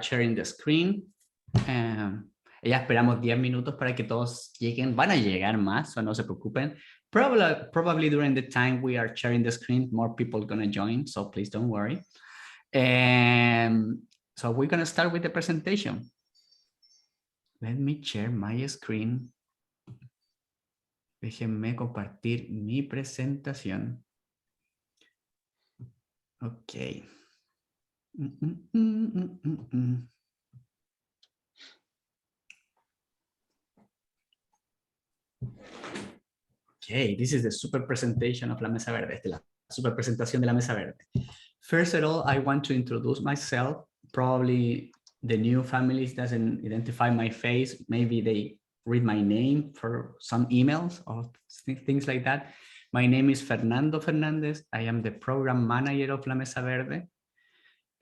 sharing the screen. Ya esperamos 10 minutos para que todos lleguen. Van a llegar más, so no se preocupen. Probably during the time we are sharing the screen, more people are going to join, so please don't worry. So we're going to start with the presentation. Let me share my screen. Déjenme compartir mi presentación. Ok. Okay, this is the super presentation of La Mesa Verde. Esta es la super presentación de La Mesa Verde. First of all, I want to introduce myself. Probably the new families doesn't identify my face. Maybe they read my name for some emails or things like that. My name is Fernando Fernández. I am the program manager of La Mesa Verde.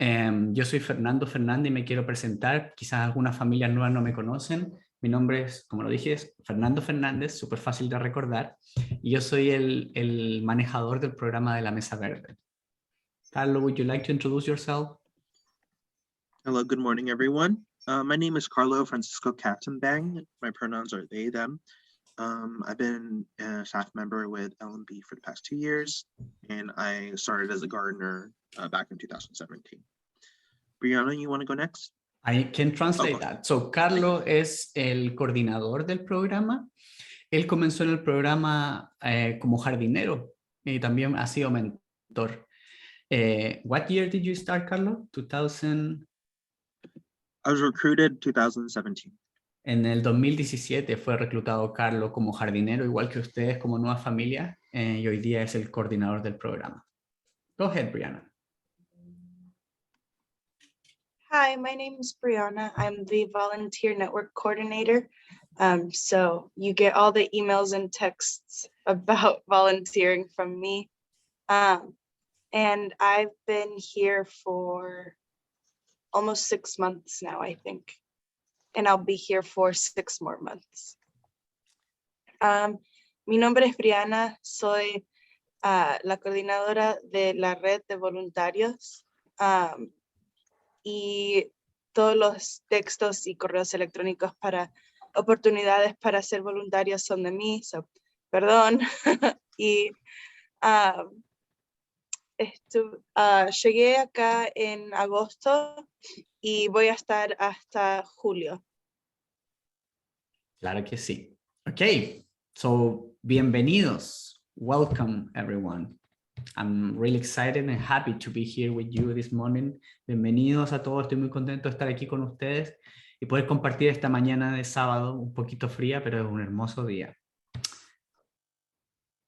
Yo soy Fernando Fernández y me quiero presentar. Quizás algunas familias nuevas no me conocen. Mi nombre es, como lo dije, es Fernando Fernández, súper fácil de recordar. Y yo soy el manejador del programa de La Mesa Verde. Carlo, would you like to introduce yourself? Hello, good morning, everyone. My name is Carlo Francisco Katzenbang. My pronouns are they, them. I've been a staff member with LMV for the past 2 years, and I started as a gardener back in 2017. Brianna, you want to go next? I can translate that. So, Carlo es el coordinador del programa. Él comenzó en el programa como jardinero y también ha sido mentor. What year did you start, Carlo? 2000. I was recruited 2017. En el 2017 fue reclutado Carlo como jardinero, igual que ustedes como nueva familia, y hoy día es el coordinador del programa. Go ahead, Brianna. Hi, my name is Brianna. I'm the Volunteer Network Coordinator. So you get all the emails and texts about volunteering from me. And I've been here for almost 6 months now, I think. And I'll be here for 6 more months. Mi nombre es Brianna. Soy la coordinadora de la red de voluntarios. Y todos los textos y correos electrónicos para oportunidades para ser voluntarios son de mí, perdón. Y llegué acá en agosto y voy a estar hasta julio. Claro que sí. Okay, so bienvenidos. Welcome, everyone. I'm really excited and happy to be here with you this morning. Bienvenidos a todos, estoy muy contento de estar aquí con ustedes y poder compartir esta mañana de sábado, un poquito fría, pero es un hermoso día.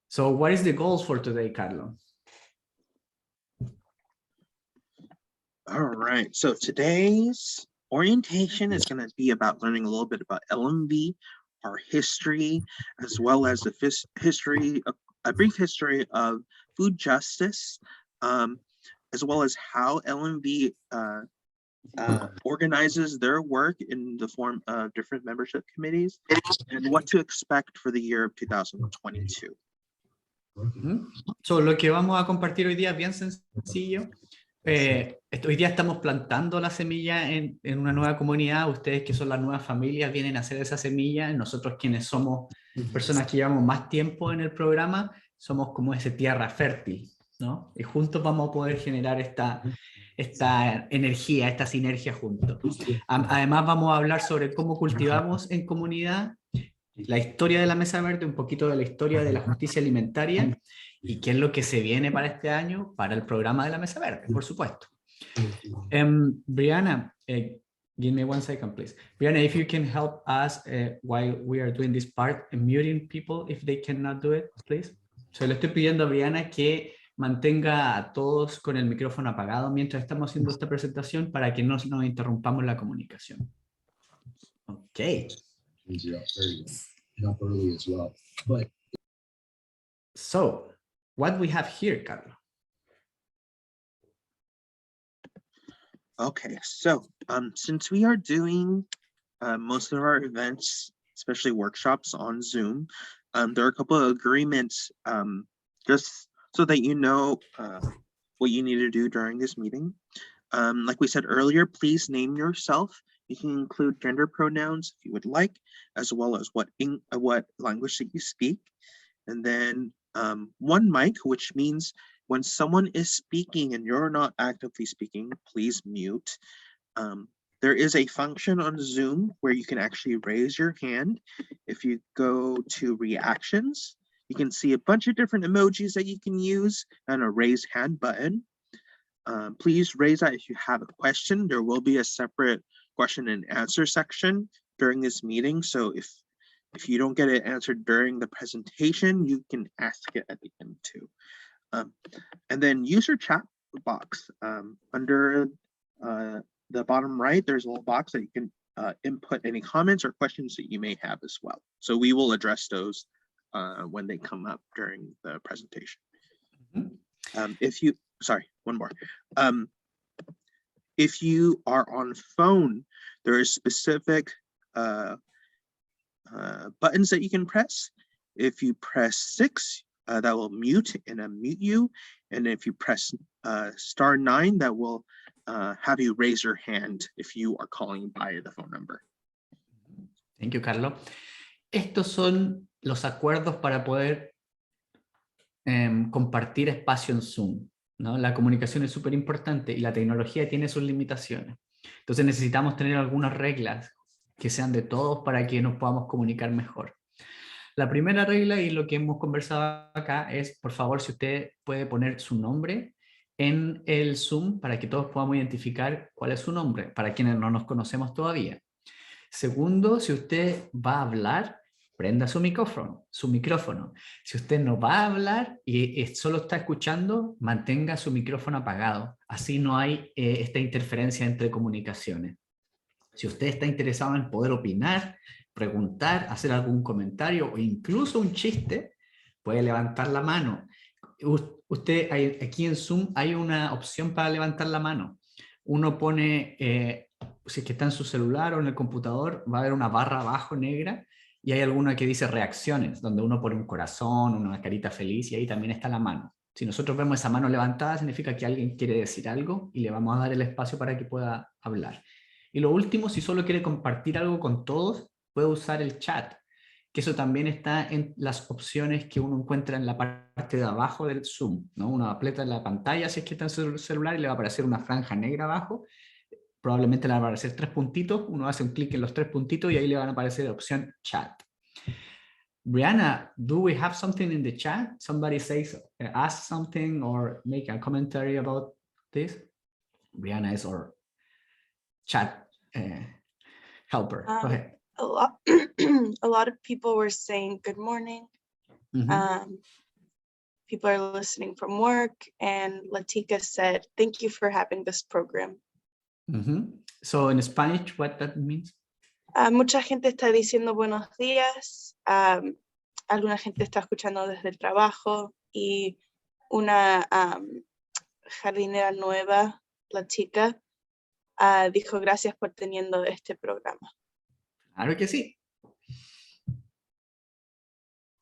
So what is the goals for today, Carlo? All right, so today's orientation is going to be about learning a little bit about LMV, our history, as well as the a brief history of food justice, as well as how LMV organizes their work in the form of different membership committees, and what to expect for the year of 2022. So, lo que vamos a compartir hoy día es bien sencillo. Hoy día estamos plantando la semilla en una nueva comunidad. Ustedes que son las nuevas familias vienen a hacer esa semilla. Nosotros quienes somos personas que llevamos más tiempo en el programa, somos como esa tierra fértil, ¿no? Y juntos vamos a poder generar esta energía, esta sinergia juntos. Además vamos a hablar sobre cómo cultivamos en comunidad, la historia de la Mesa Verde, un poquito de la historia de la justicia alimentaria y qué es lo que se viene para este año para el programa de la Mesa Verde, por supuesto. Brianna, give me 1 second, please. Brianna, if you can help us while we are doing this part, muting people if they cannot do it, please. So, le estoy pidiendo a Brianna que mantenga a todos con el micrófono apagado mientras estamos haciendo esta presentación para que no nos interrumpamos la comunicación. Ok. So, what we have here, Carlos? Okay, so since we are doing most of our events, especially workshops on Zoom, there are a couple of agreements just so that you know what you need to do during this meeting. Like we said earlier, please name yourself. You can include gender pronouns if you would like, as well as what language that you speak. And then one mic, which means when someone is speaking and you're not actively speaking, please mute. There is a function on Zoom where you can actually raise your hand. If you go to reactions, you can see a bunch of different emojis that you can use and a raise hand button. Please raise that if you have a question. There will be a separate question and answer section during this meeting. So if you don't get it answered during the presentation, you can ask it at the end too. And then use your chat box. Under the bottom right, there's a little box that you can input any comments or questions that you may have as well. So we will address those when they come up during the presentation. Sorry, one more. If you are on phone, there is specific buttons that you can press. If you press 6, that will mute and unmute you. And if you press *9, that will have you raise your hand if you are calling by the phone number. Thank you, Carlos. Estos son los acuerdos para poder compartir espacio en Zoom, ¿no? La comunicación es súper importante y la tecnología tiene sus limitaciones. Entonces necesitamos tener algunas reglas que sean de todos para que nos podamos comunicar mejor. La primera regla, y lo que hemos conversado acá, es, por favor, si usted puede poner su nombre en el Zoom para que todos podamos identificar cuál es su nombre, para quienes no nos conocemos todavía. Segundo, si usted va a hablar, prenda su micrófono. Si usted no va a hablar y solo está escuchando, mantenga su micrófono apagado. Así no hay esta interferencia entre comunicaciones. Si usted está interesado en poder opinar, preguntar, hacer algún comentario o incluso un chiste, puede levantar la mano. Aquí en Zoom hay una opción para levantar la mano. Uno pone, si es que está en su celular o en el computador, va a haber una barra abajo negra y hay alguna que dice reacciones, donde uno pone un corazón, una carita feliz y ahí también está la mano. Si nosotros vemos esa mano levantada, significa que alguien quiere decir algo y le vamos a dar el espacio para que pueda hablar. Y lo último, si solo quiere compartir algo con todos, puede usar el chat, que eso también está en las opciones que uno encuentra en la parte de abajo del Zoom, ¿no? Uno aprieta la pantalla si es que está en su celular y le va a aparecer una franja negra abajo, probablemente le van a aparecer 3 puntitos, uno hace un clic en los 3 puntitos y ahí le van a aparecer la opción chat. Brianna, do we have something in the chat? Somebody says, ask something or make a commentary about this? Brianna is our chat helper. Go ahead. A lot of people were saying good morning. People are listening from work, and Latika said, thank you for having this program. So in Spanish, what that means? Mucha gente está diciendo buenos días, alguna gente está escuchando desde el trabajo y una jardinera nueva, Latika, dijo gracias por teniendo este programa. Claro que sí.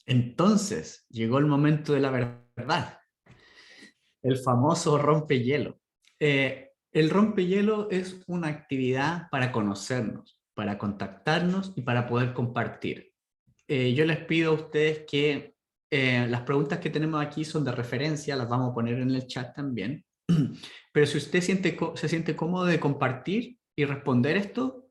Entonces, llegó el momento de la verdad. El famoso rompehielo. El rompehielo es una actividad para conocernos, para contactarnos y para poder compartir. Yo les pido a ustedes que las preguntas que tenemos aquí son de referencia, las vamos a poner en el chat también. Pero si usted se siente cómodo de compartir y responder esto,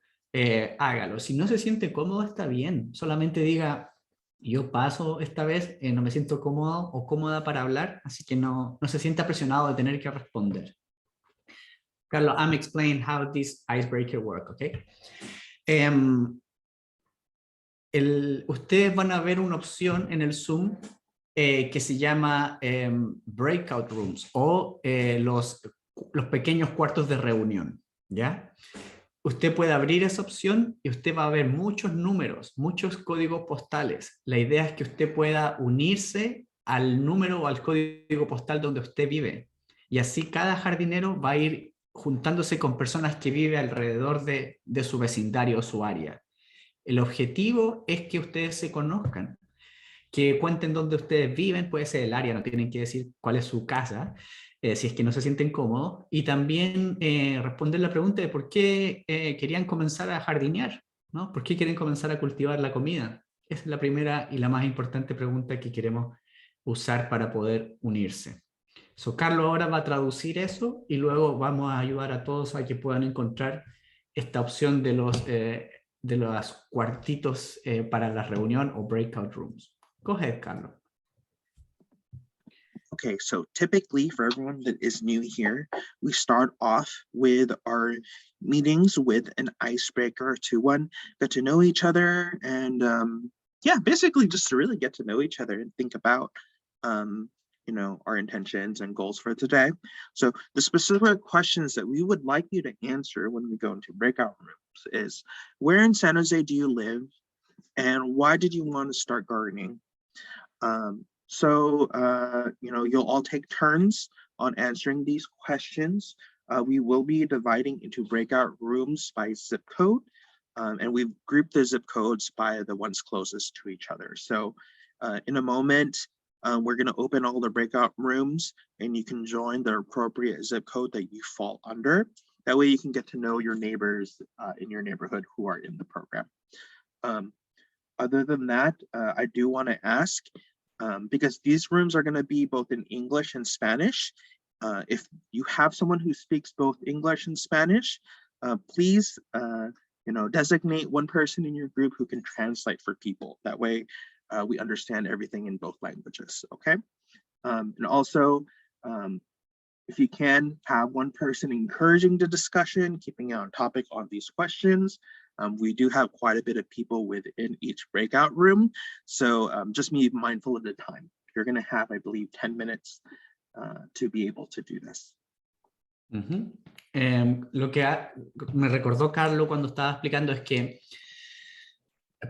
hágalo. Si no se siente cómodo, está bien. Solamente diga, yo paso esta vez, no me siento cómodo o cómoda para hablar, así que no se sienta presionado de tener que responder. Carlos, I'm explaining how this icebreaker works, ¿ok? Ustedes van a ver una opción en el Zoom que se llama breakout rooms o los pequeños cuartos de reunión, ¿ya? Usted puede abrir esa opción y usted va a ver muchos números, muchos códigos postales. La idea es que usted pueda unirse al número o al código postal donde usted vive. Y así cada jardinero va a ir juntándose con personas que viven alrededor de su vecindario o su área. El objetivo es que ustedes se conozcan, que cuenten dónde ustedes viven, puede ser el área, no tienen que decir cuál es su casa, si es que no se sienten cómodos, y también responder la pregunta de por qué querían comenzar a jardinear, ¿no? ¿Por qué quieren comenzar a cultivar la comida? Esa es la primera y la más importante pregunta que queremos usar para poder unirse. So, Carlos ahora va a traducir eso y luego vamos a ayudar a todos a que puedan encontrar esta opción de los cuartitos para la reunión o breakout rooms. Go ahead, Carlos. Okay, so typically for everyone that is new here, we start off with our meetings with an icebreaker to get to know each other and yeah, basically just to really get to know each other and think about you know, our intentions and goals for today. So the specific questions that we would like you to answer when we go into breakout rooms is, where in San Jose do you live? And why did you want to start gardening? You know, you'll all take turns on answering these questions. We will be dividing into breakout rooms by zip code, and we've grouped the zip codes by the ones closest to each other. So in a moment, we're going to open all the breakout rooms and you can join the appropriate zip code that you fall under. That way you can get to know your neighbors in your neighborhood who are in the program. Other than that, I do want to ask, because these rooms are going to be both in English and Spanish. If you have someone who speaks both English and Spanish, please, you know, designate one person in your group who can translate for people. That way, we understand everything in both languages. Okay, and also, if you can have one person encouraging the discussion, keeping on topic on these questions. We do have quite a bit of people within each breakout room, so just be mindful of the time. You're going to have, I believe, 10 minutes to be able to do this. Lo que me recordó Carlos cuando estaba explicando es que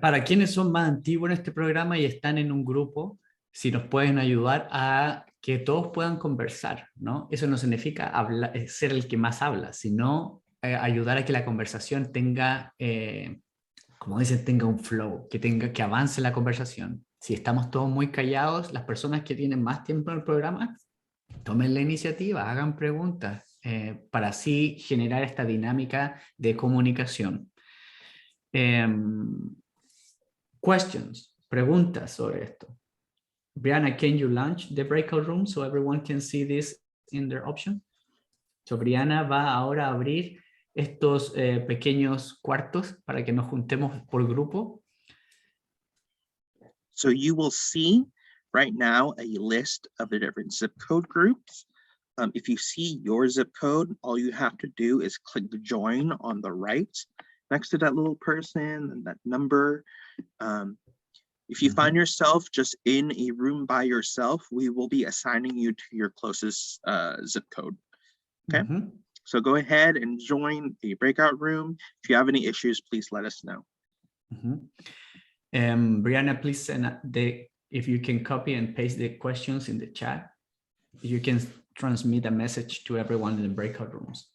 para quienes son más antiguos en este programa y están en un grupo, si nos pueden ayudar a que todos puedan conversar, ¿no? Eso no significa ser el que más habla, sino ayudar a que la conversación tenga, como dicen, tenga un flow, que avance la conversación. Si estamos todos muy callados, las personas que tienen más tiempo en el programa, tomen la iniciativa, hagan preguntas, para así generar esta dinámica de comunicación. Questions, preguntas sobre esto. Brianna, can you launch the breakout room so everyone can see this in their option? So Brianna va ahora a abrir estos pequeños cuartos para que nos juntemos por grupo. So you will see right now a list of the different zip code groups. If you see your zip code, all you have to do is click the join on the right next to that little person and that number. If you find yourself just in a room by yourself, we will be assigning you to your closest zip code. Okay, so go ahead and join a breakout room. If you have any issues, please let us know. Brianna, please send if you can copy and paste the questions in the chat, you can transmit a message to everyone in the breakout rooms.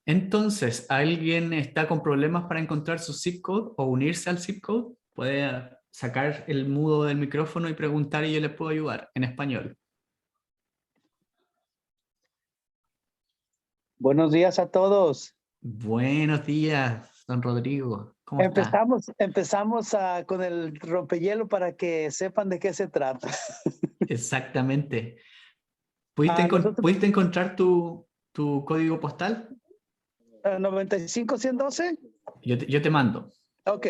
Entonces, ¿alguien está con problemas para encontrar su zip code o unirse al zip code? Puede sacar el mudo del micrófono y preguntar y yo les puedo ayudar en español. Buenos días a todos. Buenos días, don Rodrigo. ¿Cómo está? Empezamos con el rompehielo para que sepan de qué se trata. Exactamente. ¿Pudiste encontrar tu código postal? 95112. Yo te mando. Ok.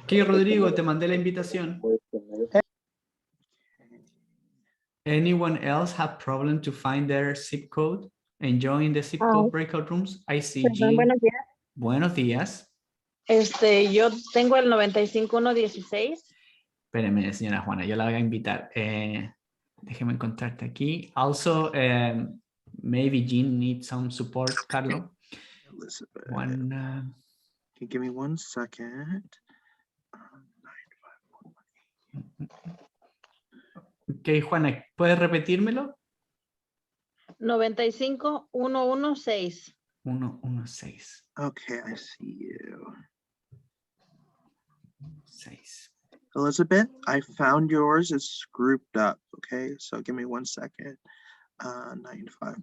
Ok, Rodrigo, te mandé la invitación. Anyone else have problem to find their zip code and join the zip code breakout rooms? I see Jean. Buenos días. Buenos días. Yo tengo el 95116. Espéreme, señora Juana, yo la voy a invitar. Déjeme encontrarte aquí. Also, maybe Jean needs some support, Carlos. Elizabeth. One. Can you give me 1 second? Ok, Juana, ¿puedes repetírmelo? 95116. 116. Okay, I see you. 6. Elizabeth, I found yours. It's grouped up. Okay, so give me 1 second. 95.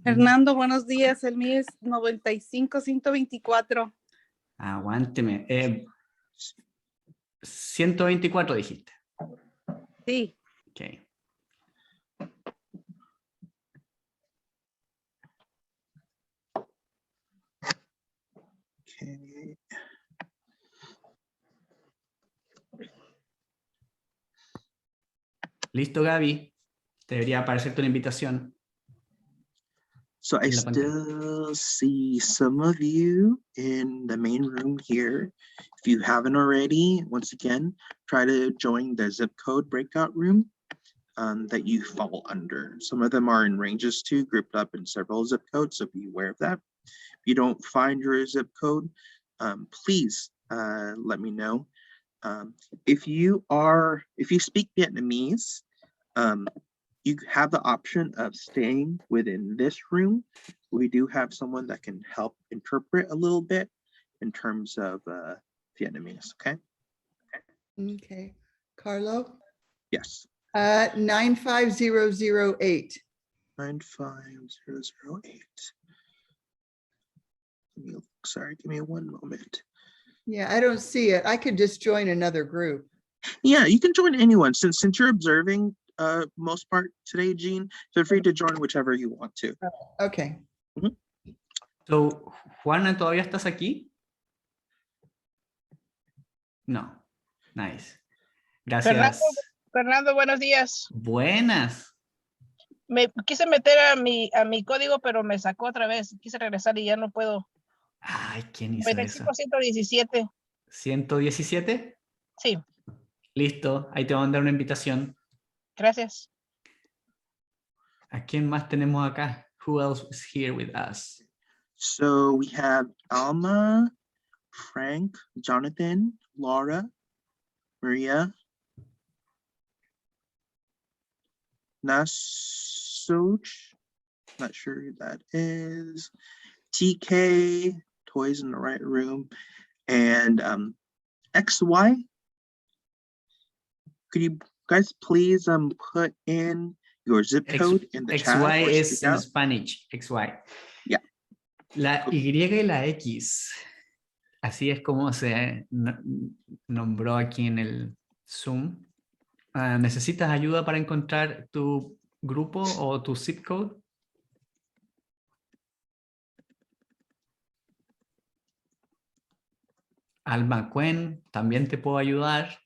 Fernando, buenos días. El mío es 95-124. Aguánteme. 124 dijiste. Sí. Ok. Okay. Listo, Gaby. Debería aparecerte una invitación. So I En la pantalla. still see some of you in the main room here. If you haven't already, once again, try to join the zip code breakout room that you fall under. Some of them are in ranges too, grouped up in several zip codes, so be aware of that. If you don't find your zip code, please let me know. If you speak Vietnamese, you have the option of staying within this room. We do have someone that can help interpret a little bit in terms of Vietnamese, okay? Okay, Carlo, Yes. 95008. 95008. Sorry, give me one moment. Yeah, I don't see it. I could just join another group. Yeah, you can join anyone. Since you're observing most part today, Jean, feel free to join whichever you want to. Okay. So, Juana, ¿todavía estás aquí? No. Nice. Gracias. Fernando, buenos días. Buenas. Me quise meter a mi código, pero me sacó otra vez. Quise regresar y ya no puedo. Ay, ¿quién hizo eso? 95-117. ¿117? Sí, Listo, ahí te voy a mandar una invitación. gracias. ¿A quién más tenemos acá? Who else is here with us? So we have Alma, Frank, Jonathan, Laura, Maria, Nasuch, not sure who that is, TK, Toys in the Right Room, and XY. Could you guys please put in your zip code in the chat? XY or es speak en out? Spanish, XY. Yeah. La Y y la X. Así es como se nombró aquí en el Zoom. ¿Necesitas ayuda para encontrar tu grupo o tu zip code? Alma Cuen, también te puedo ayudar.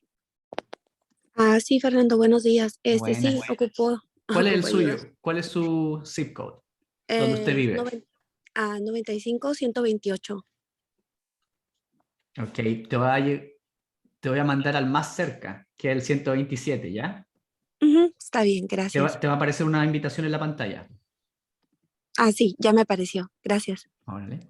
Sí, Fernando, buenos días. Sí, Buenas. ocupo. ¿Cuál es el ocupo suyo? ayuda. ¿Cuál es su zip code? ¿Dónde usted vive? 95-128. Ok, te voy a mandar al más cerca, que es el 127, ¿ya? Está bien, Te gracias. va a aparecer una invitación en la pantalla. Sí, ya me apareció. Gracias. Órale.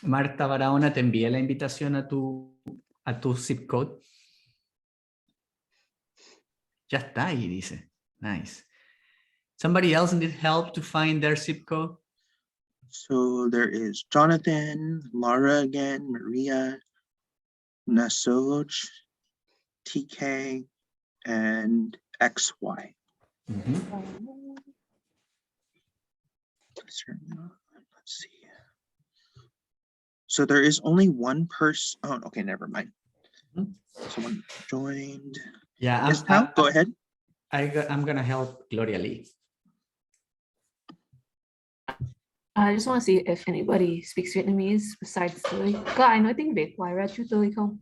Marta Barahona, te envié la invitación a tu zip code. Ya está ahí, dice. Nice. Somebody else need help to find their zip code? So there is Jonathan, Laura again, Maria, Nasuch, TK, and XY. Let's see. So there is only one person. Oh, okay, never mind. Someone joined. Yeah, Yes, now go ahead. I'm gonna help Gloria Lee. I just want to see if anybody speaks Vietnamese besides Lily. Có ai nói tiếng Việt ngoài ra chú Lily không?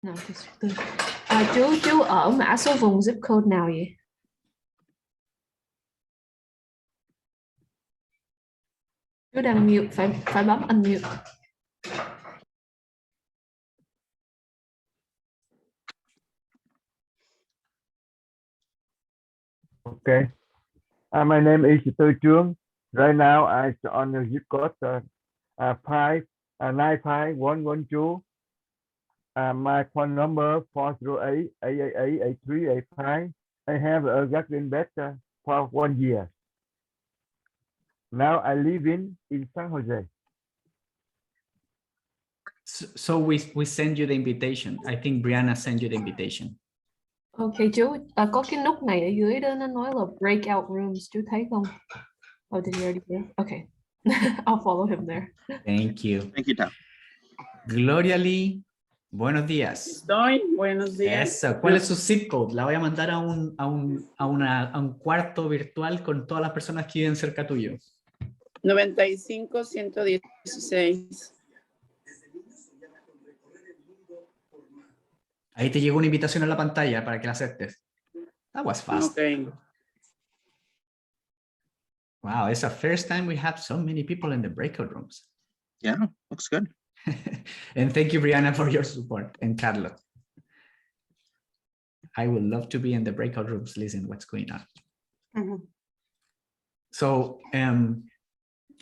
No, just Lily. Chú ở mã số vùng zip code nào vậy? Chú đang mute, phải bấm unmute. Okay. My name is Tư Trương. Right now, I on the zip code 5 95112. My phone number 408-888-8385. I have a garden bed for 1 year. Now I live in San Jose. So we send you the invitation. I think Brianna sent you the invitation. Okay, chú, có cái nút này ở dưới đó nó nói là breakout rooms, chú thấy không? Oh, did you already do? Okay. I'll follow him there. Thank you. Thank you, Tom. Gloria Lee, buenos días. Estoy, buenos días. Eso, ¿cuál es su zip code? La voy a mandar a un cuarto virtual con todas las personas que viven cerca tuyo. 95-116. Ahí te llegó una invitación a la pantalla para que la aceptes. That was fast. Okay. Wow, it's the first time we have so many people in the breakout rooms. Yeah, looks good. And thank you, Brianna, for your support, and Carlo. I would love to be in the breakout rooms, listen what's going on. So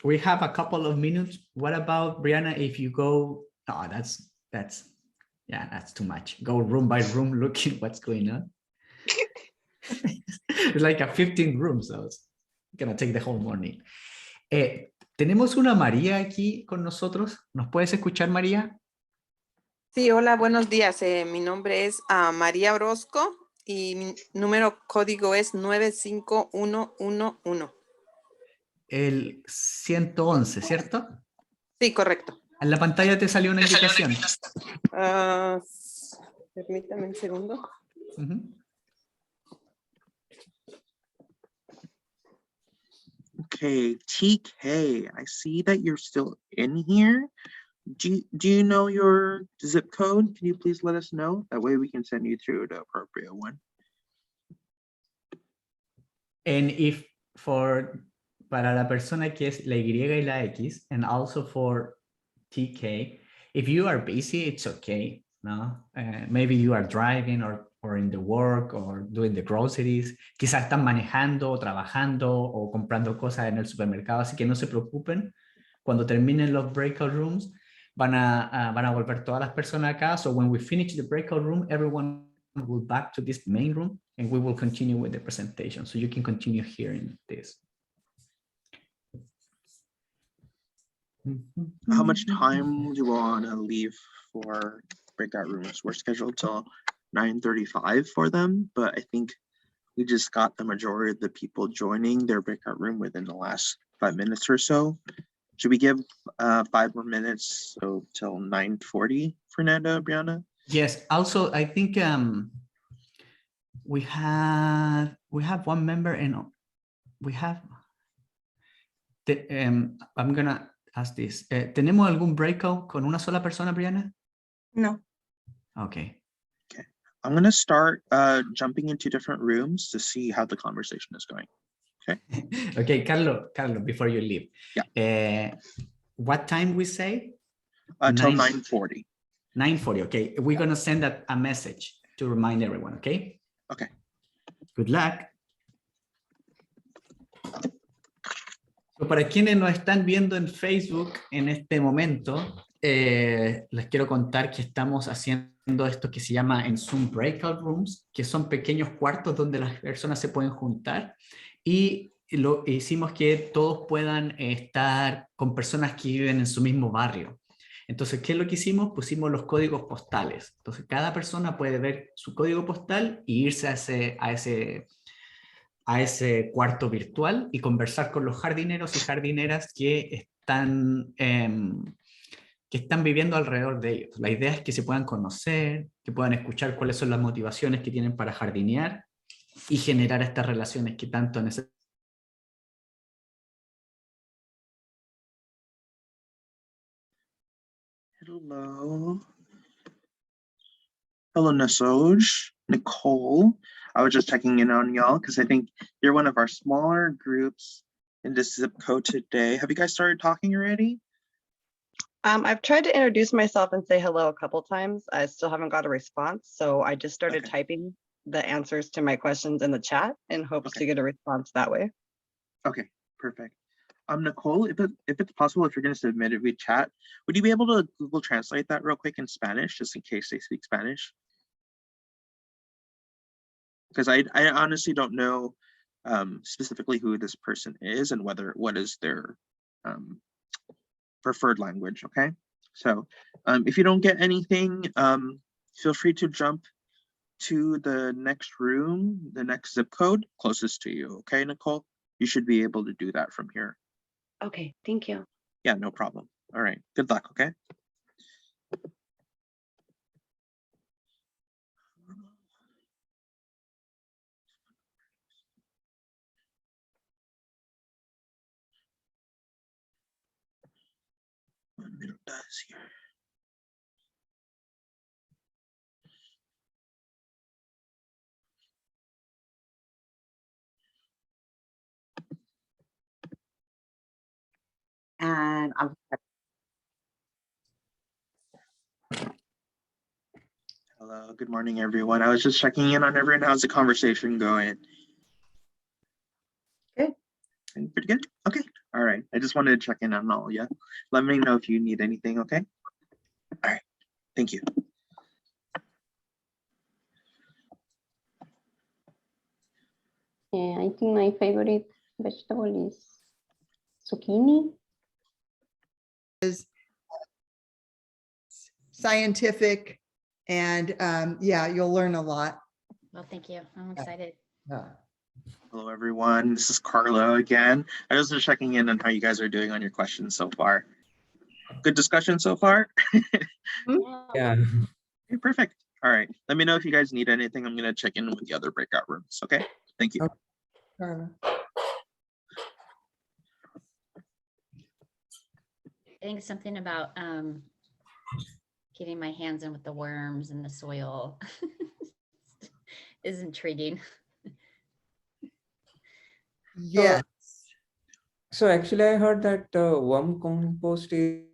we have a couple of minutes. What about, Brianna, if you go, oh, that's too much. Go room by room looking what's going on. It's like a 15 rooms, so it's gonna take the whole morning. Tenemos una María aquí con nosotros. ¿Nos puedes escuchar, María? Sí, hola, buenos días. Mi nombre es María Orozco y mi número código es 95111. El 111, ¿cierto? Sí, correcto. En la pantalla te salió una invitación. Permítame un segundo. Okay, TK, I see that you're still in here. Do you know your zip code? Can you please let us know? That way we can send you through the appropriate one. And if para la persona que es la Y y la X, and also for TK, if you are busy, it's okay. No, maybe you are driving or in the work or doing the groceries. Quizás están manejando o trabajando o comprando cosas en el supermercado, así que no se preocupen. Cuando terminen los breakout rooms, van a volver todas las personas acá. So when we finish the breakout room, everyone will back to this main room and we will continue with the presentation. So you can continue hearing this. How much time do you want to leave for breakout rooms? We're scheduled till 9:35 for them, but I think we just got the majority of the people joining their breakout room within the last 5 minutes or so. Should we give 5 more minutes, so till 9:40, Fernanda, Brianna? Yes, also I think we have one member and we have I'm gonna ask this. ¿Tenemos algún breakout con una sola persona, Brianna? No. Okay. I'm gonna start jumping into different rooms to see how the conversation is going. Okay. Okay, Carlo, before you leave. Yeah. What time we say? Till 9:40. 9:40. Okay, we're gonna send a message to remind everyone. Okay. Okay. Good luck. So, para quienes nos están viendo en Facebook en este momento, les quiero contar que estamos haciendo esto que se llama en Zoom Breakout Rooms, que son pequeños cuartos donde las personas se pueden juntar y lo hicimos que todos puedan estar con personas que viven en su mismo barrio. Entonces, ¿qué es lo que hicimos? Pusimos los códigos postales. Entonces, cada persona puede ver su código postal e irse a ese cuarto virtual y conversar con los jardineros y jardineras que están viviendo alrededor de ellos. La idea es que se puedan conocer, que puedan escuchar cuáles son las motivaciones que tienen para jardinear y generar estas relaciones que tanto necesitan. Hello. Hello, Nasoj, Nicole. I was just checking in on y'all because I think you're one of our smaller groups in this zip code today. Have you guys started talking already? I've tried to introduce myself and say hello a couple times. I still haven't got a response, so I just started typing the answers to my questions in the chat in hopes to get a response that way. Okay, perfect. Nicole, if it's possible, if you're going to submit it via chat, would you be able to Google Translate that real quick in Spanish, just in case they speak Spanish? Because I honestly don't know specifically who this person is and what is their preferred language. Okay, so if you don't get anything, feel free to jump to the next room, the next zip code closest to you. Okay, Nicole, you should be able to do that from here. Okay, thank you. Yeah, no problem. All right, good luck. Okay. Here. And I'm Hello, good morning, everyone. I was just checking in on everyone. How's the conversation going? good. Pretty good? Okay. All right. I just wanted to check in on all of you. Let me know if you need anything, okay? All right. Thank you. I think my favorite vegetable is zucchini. Is scientific, and yeah, you'll learn a lot. Well, thank you. I'm excited. Hello, everyone. This is Carlo again. I was just checking in on how you guys are doing on your questions so far. Good discussion so far? Yeah. Okay, perfect. All right. Let me know if you guys need anything. I'm going to check in with the other breakout rooms. Okay. Thank you. I think something about getting my hands in with the worms and the soil is intriguing. Yes. So actually, I heard that worm compost is.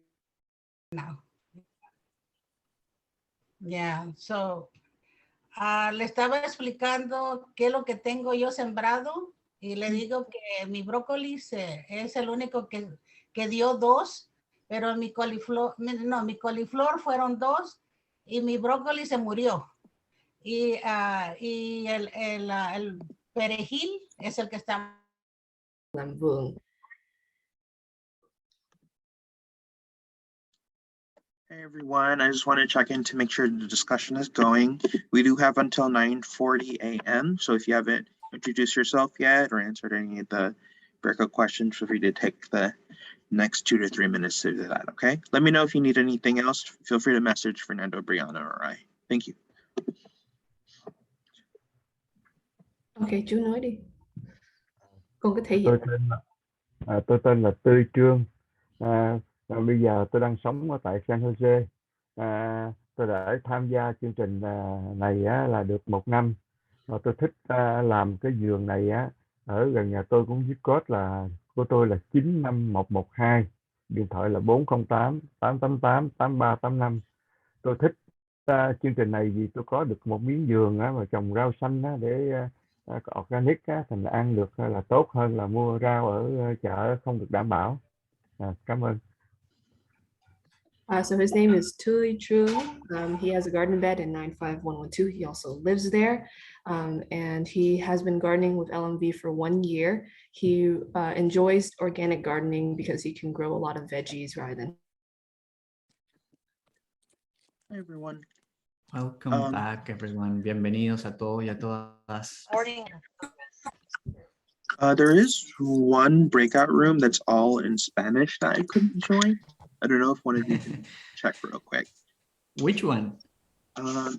Yeah, so le estaba explicando qué es lo que tengo yo sembrado y le digo que mi brócoli es el único que dio 2, pero mi coliflor, no, mi coliflor fueron 2 y mi brócoli se murió. Y el perejil es el que está. Hey everyone, I just want to check in to make sure the discussion is going. We do have until 9:40 a.m. So if you haven't introduced yourself yet or answered any of the breakout questions, feel free to take the next 2 to 3 minutes to do that, okay? Let me know if you need anything else. Feel free to message Fernando, Brianna, or I. Thank you. Okay, chú nói đi. Con có thể Tôi dịch. tên là Tư Trương. Bây giờ tôi đang sống ở tại San Jose. Tôi đã tham gia chương trình này là được 1 năm. Và tôi thích làm cái vườn này ở gần nhà tôi cũng viết code là của tôi là 95112. Điện thoại là 408 888 8385. Tôi thích chương trình này vì tôi có được một miếng vườn và trồng rau xanh để organic thành ăn được là tốt hơn là mua rau ở chợ không được đảm bảo. Cảm ơn. So his name is Tui Trung. He has a garden bed in 95112. He also lives there. And he has been gardening with LMV for 1 year. He enjoys organic gardening because he can grow a lot of veggies rather than. Hi everyone. Welcome back, everyone. Bienvenidos a todos y a todas. There is one breakout room that's all in Spanish that I couldn't join. I don't know if one of you can check real quick. Which one?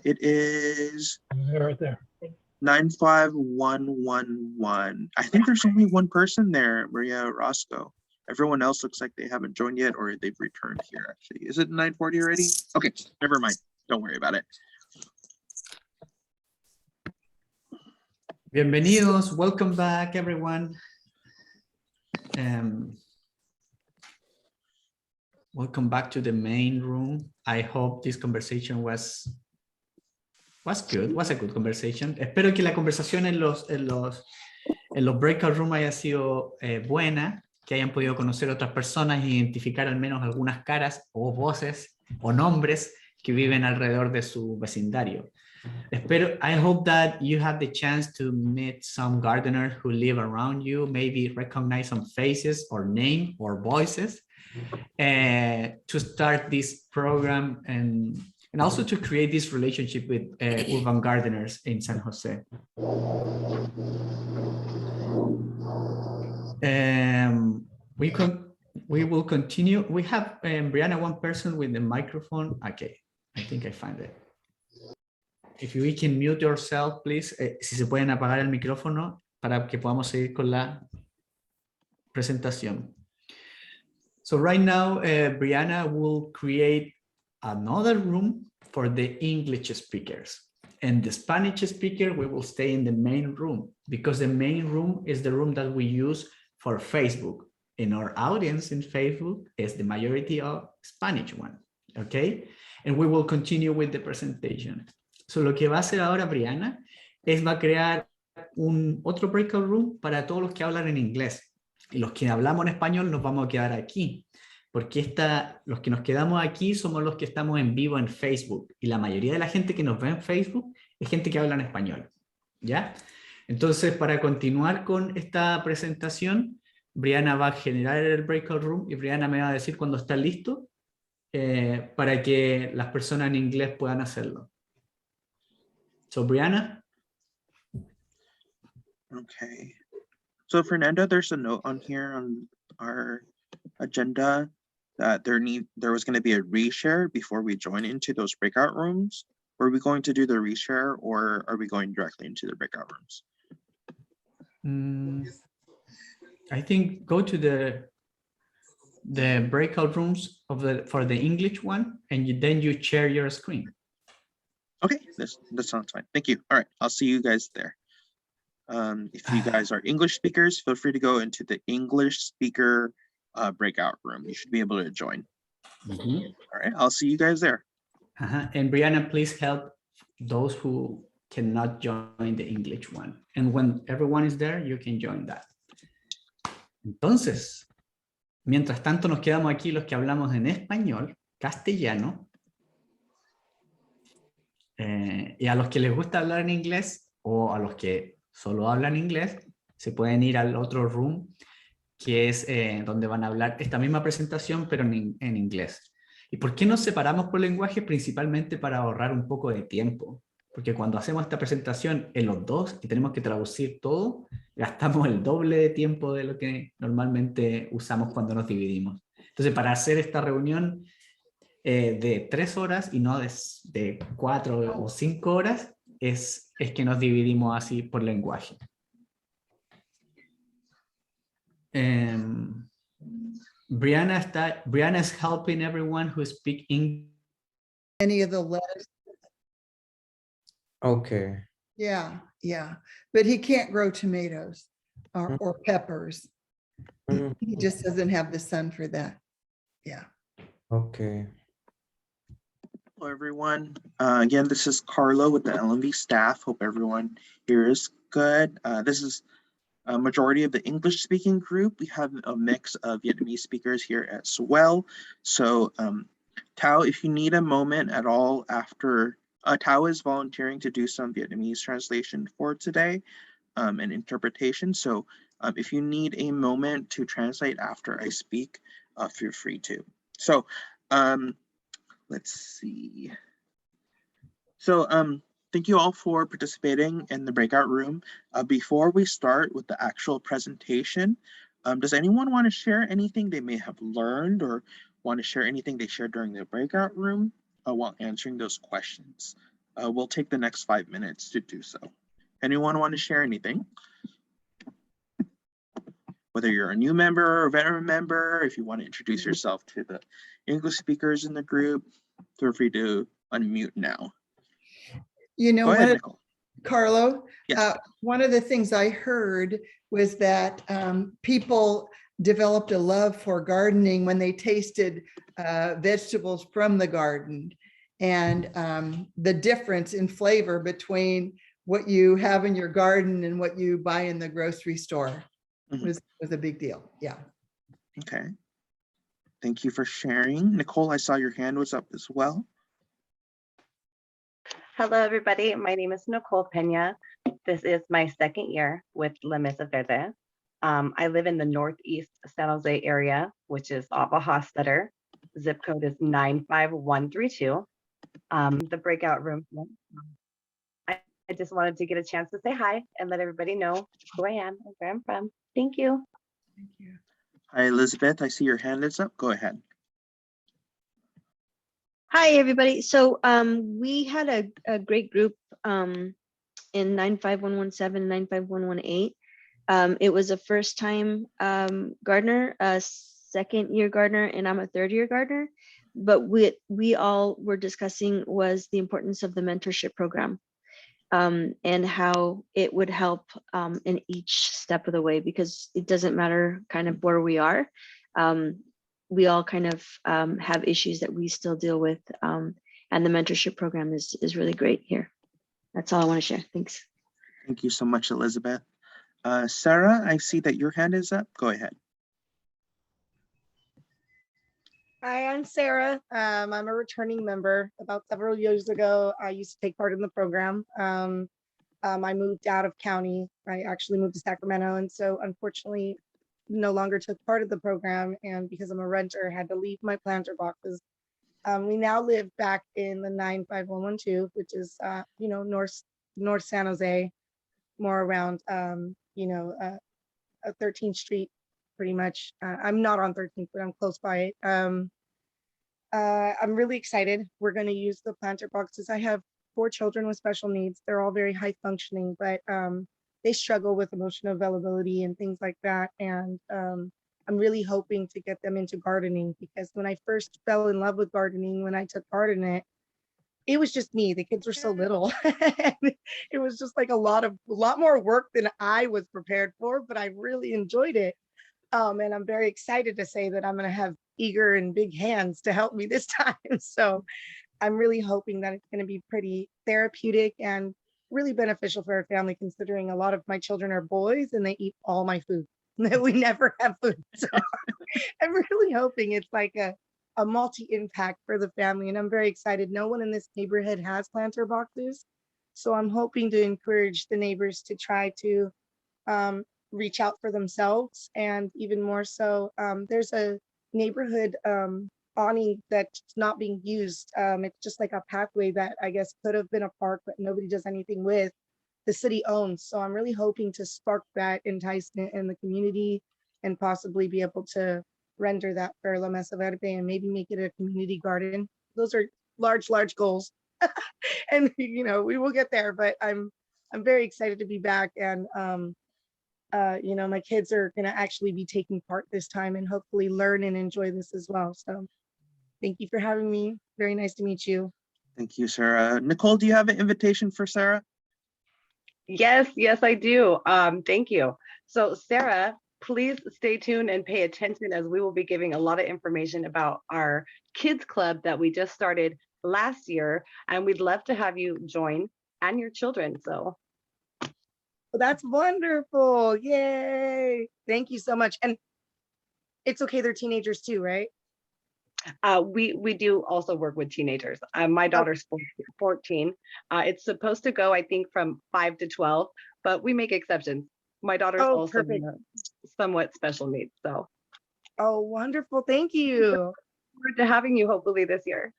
It is Right there. 95111. I think there's only one person there, Maria Roscoe. Everyone else looks like they haven't joined yet or they've returned here actually. Is it 940 already? Okay, never mind. Don't worry about it. Bienvenidos. Welcome back, everyone. Welcome back to the main room. I hope this conversation was good. Was a good conversation. Espero que la conversación en los breakout room haya sido buena. que hayan podido conocer otras personas e identificar al menos algunas caras o voces o nombres que viven alrededor de su vecindario. I hope that you have the chance to meet some gardeners who live around you, maybe recognize some faces or name or voices, to start this program and also to create this relationship with urban gardeners in San Jose. We will continue. We have Brianna, one person with the microphone. Okay, I think I find it. If you can mute yourself, please. Si se pueden apagar el micrófono para que podamos seguir con la presentación. So right now, Brianna will create another room for the English speakers. And the Spanish speaker, we will stay in the main room because the main room is the room that we use for Facebook. In our audience in Facebook is the majority of Spanish one, okay? And we will continue with the presentation. So lo que va a hacer ahora Brianna va a crear otro breakout room para todos los que hablan en inglés. Y los que hablamos en español nos vamos a quedar aquí, porque los que nos quedamos aquí somos los que estamos en vivo en Facebook, y la mayoría de la gente que nos ve en Facebook es gente que habla en español, ¿ya? Entonces, para continuar con esta presentación, Brianna va a generar el breakout room y Brianna me va a decir cuando está listo para que las personas en inglés puedan hacerlo. So, Brianna? Okay. So Fernando, there's a note on here on our agenda that there was going to be a reshare before we join into those breakout rooms. Were we going to do the reshare, or are we going directly into the breakout rooms? I think go to the breakout rooms for the English one, and then you share your screen. Okay, that sounds fine. Thank you. All right, I'll see you guys there. If you guys are English speakers, feel free to go into the English speaker breakout room. You should be able to join. Mm-hmm. All right, I'll see you guys there. And Brianna, please help those who cannot join the English one. And when everyone is there, you can join that. Entonces, mientras tanto nos quedamos aquí los que hablamos en español, castellano, y a los que les gusta hablar en inglés o a los que solo hablan inglés, se pueden ir al otro room que es donde van a hablar esta misma presentación pero en inglés. ¿Y por qué nos separamos por lenguaje? Principalmente para ahorrar un poco de tiempo, porque cuando hacemos esta presentación en los dos y tenemos que traducir todo, gastamos el doble de tiempo de lo que normalmente usamos cuando nos dividimos. Entonces, para hacer esta reunión de 3 horas y no de 4 o 5 horas, es que nos dividimos así por lenguaje. Brianna is helping everyone who speak English. Any of the letters. Okay. Yeah, but he can't grow tomatoes or peppers. He just doesn't have the sun for that. Yeah. Okay. Hello, everyone. Again, this is Carlo with the LMV staff. Hope everyone here is good. This is a majority of the English-speaking group. We have a mix of Vietnamese speakers here as well. So Tao, if you need a moment at all after, Tao is volunteering to do some Vietnamese translation for today and interpretation. So if you need a moment to translate after I speak, feel free to. So let's see. So thank you all for participating in the breakout room. Before we start with the actual presentation, does anyone want to share anything they may have learned or want to share anything they shared during the breakout room while answering those questions? We'll take the next 5 minutes to do so. Anyone want to share anything? Whether you're a new member or a veteran member, if you want to introduce yourself to the English speakers in the group, feel free to unmute now. You know, Go ahead, Nicole. Carlo, Yes. one of the things I heard was that people developed a love for gardening when they tasted vegetables from the garden, and the difference in flavor between what you have in your garden and what you buy in the grocery store was a big deal. Yeah. Okay. Thank you for sharing. Nicole, I saw your hand was up as well. Hello, everybody. My name is Nicole Pena. This is my second year with La Mesa Verde. I live in the Northeast San Jose area, which is off of Hofstadter. Zip code is 95132. The breakout room. I just wanted to get a chance to say hi and let everybody know who I am and where I'm from. Thank you. Thank you. Hi, Elizabeth. I see your hand is up. Go ahead. Hi, everybody. So we had a great group in 95117, 95118. It was a first time gardener, a second year gardener, and I'm a third year gardener. But we all were discussing was the importance of the mentorship program and how it would help in each step of the way, because it doesn't matter kind of where we are. We all kind of have issues that we still deal with. And the mentorship program is really great here. That's all I want to share. Thanks. Thank you so much, Elizabeth. Sarah, I see that your hand is up. Go ahead. Hi, I'm Sarah. I'm a returning member. About several years ago, I used to take part in the program. I moved out of county. I actually moved to Sacramento, and so unfortunately no longer took part of the program, and because I'm a renter, had to leave my planter boxes. We now live back in the 95112, which is North San Jose, more around 13th Street, pretty much. I'm not on 13th, but I'm close by it. I'm really excited. We're going to use the planter boxes. I have 4 children with special needs. They're all very high functioning, but they struggle with emotional availability and things like that. And I'm really hoping to get them into gardening, because when I first fell in love with gardening, when I took part in it, it was just me. The kids were so little. It was just like a lot more work than I was prepared for, but I really enjoyed it. And I'm very excited to say that I'm going to have eager and big hands to help me this time. So I'm really hoping that it's going to be pretty therapeutic and really beneficial for our family, considering a lot of my children are boys and they eat all my food. We never have food. So I'm really hoping it's like a multi-impact for the family. And I'm very excited. No one in this neighborhood has planter boxes. So I'm hoping to encourage the neighbors to try to reach out for themselves. And even more so, there's a neighborhood awning that's not being used. It's just like a pathway that I guess could have been a park, but nobody does anything with. The city owns. So I'm really hoping to spark that enticement in the community and possibly be able to render that for La Mesa Verde and maybe make it a community garden. Those are large goals. And we will get there, but I'm very excited to be back. And my kids are going to actually be taking part this time and hopefully learn and enjoy this as well. So thank you for having me. Very nice to meet you. Thank you, Sarah. Nicole, do you have an invitation for Sarah? Yes, I do. Thank you. So Sarah, please stay tuned and pay attention, as we will be giving a lot of information about our kids club that we just started last year, and we'd love to have you join and your children. So well, that's wonderful. Yay. Thank you so much. And it's okay, they're teenagers too, right? We do also work with teenagers. My daughter's 14. It's supposed to go, I think, from 5 to 12, but we make exceptions. My daughter's also somewhat special needs. So. Oh, wonderful. Thank you. Look forward to having you hopefully this year.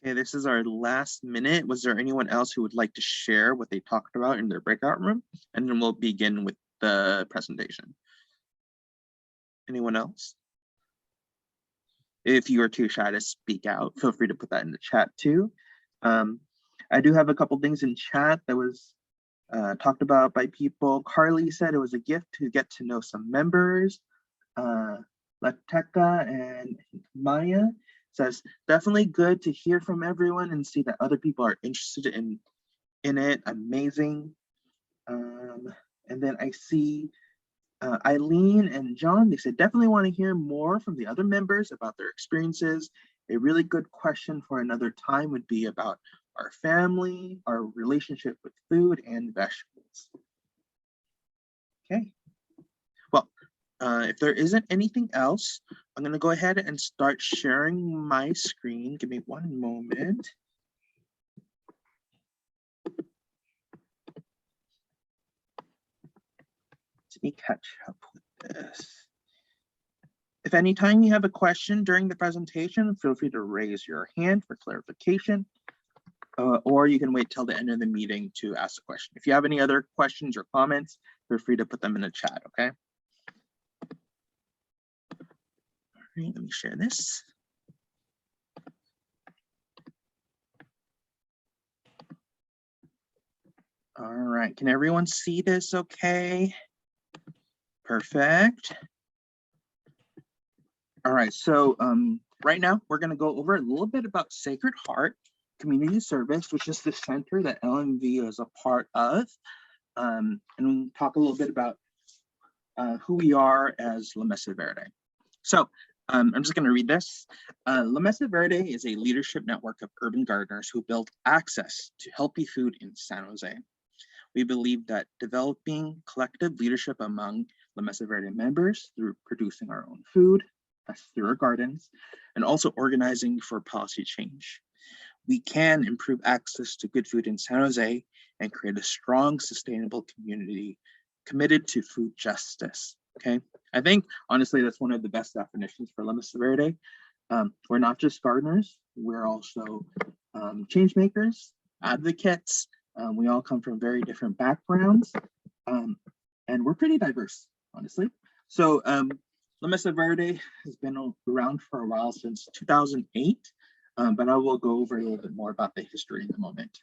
Okay, this is our last minute. Was there anyone else who would like to share what they talked about in their breakout room? And then we'll begin with the presentation. Anyone else? If you are too shy to speak out, feel free to put that in the chat too. I do have a couple things in chat that was talked about by people. Carly said it was a gift to get to know some members. Lateca and Maya says, definitely good to hear from everyone and see that other people are interested in it. Amazing. And then I see Eileen and John, they said, definitely want to hear more from the other members about their experiences. A really good question for another time would be about our family, our relationship with food and vegetables. Okay. Well, If there isn't anything else, I'm going to go ahead and start sharing my screen. Give me one moment. Let me catch up with this. If anytime you have a question during the presentation, feel free to raise your hand for clarification, or you can wait till the end of the meeting to ask a question. If you have any other questions or comments, feel free to put them in the chat, okay? All right, let me share this. All right, can everyone see this okay? Perfect. All right, so right now we're going to go over a little bit about Sacred Heart Community Service, which is the center that LMV is a part of, and we'll talk a little bit about who we are as La Mesa Verde. So I'm just going to read this. La Mesa Verde is a leadership network of urban gardeners who build access to healthy food in San Jose. We believe that developing collective leadership among La Mesa Verde members through producing our own food, that's through our gardens, and also organizing for policy change. We can improve access to good food in San Jose and create a strong, sustainable community committed to food justice, okay? I think, honestly, that's one of the best definitions for La Mesa Verde. We're not just gardeners, we're also change makers, advocates. We all come from very different backgrounds, and we're pretty diverse, honestly. So La Mesa Verde has been around for a while, since 2008, but I will go over a little bit more about the history in a moment.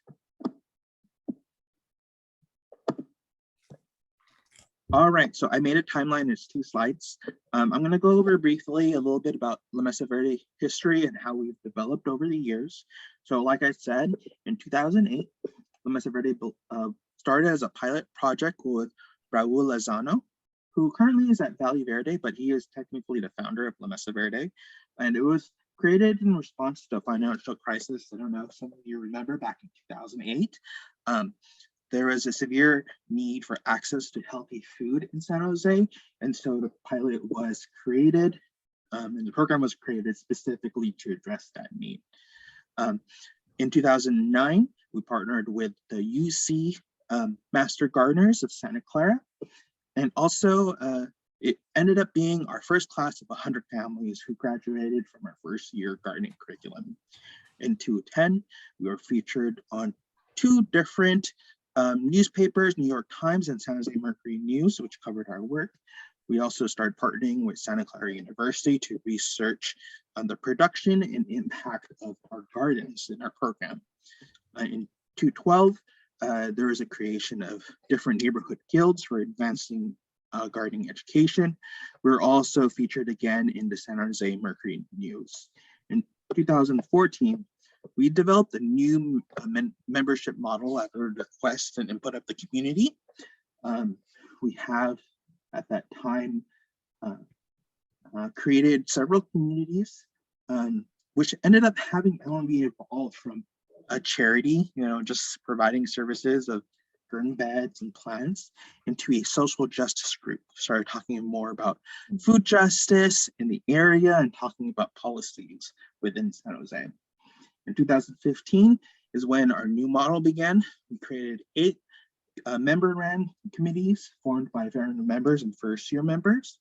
All right, so I made a timeline. It's 2 slides. I'm going to go over briefly a little bit about La Mesa Verde history and how we've developed over the years. So like I said, in 2008, La Mesa Verde started as a pilot project with Raul Lozano, who currently is at Valley Verde, but he is technically the founder of La Mesa Verde. And it was created in response to a financial crisis. I don't know if some of you remember back in 2008. There was a severe need for access to healthy food in San Jose. And so the pilot was created, and the program was created specifically to address that need. In 2009, we partnered with the UC Master Gardeners of Santa Clara. And also, it ended up being our first class of 100 families who graduated from our first year gardening curriculum. In 2010, we were featured on 2 different newspapers, New York Times and San Jose Mercury News, which covered our work. We also started partnering with Santa Clara University to research on the production and impact of our gardens in our program. In 2012, there was a creation of different neighborhood guilds for advancing gardening education. We're also featured again in the San Jose Mercury News. In 2014, we developed a new membership model at the request and input of the community. We have, at that time, created several communities, which ended up having LMV evolve from a charity, just providing services of garden beds and plants, into a social justice group. Started talking more about food justice in the area and talking about policies within San Jose. In 2015 is when our new model began. We created 8 member-run committees formed by veteran members and first-year members.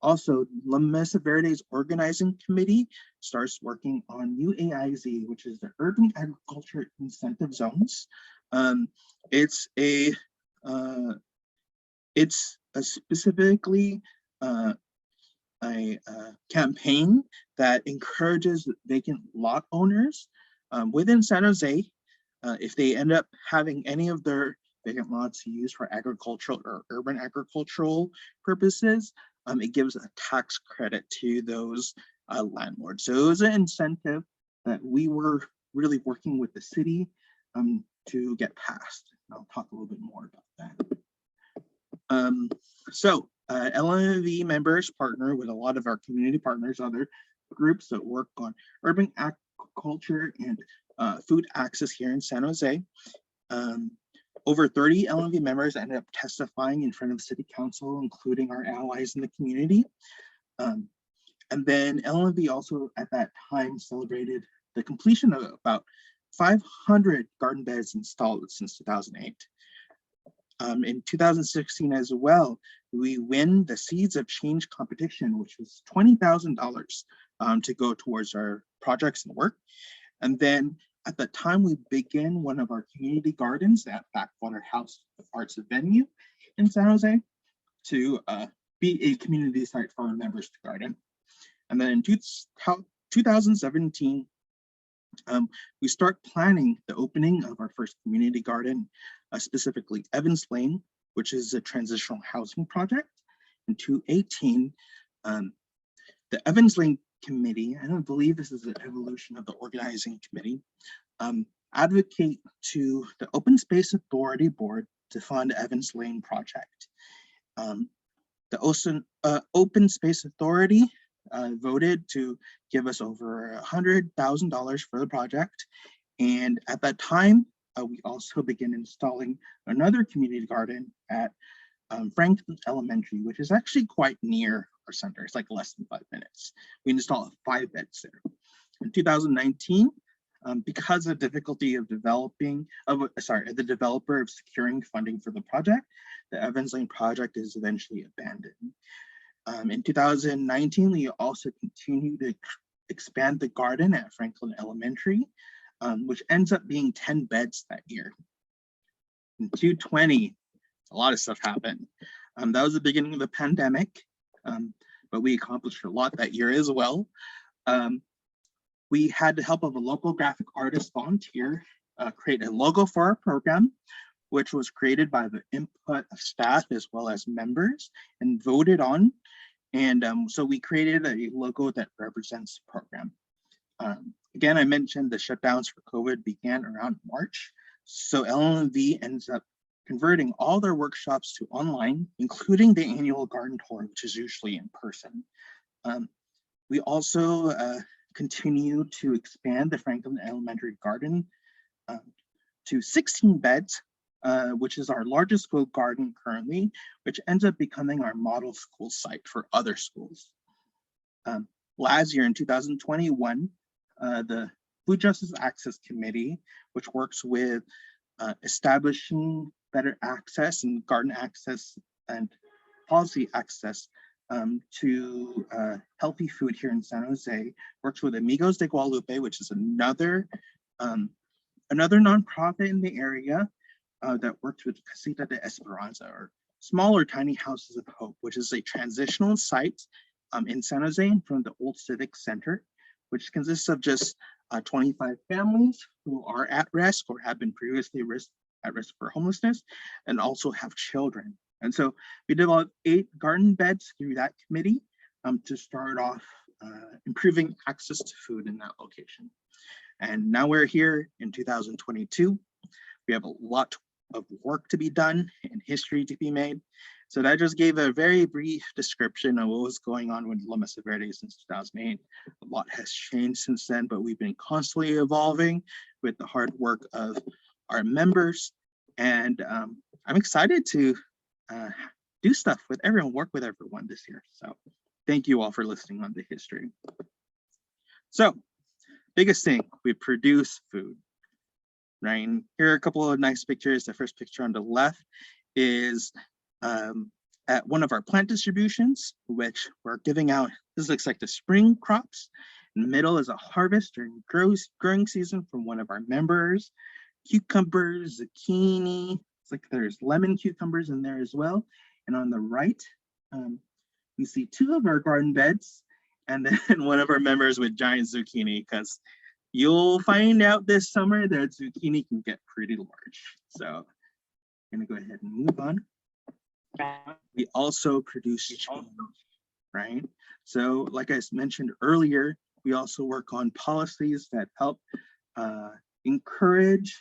Also, La Mesa Verde's organizing committee starts working on UAIZ, which is the Urban Agriculture Incentive Zones. It's a specifically a campaign that encourages vacant lot owners within San Jose, if they end up having any of their vacant lots used for agricultural or urban agricultural purposes, it gives a tax credit to those landlords. So it was an incentive that we were really working with the city to get passed. I'll talk a little bit more about that. LMV members partner with a lot of our community partners, other groups that work on urban agriculture and food access here in San Jose. Over 30 LMV members ended up testifying in front of City Council, including our allies in the community. And then LMV also at that time celebrated the completion of about 500 garden beds installed since 2008. In 2016 as well, we win the Seeds of Change competition, which was $20,000 to go towards our projects and work. And then at the time we begin one of our community gardens at Backwater House Arts Venue in San Jose to be a community site for our members to garden. And then in 2017, we start planning the opening of our first community garden, specifically Evans Lane, which is a transitional housing project. In 2018, the Evans Lane Committee, and I believe this is an evolution of the organizing committee, advocate to the Open Space Authority Board to fund Evans Lane project. The Open Space Authority voted to give us over $100,000 for the project. And at that time, we also began installing another community garden at Franklin Elementary, which is actually quite near our center. It's like less than 5 minutes. We installed 5 beds there. In 2019, because of difficulty of the developer of securing funding for the project, the Evans Lane project is eventually abandoned. In 2019, we also continue to expand the garden at Franklin Elementary, which ends up being 10 beds that year. In 2020, a lot of stuff happened. That was the beginning of the pandemic, but we accomplished a lot that year as well. We had the help of a local graphic artist volunteer create a logo for our program, which was created by the input of staff as well as members and voted on. And so we created a logo that represents the program. Again, I mentioned the shutdowns for COVID began around March. So LMV ends up converting all their workshops to online, including the annual garden tour, which is usually in person. We also continue to expand the Franklin Elementary Garden to 16 beds, which is our largest school garden currently, which ends up becoming our model school site for other schools. Last year in 2021, the Food Justice Access Committee, which works with establishing better access and garden access and policy access to healthy food here in San Jose, works with Amigos de Guadalupe, which is another nonprofit in the area that works with Casita de Esperanza, or smaller tiny houses of hope, which is a transitional site in San Jose from the old Civic Center, which consists of just 25 families who are at risk or have been previously at risk for homelessness and also have children. And so we developed 8 garden beds through that committee to start off improving access to food in that location. And now we're here in 2022. We have a lot of work to be done and history to be made. So that just gave a very brief description of what was going on with La Mesa Verde since 2008. A lot has changed since then, but we've been constantly evolving with the hard work of our members. And I'm excited to do stuff with everyone, work with everyone this year. So thank you all for listening on the history. So biggest thing, we produce food, right? Here are a couple of nice pictures. The first picture on the left is at one of our plant distributions, which we're giving out. This looks like the spring crops. In the middle is a harvest during growing season from one of our members. Cucumbers, zucchini. It's like there's lemon cucumbers in there as well. And on the right, we see 2 of our garden beds, and then one of our members with giant zucchini, because you'll find out this summer that zucchini can get pretty large. So I'm gonna go ahead and move on. We also produce cheese, right? So like I mentioned earlier, we also work on policies that help encourage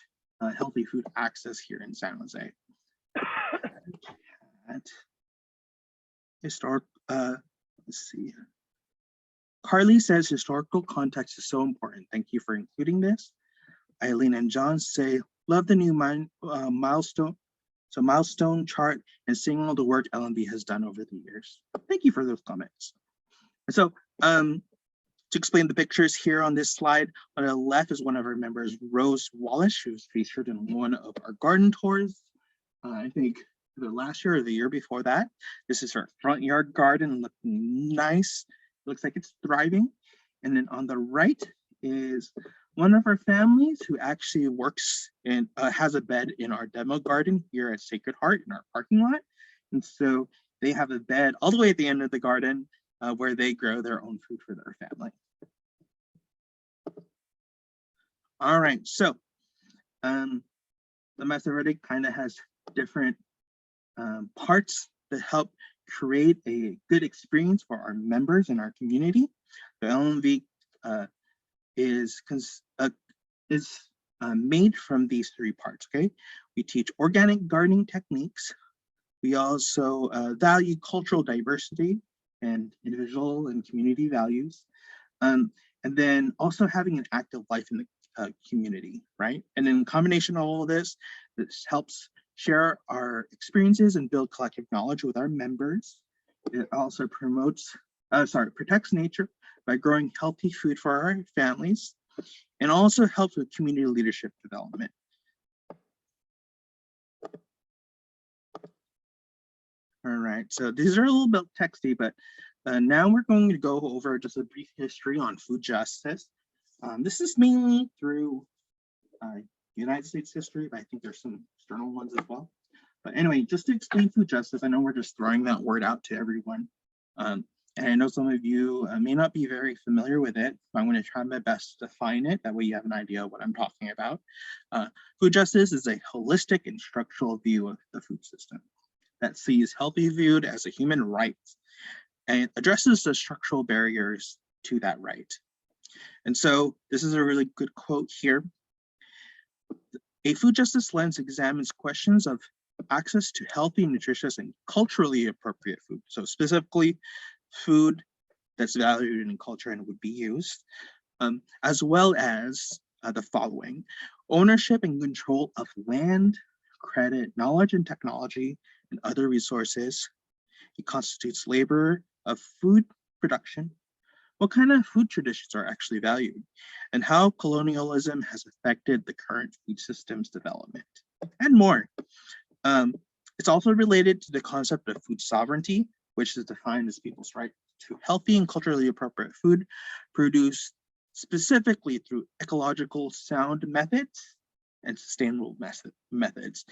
healthy food access here in San Jose. Let's see. Carly says historical context is so important. Thank you for including this. Eileen and John say, Love the new milestone chart and seeing all the work LMV has done over the years. Thank you for those comments. So to explain the pictures here on this slide, on the left is one of our members, Rose Wallace. She was featured in one of our garden tours, I think the last year or the year before that. This is her front yard garden, looking nice. Looks like it's thriving. And then on the right is one of our families who actually works and has a bed in our demo garden here at Sacred Heart in our parking lot. And so they have a bed all the way at the end of the garden where they grow their own food for their family. All right, so the Mesa Verde kind of has different parts that help create a good experience for our members in our community. The LMV is made from these three parts, okay? We teach organic gardening techniques. We also value cultural diversity and individual and community values. And then also having an active life in the community, right? And in combination of all of this helps share our experiences and build collective knowledge with our members. It also protects nature by growing healthy food for our families, and also helps with community leadership development. All right, so these are a little bit texty, but now we're going to go over just a brief history on food justice. This is mainly through United States history, but I think there's some external ones as well. But anyway, just to explain food justice, I know we're just throwing that word out to everyone. And I know some of you may not be very familiar with it. I'm going to try my best to define it. That way you have an idea of what I'm talking about. Food justice is a holistic and structural view of the food system that sees healthy food as a human right and addresses the structural barriers to that right. And so this is a really good quote here. A food justice lens examines questions of access to healthy, nutritious, and culturally appropriate food. So specifically, food that's valued in culture and would be used, as well as the following: ownership and control of land, credit, knowledge and technology, and other resources. It constitutes labor of food production. What kind of food traditions are actually valued, and how colonialism has affected the current food system's development, and more. It's also related to the concept of food sovereignty, which is defined as people's right to healthy and culturally appropriate food produced specifically through ecological sound methods and sustainable methods.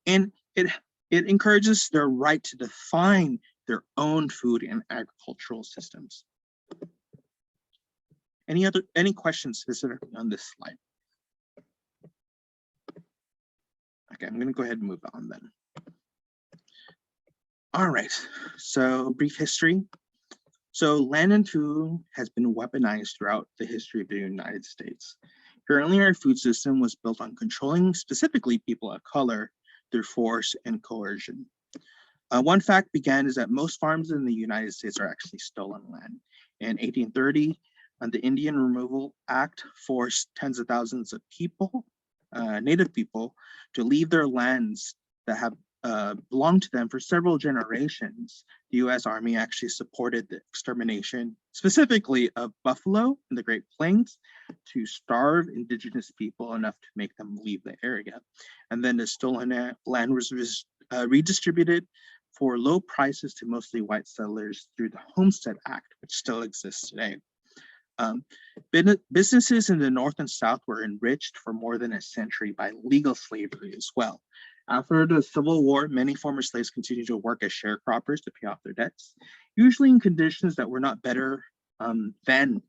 And it encourages their right to define their own food and agricultural systems. Any questions specifically on this slide? Okay, I'm gonna go ahead and move on then. All right, so brief history. So land and food has been weaponized throughout the history of the United States. Currently, our food system was built on controlling specifically people of color through force and coercion. One fact began is that most farms in the United States are actually stolen land. In 1830, the Indian Removal Act forced tens of thousands of people, Native people, to leave their lands that have belonged to them for several generations. The US Army actually supported the extermination, specifically of buffalo in the Great Plains, to starve indigenous people enough to make them leave the area. And then the stolen land was redistributed for low prices to mostly white settlers through the Homestead Act, which still exists today. Businesses in the North and South were enriched for more than a century by legal slavery as well. After the Civil War, many former slaves continued to work as sharecroppers to pay off their debts, usually in conditions that were not better than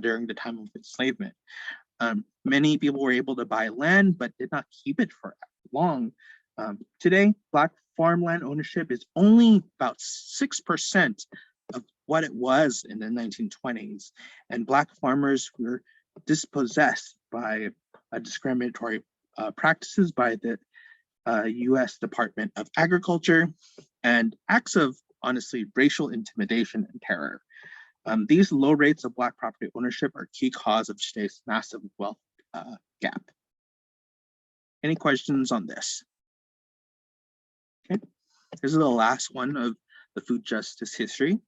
during the time of enslavement. Many people were able to buy land, but did not keep it for long. Today, Black farmland ownership is only about 6% of what it was in the 1920s, and Black farmers were dispossessed by discriminatory practices by the US Department of Agriculture and acts of, honestly, racial intimidation and terror. These low rates of Black property ownership are a key cause of today's massive wealth gap. Any questions on this? Okay, this is the last one of the food justice history.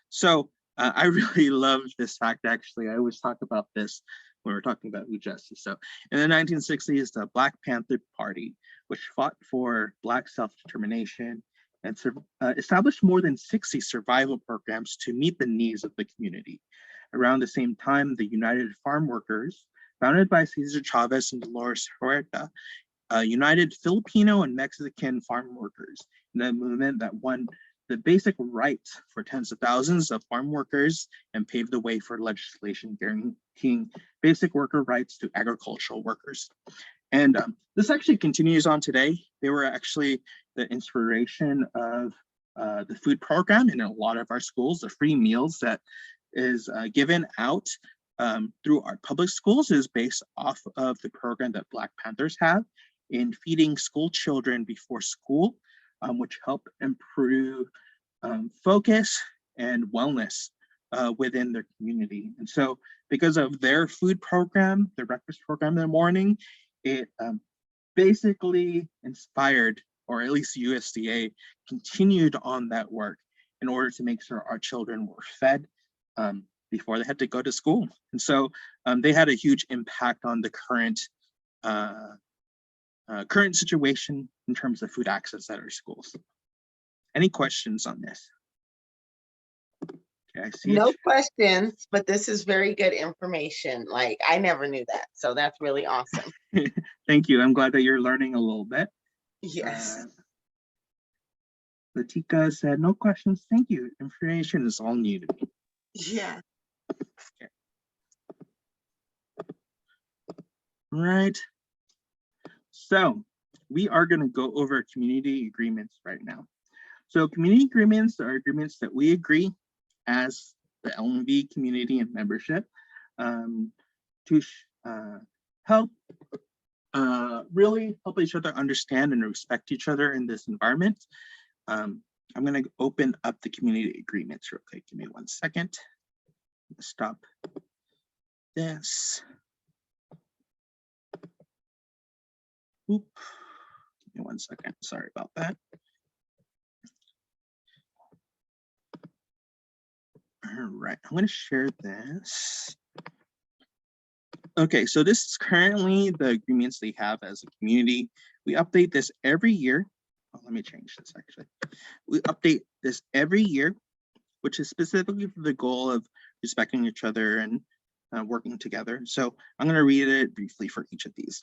So I really love this fact, actually. I always talk about this when we're talking about food justice. So in the 1960s, the Black Panther Party, which fought for Black self-determination and established more than 60 survival programs to meet the needs of the community. Around the same time, the United Farm Workers, founded by Cesar Chavez and Dolores Huerta, united Filipino and Mexican farm workers in a movement that won the basic rights for tens of thousands of farm workers and paved the way for legislation guaranteeing basic worker rights to agricultural workers. And this actually continues on today. They were actually the inspiration of the food program in a lot of our schools. The free meals that is given out through our public schools is based off of the program that Black Panthers have in feeding school children before school, which help improve focus and wellness within their community. And so because of their food program, their breakfast program in the morning, it basically inspired, or at least USDA continued on that work in order to make sure our children were fed before they had to go to school. And so they had a huge impact on the current situation in terms of food access at our schools. Any questions on this? Okay, I see No questions, but this is very good information. Like, I never knew that. So that's really awesome. Thank you. I'm glad that you're learning a little bit. Yes. Latika said, no questions. Thank you. Information is all new to me. Yeah. Okay. Right. So we are going to go over community agreements right now. So community agreements are agreements that we agree as the LMV community and membership to help really help each other understand and respect each other in this environment. I'm going to open up the community agreements real quick. Give me 1 second. Stop this. Oop. Give me 1 second. Sorry about that. All right, I'm going to share this. Okay, so this is currently the agreements they have as a community. We update this every year. Oh, let me change this actually. We update this every year, which is specifically for the goal of respecting each other and working together. So I'm going to read it briefly for each of these.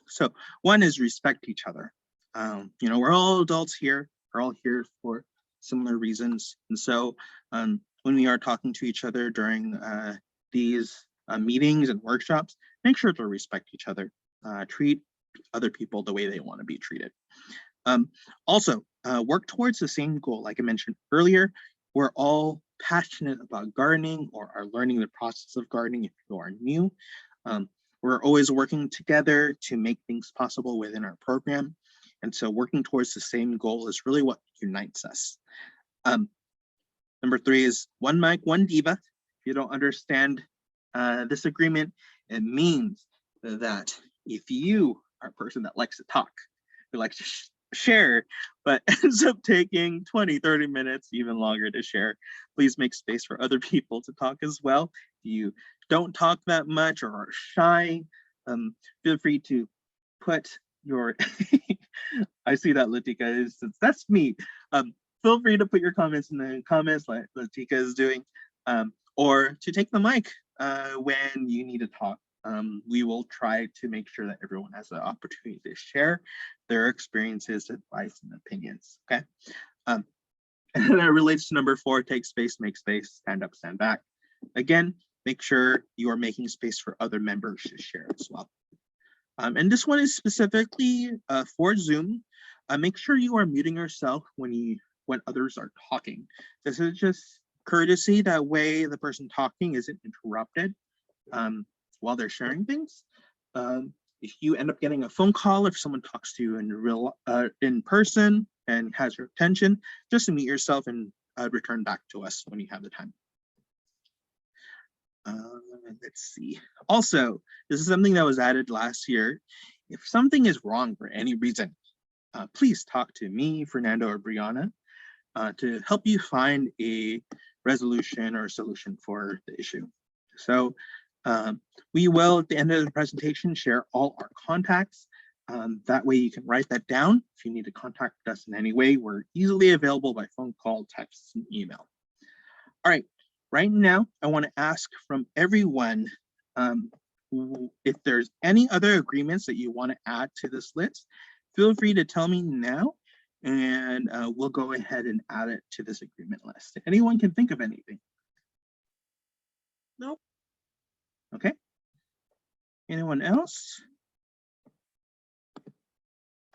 So one is respect each other. You know, we're all adults here. We're all here for similar reasons. And so when we are talking to each other during these meetings and workshops, make sure to respect each other. Treat other people the way they want to be treated. Also, work towards the same goal. Like I mentioned earlier, we're all passionate about gardening or are learning the process of gardening if you are new. We're always working together to make things possible within our program. And so working towards the same goal is really what unites us. Number 3 is one mic, one diva. If you don't understand this agreement, it means that if you are a person that likes to talk, who likes to share, but ends up taking 20, 30 minutes, even longer to share, please make space for other people to talk as well. If you don't talk that much or are shy, feel free to put your, I see that Latika is, that's me. Feel free to put your comments in the comments like Latika is doing, or to take the mic when you need to talk. We will try to make sure that everyone has the opportunity to share their experiences, advice, and opinions, okay? And that relates to number 4, take space, make space, stand up, stand back. Again, make sure you are making space for other members to share as well. And this one is specifically for Zoom. Make sure you are muting yourself when others are talking. This is just courtesy. That way the person talking isn't interrupted while they're sharing things. If you end up getting a phone call, if someone talks to you in person and has your attention, just mute yourself and return back to us when you have the time. Let's see. Also, this is something that was added last year, If something is wrong for any reason, please talk to me, Fernando, or Brianna to help you find a resolution or solution for the issue. So we will, at the end of the presentation, share all our contacts. That way you can write that down. If you need to contact us in any way, we're easily available by phone call, text, and email. All right, right now, I want to ask from everyone if there's any other agreements that you want to add to this list. Feel free to tell me now, and we'll go ahead and add it to this agreement list. If anyone can think of anything. Nope. Okay. Anyone else?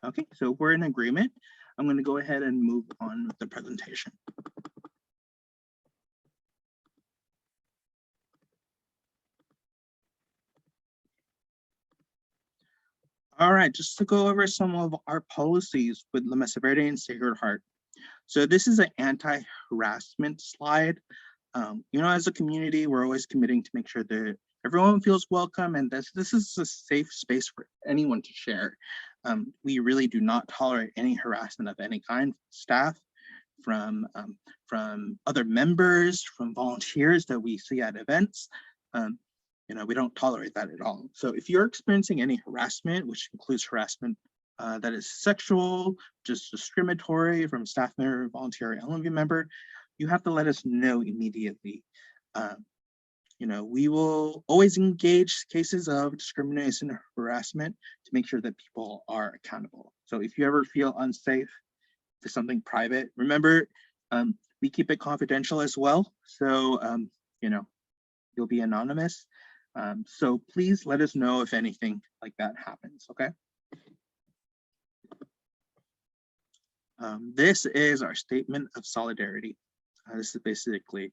Okay, so we're in agreement. I'm going to go ahead and move on with the presentation. All right, just to go over some of our policies with La Mesa Verde and Sacred Heart. So this is an anti-harassment slide. You know, as a community, we're always committing to make sure that everyone feels welcome, and this is a safe space for anyone to share. We really do not tolerate any harassment of any kind, staff, from other members, from volunteers that we see at events. You know, we don't tolerate that at all. So if you're experiencing any harassment, which includes harassment that is sexual, just discriminatory from staff member, volunteer, or LMV member, you have to let us know immediately. You know, we will always engage cases of discrimination or harassment to make sure that people are accountable. So if you ever feel unsafe for something private, remember, we keep it confidential as well. So, you know, you'll be anonymous. So please let us know if anything like that happens, okay? This is our statement of solidarity. This is basically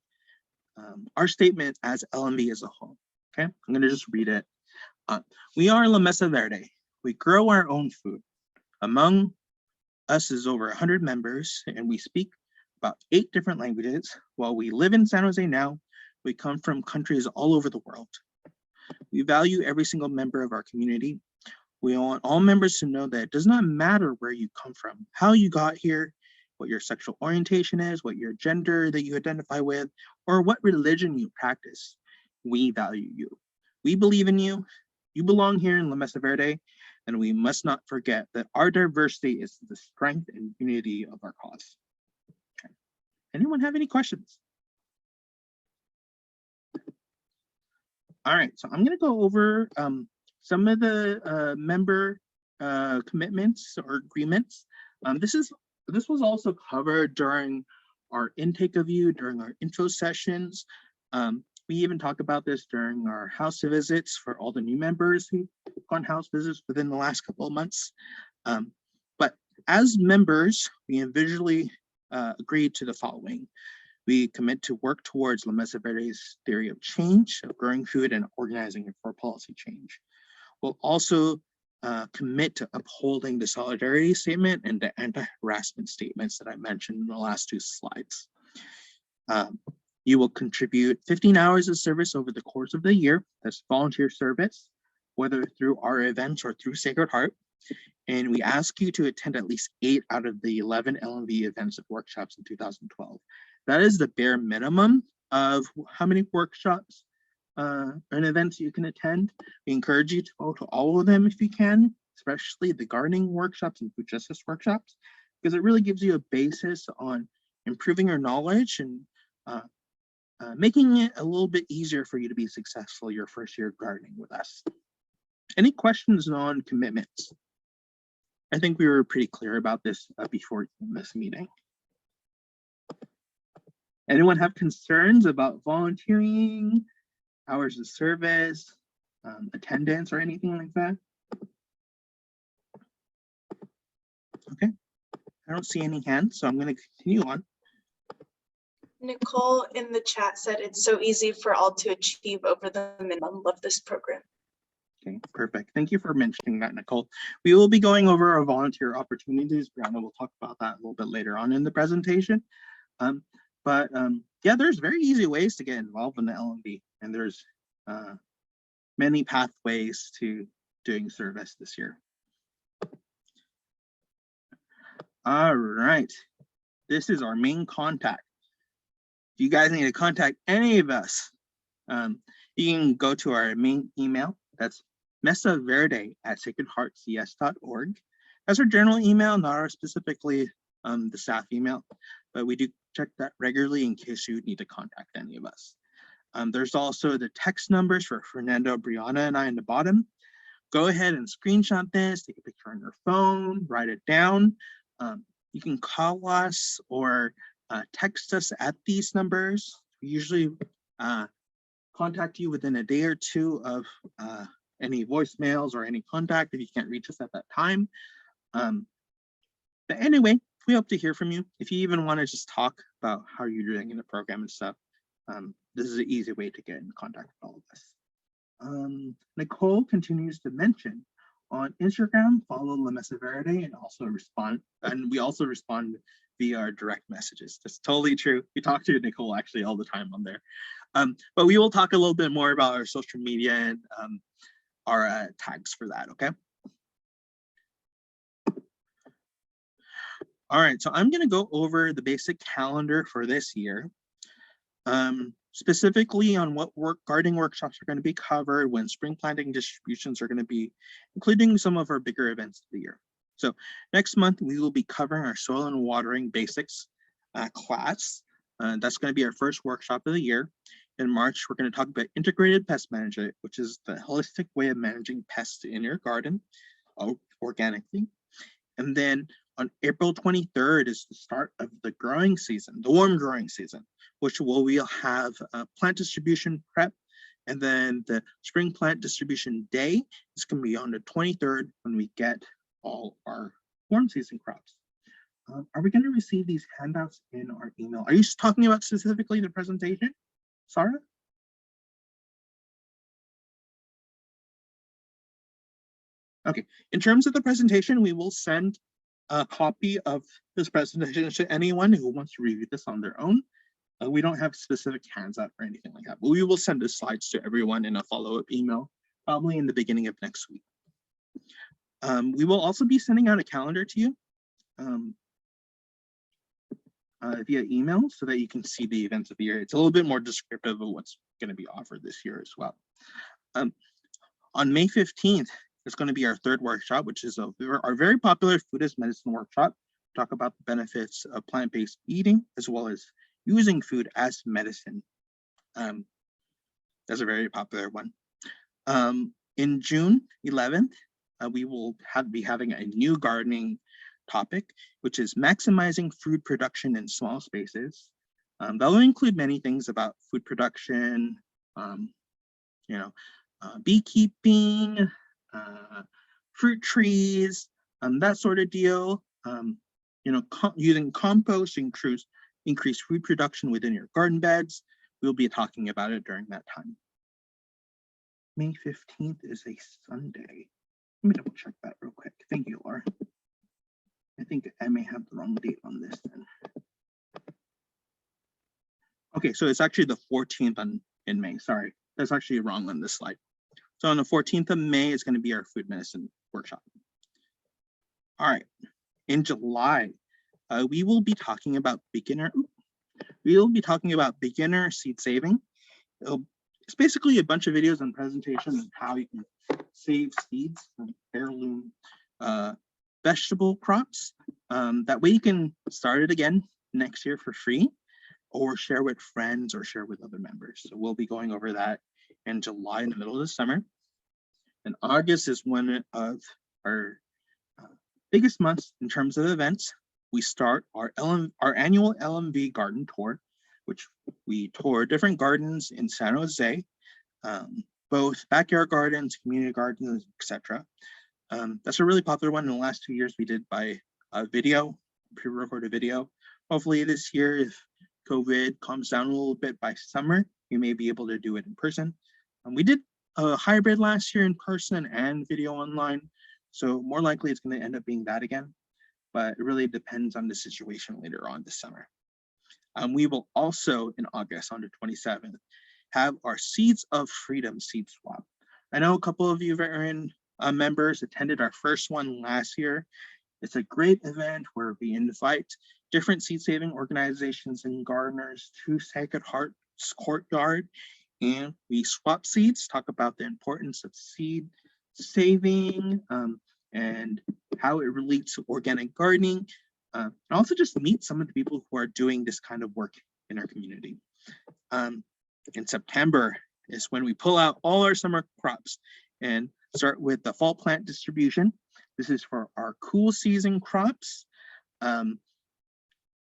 our statement as LMV as a whole, okay? I'm gonna just read it. We are La Mesa Verde. We grow our own food. Among us is over 100 members, and we speak about 8 different languages. While we live in San Jose now, we come from countries all over the world. We value every single member of our community. We want all members to know that it does not matter where you come from, how you got here, what your sexual orientation is, what your gender that you identify with, or what religion you practice. We value you. We believe in you. You belong here in La Mesa Verde, and we must not forget that our diversity is the strength and unity of our cause. Okay. Anyone have any questions? All right, so I'm going to go over some of the member commitments or agreements. This was also covered during our intake of you, during our intro sessions. We even talked about this during our house visits for all the new members who've gone house visits within the last couple of months. But as members, we individually agreed to the following. We commit to work towards La Mesa Verde's theory of change, of growing food and organizing for policy change. We'll also commit to upholding the solidarity statement and the anti-harassment statements that I mentioned in the last 2 slides. You will contribute 15 hours of service over the course of the year. That's volunteer service, whether through our events or through Sacred Heart. And we ask you to attend at least 8 out of the 11 LMV events and workshops in 2012. That is the bare minimum of how many workshops and events you can attend. We encourage you to go to all of them if you can, especially the gardening workshops and food justice workshops, because it really gives you a basis on improving your knowledge and making it a little bit easier for you to be successful your first year gardening with us. Any questions on commitments? I think we were pretty clear about this before this meeting. Anyone have concerns about volunteering, hours of service, attendance, or anything like that? Okay, I don't see any hands, so I'm going to continue on. Nicole in the chat said it's so easy for all to achieve over the minimum. Love this program. Okay, perfect. Thank you for mentioning that, Nicole. We will be going over our volunteer opportunities. Brianna will talk about that a little bit later on in the presentation. Yeah, there's very easy ways to get involved in the LMV, and there's many pathways to doing service this year. All right. This is our main contact. If you guys need to contact any of us, you can go to our main email. That's mesaverde@sacredheartcs.org. That's our general email, not our specifically the staff email, but we do check that regularly in case you need to contact any of us. There's also the text numbers for Fernando, Brianna, and I in the bottom. Go ahead and screenshot this, take a picture on your phone, write it down. You can call us or text us at these numbers. We usually contact you within a day or two of any voicemails or any contact if you can't reach us at that time. But anyway, we hope to hear from you. If you even want to just talk about how you're doing in the program and stuff, this is an easy way to get in contact with all of us. Nicole continues to mention on Instagram, follow La Mesa Verde and also respond. And we also respond via our direct messages. That's totally true. We talk to Nicole actually all the time on there. But we will talk a little bit more about our social media and our tags for that, okay? All right, so I'm gonna go over the basic calendar for this year. Specifically on what gardening workshops are going to be covered, when spring planting distributions are going to be, including some of our bigger events of the year. So next month, we will be covering our soil and watering basics class. That's going to be our first workshop of the year. In March, we're going to talk about integrated pest management, which is the holistic way of managing pests in your garden organically. And then on April 23rd is the start of the growing season, the warm growing season, which we'll have plant distribution prep. And then the spring plant distribution day is going to be on the 23rd when we get all our warm season crops. Are we going to receive these handouts in our email? Are you talking about specifically the presentation, Sarah? Okay, in terms of the presentation, we will send a copy of this presentation to anyone who wants to review this on their own. We don't have specific hands-out or anything like that, but we will send the slides to everyone in a follow-up email, probably in the beginning of next week. We will also be sending out a calendar to you via email so that you can see the events of the year. It's a little bit more descriptive of what's going to be offered this year as well. On May 15th, it's going to be our third workshop, which is our very popular Food as Medicine workshop. Talk about the benefits of plant-based eating as well as using food as medicine. That's a very popular one. In June 11th, we will be having a new gardening topic, which is maximizing food production in small spaces. That will include many things about food production, beekeeping, fruit trees, that sort of deal. Using compost to increase food production within your garden beds. We'll be talking about it during that time. May 15th is a Sunday. Let me double check that real quick. Thank you, Laura. I think I may have the wrong date on this then. Okay, so it's actually the 14th in May. Sorry, that's actually wrong on this slide. So on the 14th of May is going to be our food medicine workshop. All right, in July, we will be talking about beginner seed saving. It's basically a bunch of videos and presentations on how you can save seeds from heirloom vegetable crops. That way you can start it again next year for free, or share with friends or share with other members. So we'll be going over that in July, in the middle of the summer. And August is one of our biggest months in terms of events. We start our annual LMV garden tour, which we tour different gardens in San Jose, both backyard gardens, community gardens, etc. That's a really popular one. In the last 2 years, we did by video, pre-recorded video. Hopefully this year, if COVID calms down a little bit by summer, we may be able to do it in person. We did a hybrid last year in person and video online. So more likely it's going to end up being that again, but it really depends on the situation later on this summer. We will also in August on the 27th have our Seeds of Freedom seed swap. I know a couple of you veteran members attended our first one last year, It's a great event where we invite different seed-saving organizations and gardeners to Sacred Heart's courtyard, and we swap seeds, talk about the importance of seed saving and how it relates to organic gardening, and also just meet some of the people who are doing this kind of work in our community. In September is when we pull out all our summer crops and start with the fall plant distribution. This is for our cool season crops. Yeah,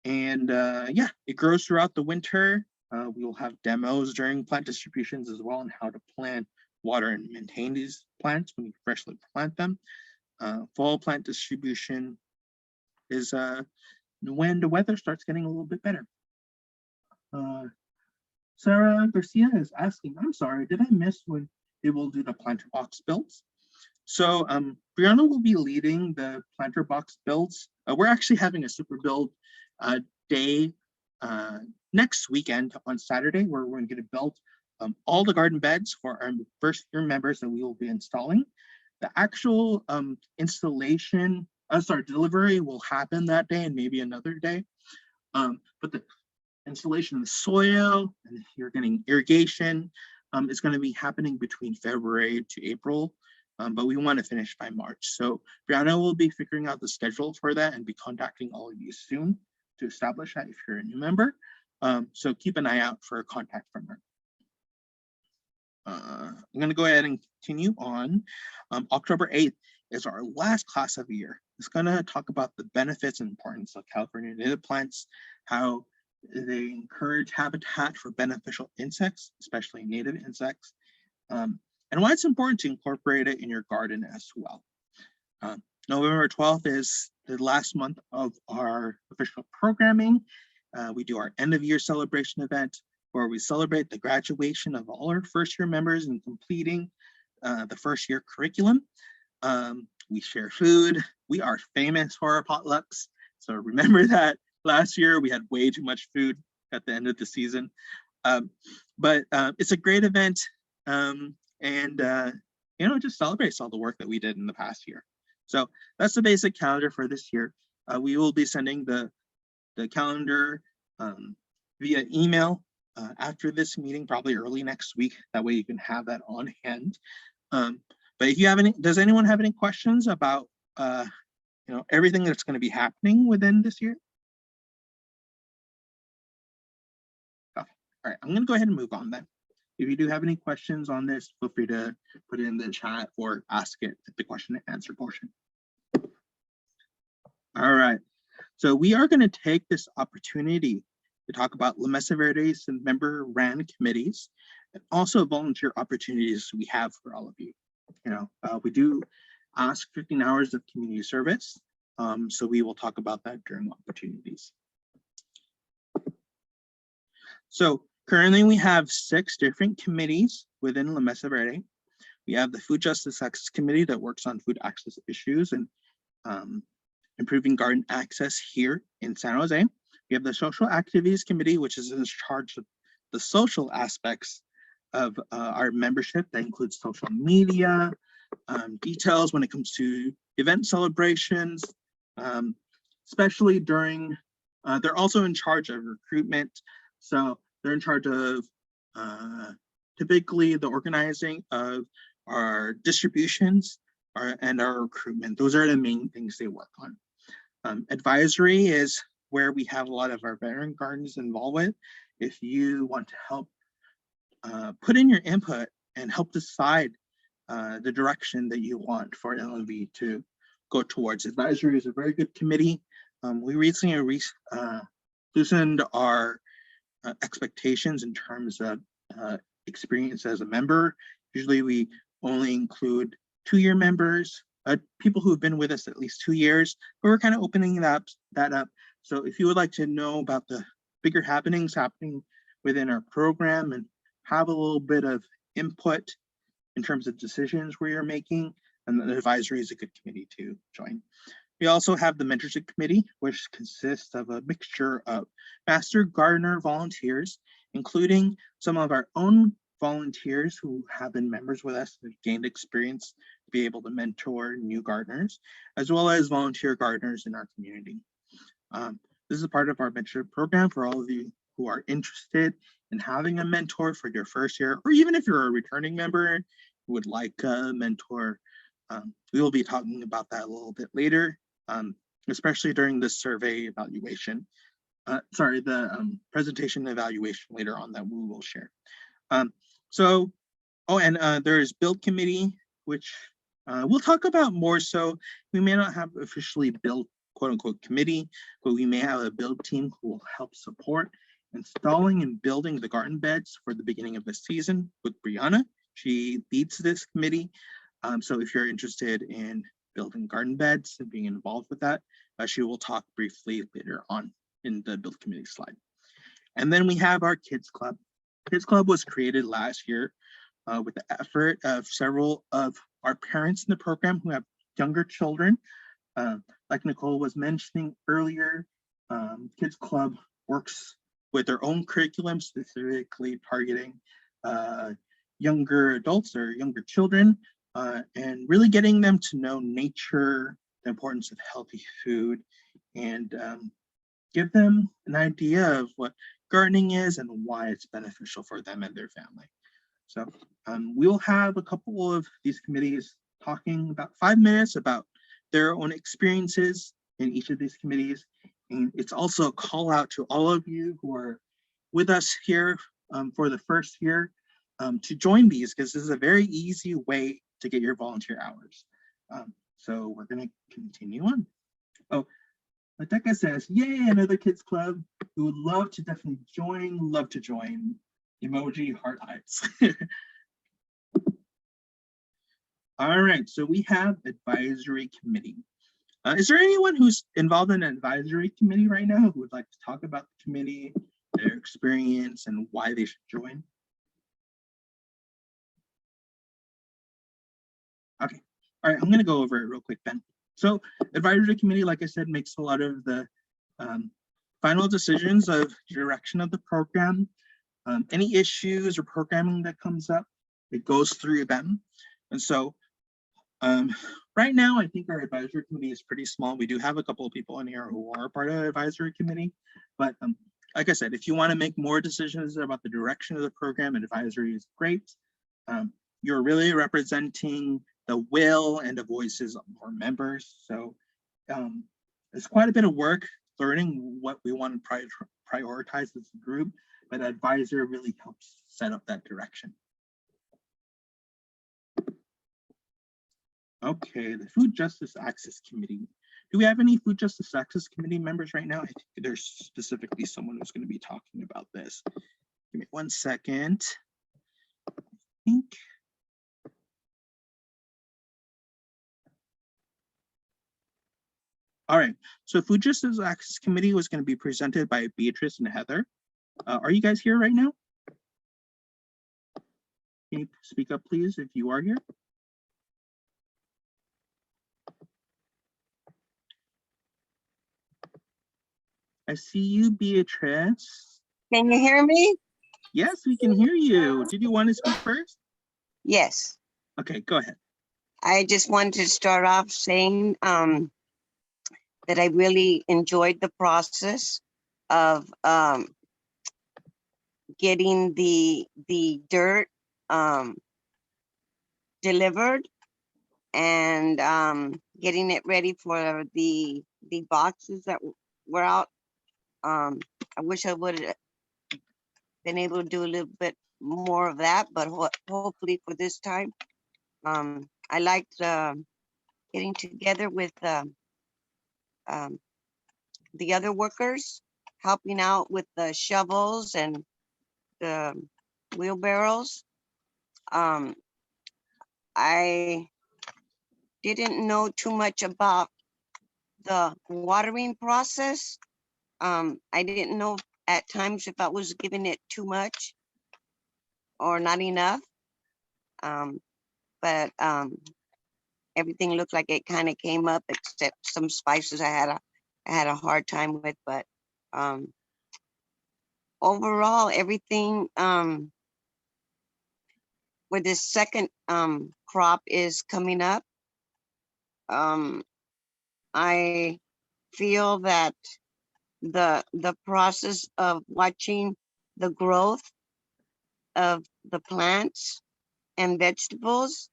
it grows throughout the winter. We will have demos during plant distributions as well on how to plant, water, and maintain these plants when you freshly plant them. Fall plant distribution is when the weather starts getting a little bit better. Sarah Garcia is asking, I'm sorry, did I miss when they will do the planter box builds? So Brianna will be leading the planter box builds. We're actually having a super build day next weekend on Saturday, where we're going to build all the garden beds for our first year members that we will be installing. The actual installation, delivery will happen that day and maybe another day. But the installation of the soil and you're getting irrigation is going to be happening between February to April, but we want to finish by March. So Brianna will be figuring out the schedule for that and be contacting all of you soon to establish that if you're a new member. So keep an eye out for a contact from her. I'm going to go ahead and continue on. October 8th is our last class of the year. It's going to talk about the benefits and importance of California native plants, how they encourage habitat for beneficial insects, especially native insects, and why it's important to incorporate it in your garden as well. November 12th is the last month of our official programming. We do our end of year celebration event where we celebrate the graduation of all our first year members and completing the first year curriculum. We share food. We are famous for our potlucks. So remember that last year we had way too much food at the end of the season. But it's a great event and it just celebrates all the work that we did in the past year. So that's the basic calendar for this year. We will be sending the calendar via email after this meeting, probably early next week. That way you can have that on hand. But if you have any, does anyone have any questions about everything that's going to be happening within this year? Okay. All right, I'm going to go ahead and move on then. If you do have any questions on this, feel free to put it in the chat or ask it at the question and answer portion. All right, so we are going to take this opportunity to talk about La Mesa Verde's and member ran committees and also volunteer opportunities we have for all of you. We do ask 15 hours of community service, so we will talk about that during opportunities. So currently we have 6 different committees within La Mesa Verde. We have the Food Justice Access Committee that works on food access issues and improving garden access here in San Jose. We have the Social Activities Committee, which is in charge of the social aspects of our membership. That includes social media, details when it comes to event celebrations, especially during, they're also in charge of recruitment. So they're in charge of typically the organizing of our distributions and our recruitment. Those are the main things they work on. Advisory is where we have a lot of our veteran gardens involved with. If you want to help put in your input and help decide the direction that you want for LMV to go towards. Advisory is a very good committee. We recently loosened our expectations in terms of experience as a member. Usually we only include 2-year members, people who have been with us at least 2 years, but we're kind of opening that up. So if you would like to know about the bigger happenings happening within our program and have a little bit of input in terms of decisions we are making, and the advisory is a good committee to join. We also have the mentorship committee, which consists of a mixture of master gardener volunteers, including some of our own volunteers who have been members with us and gained experience be able to mentor new gardeners, as well as volunteer gardeners in our community. This is a part of our mentorship program for all of you who are interested in having a mentor for your first year, or even if you're a returning member who would like a mentor. We will be talking about that a little bit later, especially during the survey evaluation. The presentation evaluation later on that we will share. There's build committee, which we'll talk about more. So we may not have officially built quote unquote committee, but we may have a build team who will help support installing and building the garden beds for the beginning of the season with Brianna. She leads this committee. So if you're interested in building garden beds and being involved with that, she will talk briefly later on in the build committee slide. And then we have our Kids Club. Kids Club was created last year with the effort of several of our parents in the program who have younger children. Like Nicole was mentioning earlier, Kids Club works with their own curriculum, specifically targeting younger adults or younger children, and really getting them to know nature, the importance of healthy food, and give them an idea of what gardening is and why it's beneficial for them and their family. So we'll have a couple of these committees talking about 5 minutes about their own experiences in each of these committees. And it's also a call out to all of you who are with us here for the first year to join these, because this is a very easy way to get your volunteer hours. So we're going to continue on. Oh, Lateka says, yay, another kids club. We would love to definitely join, love to join. Emoji, heart eyes. All right, so we have advisory committee. Is there anyone who's involved in an advisory committee right now who would like to talk about the committee, their experience, and why they should join? Okay, all right, I'm gonna go over it real quick, Ben. So advisory committee, like I said, makes a lot of the final decisions of direction of the program. Any issues or programming that comes up, it goes through them. And so right now, I think our advisory committee is pretty small. We do have a couple of people in here who are part of the advisory committee, but like I said, if you want to make more decisions about the direction of the program, advisory is great. You're really representing the will and the voices of our members. So it's quite a bit of work learning what we want to prioritize as a group, but advisor really helps set up that direction. Okay, the Food Justice Access Committee. Do we have any Food Justice Access Committee members right now? I think there's specifically someone who's going to be talking about this. Give me 1 second. I think. All right, so Food Justice Access Committee was going to be presented by Beatrice and Heather. Are you guys here right now? Can you speak up, please, if you are here? I see you, Beatrice. Can you hear me? Yes, we can hear you. Did you want to speak first? Yes. Okay, go ahead. I just wanted to start off saying that I really enjoyed the process of getting the dirt delivered and getting it ready for the boxes that were out. I wish I would have been able to do a little bit more of that, but hopefully for this time. I liked getting together with the other workers, helping out with the shovels and the wheelbarrows. I didn't know too much about the watering process. I didn't know at times if I was giving it too much or not enough. But everything looked like it kind of came up, except some spices I had a hard time with. But overall, everything where this second crop is coming up. I feel that the process of watching the growth of the plants and vegetables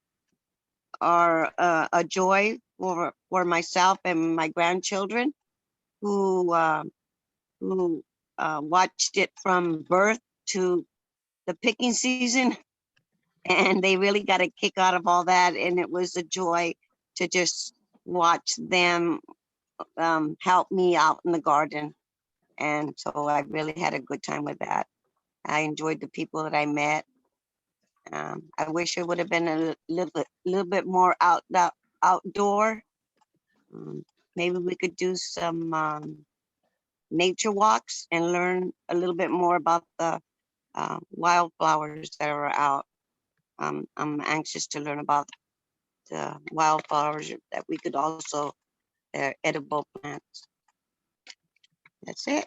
are a joy for myself and my grandchildren who watched it from birth to the picking season, and they really got a kick out of all that. And it was a joy to just watch them help me out in the garden. And so I really had a good time with that. I enjoyed the people that I met. I wish it would have been a little bit more outdoor. Maybe we could do some nature walks and learn a little bit more about the wildflowers that are out. I'm anxious to learn about the wildflowers that we could also, they're edible plants. That's it.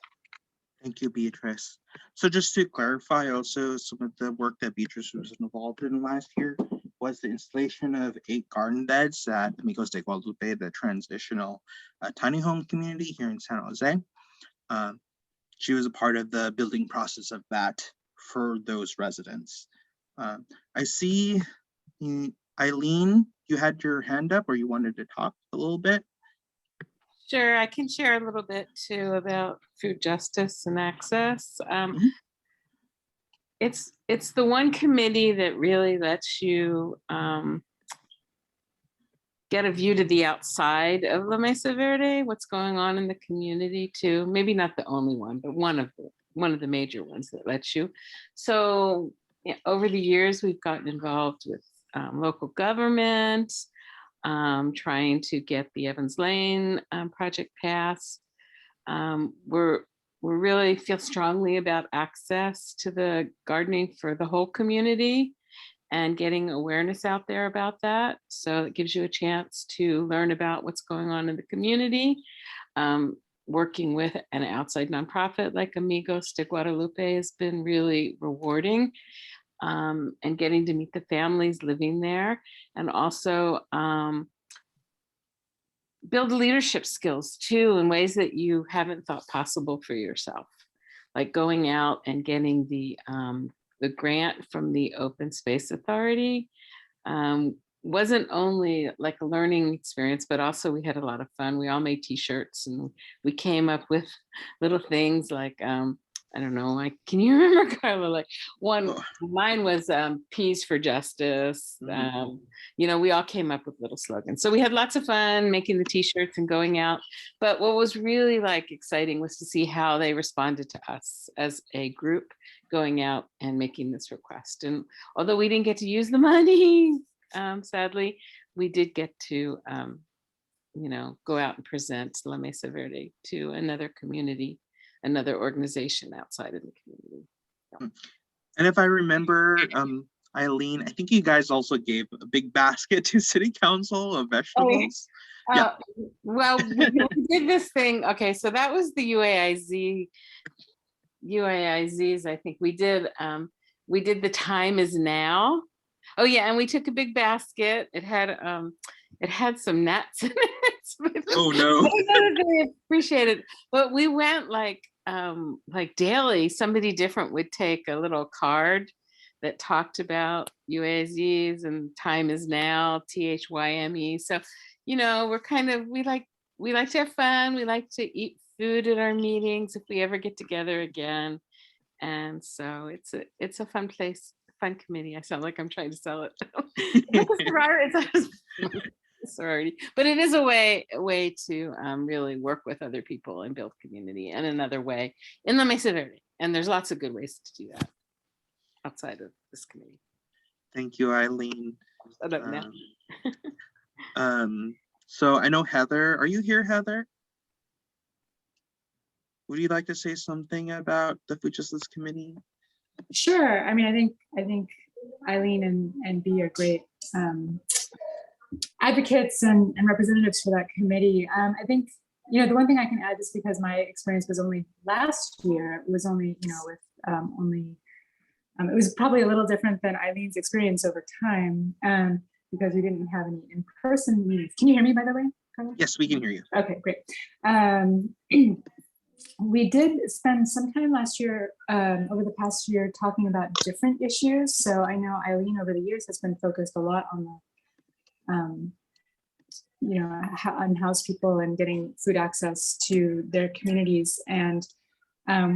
Thank you, Beatrice. So just to clarify also, some of the work that Beatrice was involved in last year was the installation of 8 garden beds at Amigos de Guadalupe, the transitional tiny home community here in San Jose. She was a part of the building process of that for those residents. I see, Eileen, you had your hand up or you wanted to talk a little bit? Sure, I can share a little bit too about food justice and access. It's the one committee that really lets you get a view to the outside of La Mesa Verde, what's going on in the community too. Maybe not the only one, but one of the major ones that lets you. So yeah, over the years, we've gotten involved with local government, trying to get the Evans Lane project passed. We really feel strongly about access to the gardening for the whole community and getting awareness out there about that. So it gives you a chance to learn about what's going on in the community. Working with an outside nonprofit like Amigos de Guadalupe has been really rewarding. And getting to meet the families living there, and also build leadership skills too in ways that you haven't thought possible for yourself, like going out and getting the grant from the Open Space Authority. Wasn't only like a learning experience, but also we had a lot of fun. We all made t-shirts and we came up with little things like, I don't know, like, can you remember, Carla? Like mine was Peas for Justice. You know, we all came up with little slogans. So we had lots of fun making the t-shirts and going out. But what was really like exciting was to see how they responded to us as a group going out and making this request. And although we didn't get to use the money, sadly, we did get to, you know, go out and present La Mesa Verde to another community, another organization outside of the community. So. And if I remember, Eileen, I think you guys also gave a big basket to City Council of vegetables. Yeah. Well, we did this thing. Okay, so that was the UAIZs. I think we did the Time Is Now. Oh yeah, and we took a big basket. It had some nuts in it. Oh no. I don't know if they appreciate it, but we went like daily. Somebody different would take a little card that talked about UAZs and Time Is Now, THYME. So, you know, we like to have fun. We like to eat food at our meetings if we ever get together again. And so it's a fun place, fun committee. I sound like I'm trying to sell it. It's a sorority, but it is a way to really work with other people and build community, and another way in La Mesa Verde. And there's lots of good ways to do that outside of this committee. Thank you, Eileen. I don't know. So I know Heather. Are you here, Heather? Would you like to say something about the Food Justice Committee? Sure. I mean, I think Eileen and Bea are great advocates and representatives for that committee. I think, you know, the one thing I can add, just because my experience was only last year, was only, you know, with only It was probably a little different than Eileen's experience over time because we didn't have any in-person meetings. Can you hear me, by the way, Carla? Yes, we can hear you. Okay, great. We did spend some time last year, over the past year, talking about different issues. So I know Eileen over the years has been focused a lot on the, you know, unhoused people and getting food access to their communities. And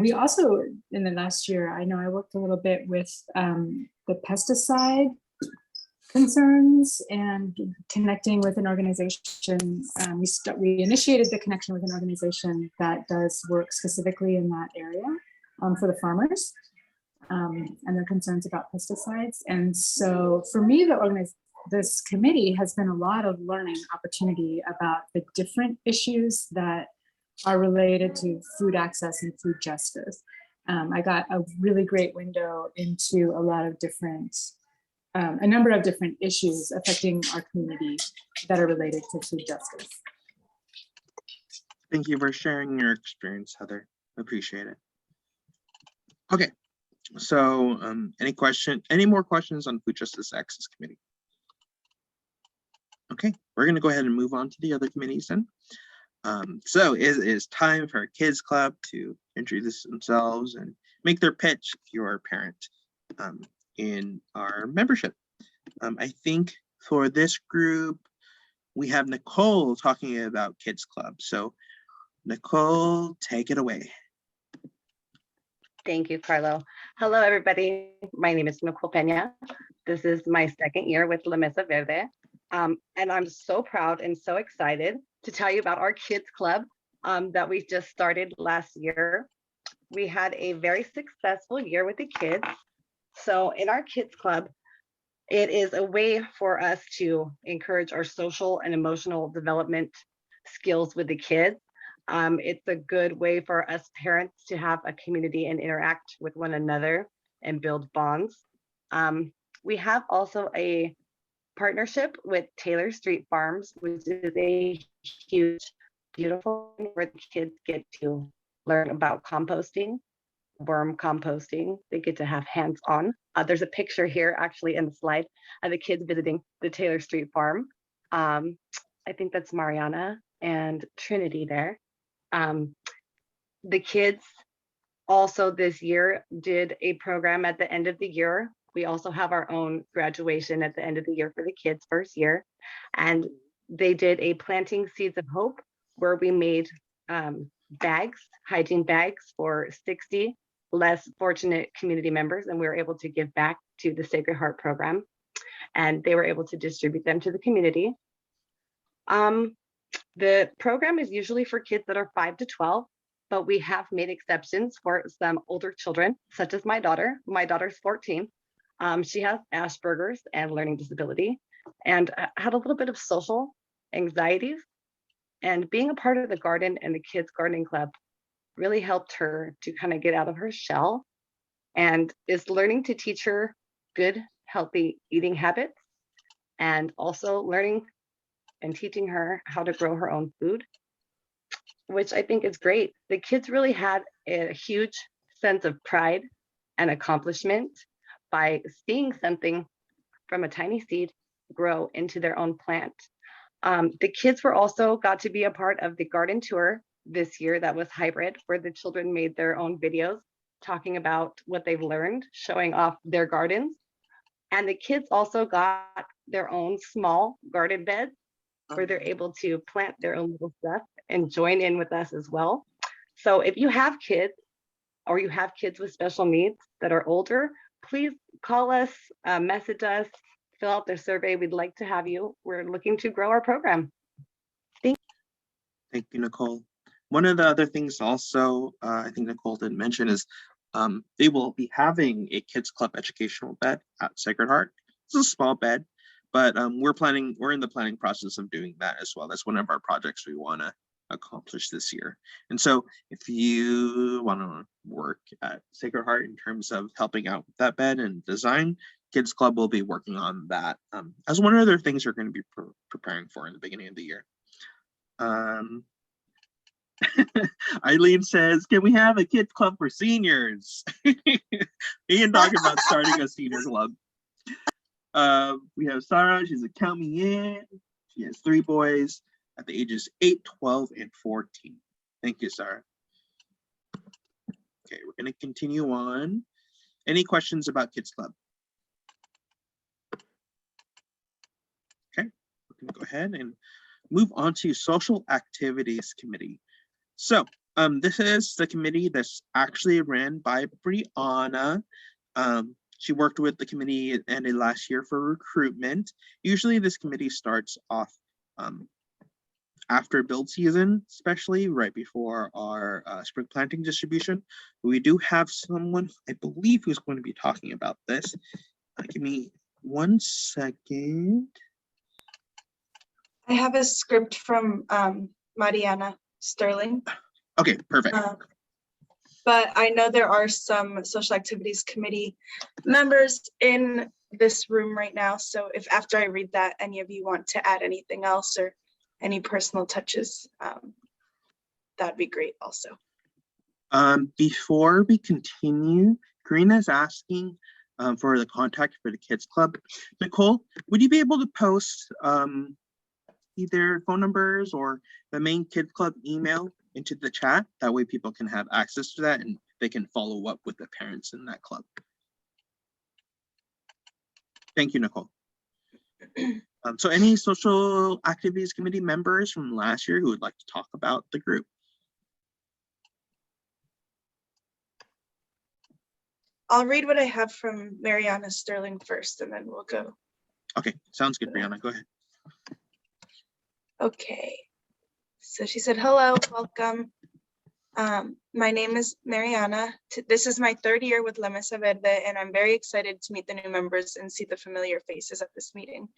we also, in the last year, I know I worked a little bit with the pesticide concerns and connecting with an organization. We initiated the connection with an organization that does work specifically in that area for the farmers and their concerns about pesticides. And so for me, this committee has been a lot of learning opportunity about the different issues that are related to food access and food justice. I got a really great window into a lot of different a number of different issues affecting our community that are related to food justice. Thank you for sharing your experience, Heather. Appreciate it. Okay, so any more questions on Food Justice Access Committee? Okay, we're gonna go ahead and move on to the other committees then. So it is time for Kids Club to introduce themselves and make their pitch if you're a parent in our membership. I think for this group, we have Nicole talking about Kids Club. So Nicole, take it away. Thank you, Carlo. Hello, everybody. My name is Nicole Peña. This is my second year with La Mesa Verde. And I'm so proud and so excited to tell you about our Kids Club that we just started last year. We had a very successful year with the kids. So in our Kids Club, it is a way for us to encourage our social and emotional development skills with the kids. It's a good way for us parents to have a community and interact with one another and build bonds. We have also a partnership with Taylor Street Farms, which is a huge, beautiful thing where the kids get to learn about composting, worm composting. They get to have hands-on. There's a picture here actually in the slide of the kids visiting the Taylor Street Farm. I think that's Mariana and Trinity there. The kids also this year did a program at the end of the year. We also have our own graduation at the end of the year for the kids' first year. And they did a Planting Seeds of Hope where we made bags, hygiene bags for 60 less fortunate community members, and we were able to give back to the Sacred Heart program, and they were able to distribute them to the community. The program is usually for kids that are 5 to 12, but we have made exceptions for some older children, such as my daughter. My daughter's 14. She has Asperger's and learning disability and had a little bit of social anxieties, and being a part of the garden and the kids gardening club really helped her to kind of get out of her shell and is learning to teach her good, healthy eating habits, and also learning and teaching her how to grow her own food, which I think is great. The kids really had a huge sense of pride and accomplishment by seeing something from a tiny seed grow into their own plant. The kids were also got to be a part of the garden tour this year that was hybrid, where the children made their own videos talking about what they've learned, showing off their gardens. And the kids also got their own small garden beds where they're able to plant their own little stuff and join in with us as well. So if you have kids or you have kids with special needs that are older, please call us, message us, fill out their survey. We'd like to have you. We're looking to grow our program. Thank you, Nicole. One of the other things also, I think Nicole didn't mention is they will be having a Kids Club educational bed at Sacred Heart. It's a small bed, but we're in the planning process of doing that as well. That's one of our projects we want to accomplish this year. And so if you want to work at Sacred Heart in terms of helping out with that bed and design, Kids Club will be working on that as one of the things we're going to be preparing for in the beginning of the year. Eileen says, can we have a Kids Club for seniors? We can talk about starting a senior club. We have Sarah. She's a count me in. She has 3 boys at the ages 8, 12, and 14. Thank you, Sarah. Okay, we're going to continue on. Any questions about Kids Club? Okay, we're going to go ahead and move on to Social Activities Committee. So this is the committee that's actually ran by Brianna. She worked with the committee at the end of last year for recruitment. Usually this committee starts off after build season, especially right before our spring planting distribution. We do have someone, I believe, who's going to be talking about this. Give me 1 second. I have a script from Mariana Sterling. Okay, perfect. But I know there are some social activities committee members in this room right now. So if after I read that, any of you want to add anything else or any personal touches, that'd be great also. Before we continue, Karina's asking for the contact for the Kids Club. Nicole, would you be able to post either phone numbers or the main Kids Club email into the chat? That way people can have access to that and they can follow up with the parents in that club. Thank you, Nicole. So any social activities committee members from last year who would like to talk about the group? I'll read what I have from Mariana Sterling first, and then we'll go. Okay, sounds good, Brianna. Go ahead. Okay. So she said, hello, welcome. My name is Mariana. This is my 3rd year with La Mesa Verde, and I'm very excited to meet the new members and see the familiar faces at this meeting.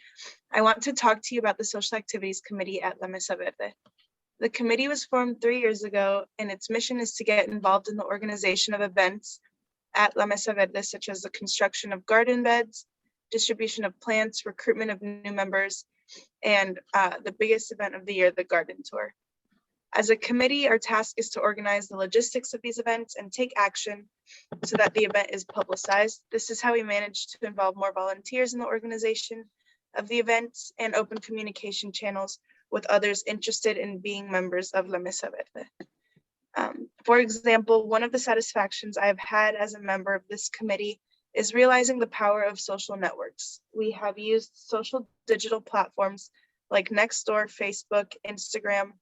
I want to talk to you about the Social Activities Committee at La Mesa Verde. The committee was formed 3 years ago, and its mission is to get involved in the organization of events at La Mesa Verde, such as the construction of garden beds, distribution of plants, recruitment of new members, and the biggest event of the year, the garden tour. As a committee, our task is to organize the logistics of these events and take action so that the event is publicized. This is how we manage to involve more volunteers in the organization of the events and open communication channels with others interested in being members of La Mesa Verde. For example, one of the satisfactions I have had as a member of this committee is realizing the power of social networks. We have used social digital platforms like Nextdoor, Facebook, Instagram,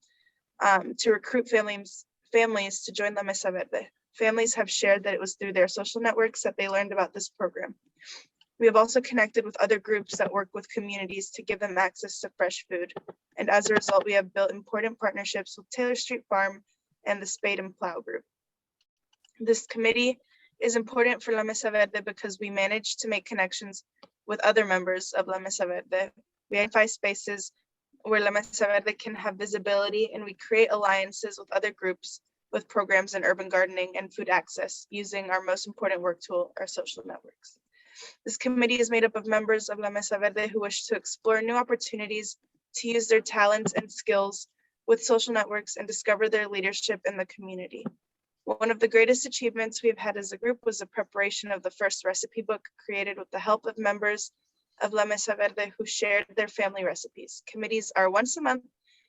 to recruit families to join La Mesa Verde. Families have shared that it was through their social networks that they learned about this program. We have also connected with other groups that work with communities to give them access to fresh food. And as a result, we have built important partnerships with Taylor Street Farm and the Spade and Plow Group. This committee is important for La Mesa Verde because we manage to make connections with other members of La Mesa Verde. We identify spaces where La Mesa Verde can have visibility, and we create alliances with other groups with programs in urban gardening and food access using our most important work tool, our social networks. This committee is made up of members of La Mesa Verde who wish to explore new opportunities to use their talents and skills with social networks and discover their leadership in the community. One of the greatest achievements we've had as a group was the preparation of the first recipe book created with the help of members of La Mesa Verde who shared their family recipes. Committees are once a month,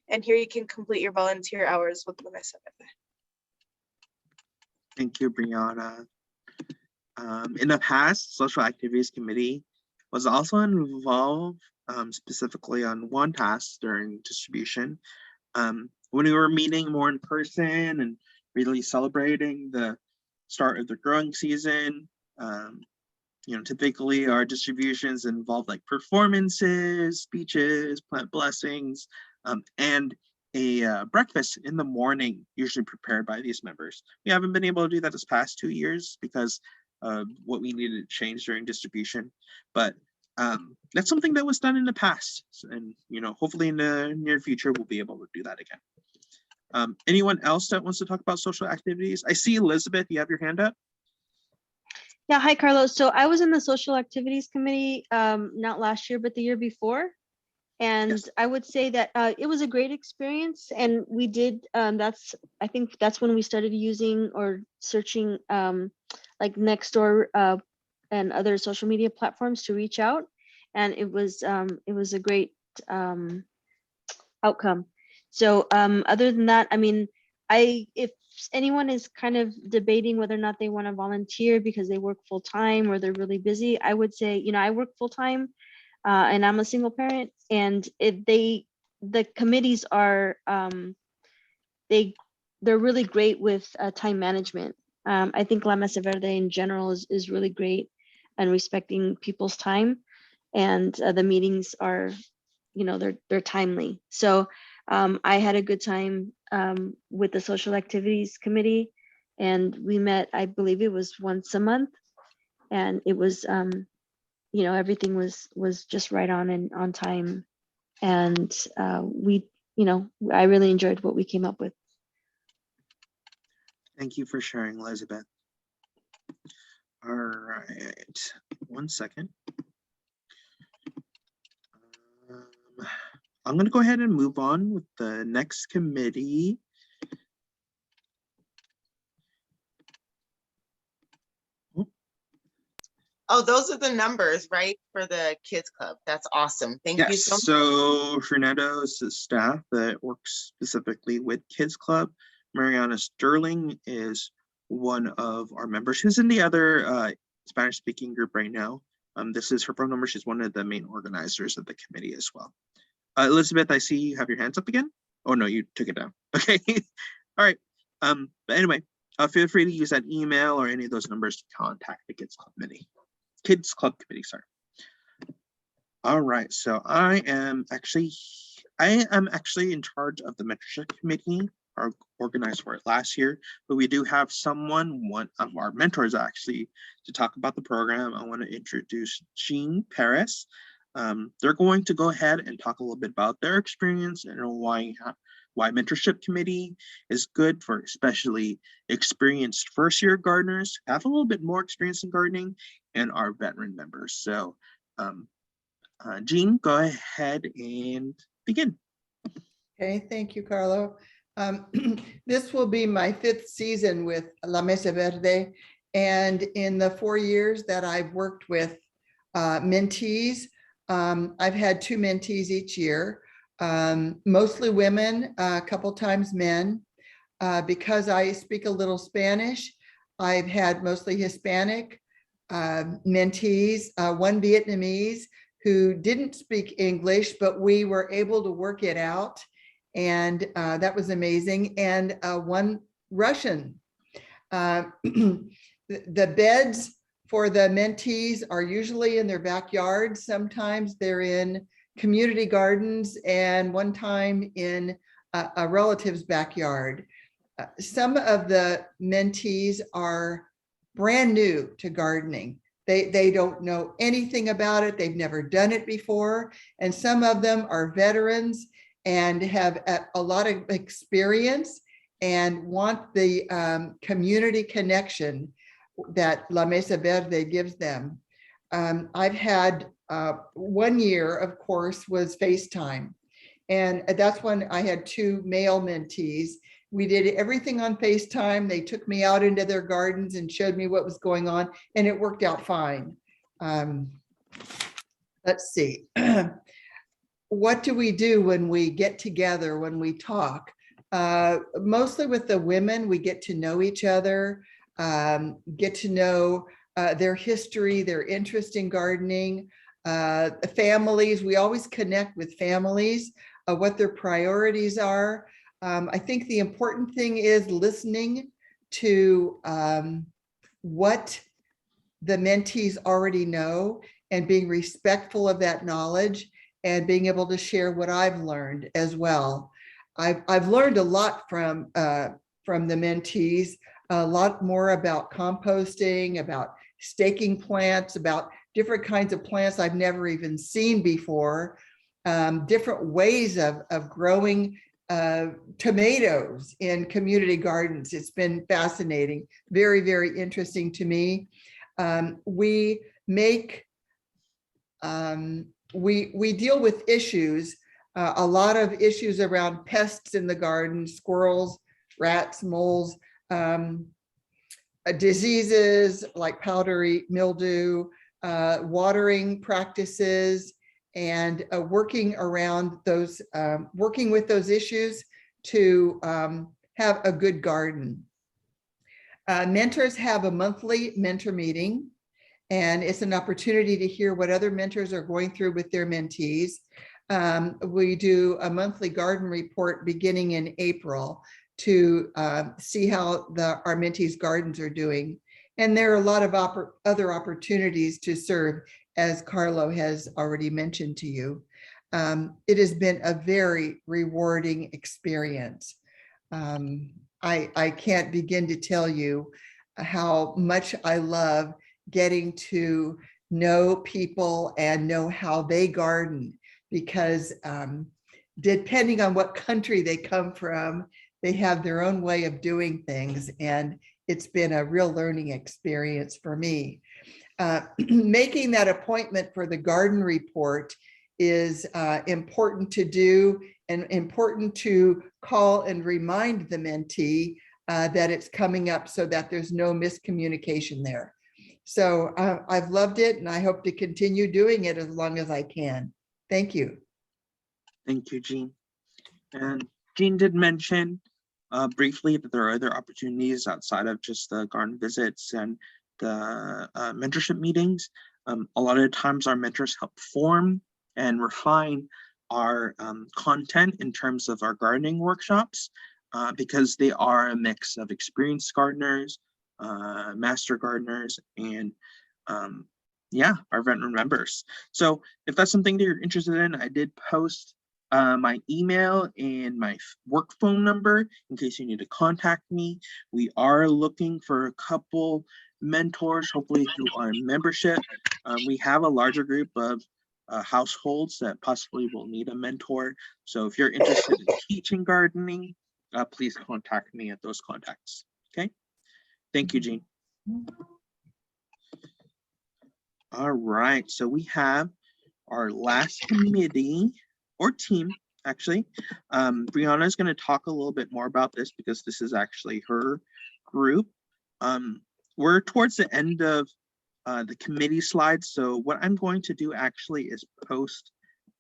and here you can complete your volunteer hours with La Mesa Verde. Thank you, Brianna. In the past, Social Activities Committee was also involved specifically on one task during distribution. When we were meeting more in person and really celebrating the start of the growing season, typically our distributions involve like performances, speeches, plant blessings, and a breakfast in the morning, usually prepared by these members. We haven't been able to do that this past 2 years because of what we needed to change during distribution, but that's something that was done in the past, and hopefully in the near future we'll be able to do that again. Anyone else that wants to talk about social activities? I see Elizabeth, you have your hand up. Yeah, hi, Carlos. So I was in the Social Activities Committee, not last year, but the year before. And yes, I would say that it was a great experience. And we did, I think that's when we started using or searching like Nextdoor and other social media platforms to reach out, and it was a great outcome. So other than that, I mean, if anyone is kind of debating whether or not they want to volunteer because they work full time or they're really busy, I would say, you know, I work full time and I'm a single parent, and the committees are they're really great with time management. I think La Mesa Verde in general is really great and respecting people's time, and the meetings are, you know, they're timely. So I had a good time with the social activities committee, and we met, I believe it was once a month, and it was you know, everything was just right on and on time, and we, you know, I really enjoyed what we came up with. Thank you for sharing, Elizabeth. All right, 1 second. I'm going to go ahead and move on with the next committee. Oh, those are the numbers, right, for the kids club. That's awesome. Thank you Yes, so much. so Fernando is the staff that works specifically with Kids Club. Mariana Sterling is one of our members who's in the other Spanish speaking group right now. This is her phone number. She's one of the main organizers of the committee as well. Elizabeth, I see you have your hands up again. Oh no, you took it down. Okay. All right. But anyway, feel free to use that email or any of those numbers to contact the Kids Club Committee, sorry. All right, so I am actually in charge of the mentorship committee. Our organized for it last year, but we do have one of our mentors actually to talk about the program. I want to introduce Jean Perez. They're going to go ahead and talk a little bit about their experience and why mentorship committee is good for especially experienced first-year gardeners, have a little bit more experience in gardening, and our veteran members. So Jean, go ahead and begin. Okay, thank you, Carlo. This will be my 5th season with La Mesa Verde, and in the 4 years that I've worked with mentees, I've had 2 mentees each year, mostly women, a couple times men. Because I speak a little Spanish, I've had mostly Hispanic mentees, one Vietnamese who didn't speak English, but we were able to work it out. And that was amazing. And one Russian. The beds for the mentees are usually in their backyard. Sometimes they're in community gardens, and one time in a relative's backyard. Some of the mentees are brand new to gardening. They don't know anything about it. They've never done it before. And some of them are veterans and have a lot of experience and want the community connection that La Mesa Verde gives them. I've had 1 year, of course, was FaceTime. And that's when I had 2 male mentees. We did everything on FaceTime. They took me out into their gardens and showed me what was going on, and it worked out fine. Let's see. What do we do when we get together, when we talk? Mostly with the women, we get to know each other, get to know their history, their interest in gardening, families. We always connect with families, what their priorities are. I think the important thing is listening to what the mentees already know and being respectful of that knowledge and being able to share what I've learned as well. I've learned a lot from the mentees, a lot more about composting, about staking plants, about different kinds of plants I've never even seen before, different ways of growing tomatoes in community gardens. It's been fascinating, very, very interesting to me. We deal with issues, a lot of issues around pests in the garden, squirrels, rats, moles. diseases like powdery mildew, watering practices, and working around those, working with those issues to have a good garden. Mentors have a monthly mentor meeting, and it's an opportunity to hear what other mentors are going through with their mentees. We do a monthly garden report beginning in April to see how our mentees' gardens are doing. And there are a lot of other opportunities to serve, as Carlo has already mentioned to you. It has been a very rewarding experience. I can't begin to tell you how much I love getting to know people and know how they garden, because depending on what country they come from, they have their own way of doing things. And it's been a real learning experience for me. Making that appointment for the garden report is important to do, and important to call and remind the mentee that it's coming up, so that there's no miscommunication there. So I've loved it, and I hope to continue doing it as long as I can. Thank you. Thank you, Jean. And Jean did mention briefly that there are other opportunities outside of just the garden visits and the mentorship meetings. A lot of times our mentors help form and refine our content in terms of our gardening workshops, because they are a mix of experienced gardeners, master gardeners, and yeah, our veteran members. So if that's something that you're interested in, I did post my email and my work phone number in case you need to contact me. We are looking for a couple mentors, hopefully through our membership. We have a larger group of households that possibly will need a mentor. So if you're interested in teaching gardening, please contact me at those contacts. Okay. Thank you, Jean. All right, so we have our last committee or team, actually. Brianna is going to talk a little bit more about this because this is actually her group. We're towards the end of the committee slides, so what I'm going to do actually is post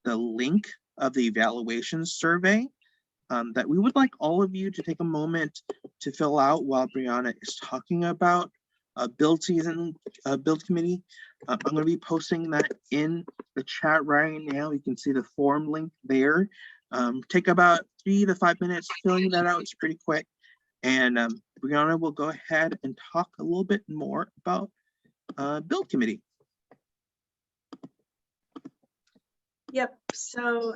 the link of the evaluation survey that we would like all of you to take a moment to fill out while Brianna is talking about build season, build committee. I'm going to be posting that in the chat right now. You can see the form link there. Take about 3 to 5 minutes filling that out. It's pretty quick. And Brianna will go ahead and talk a little bit more about build committee. Yep. So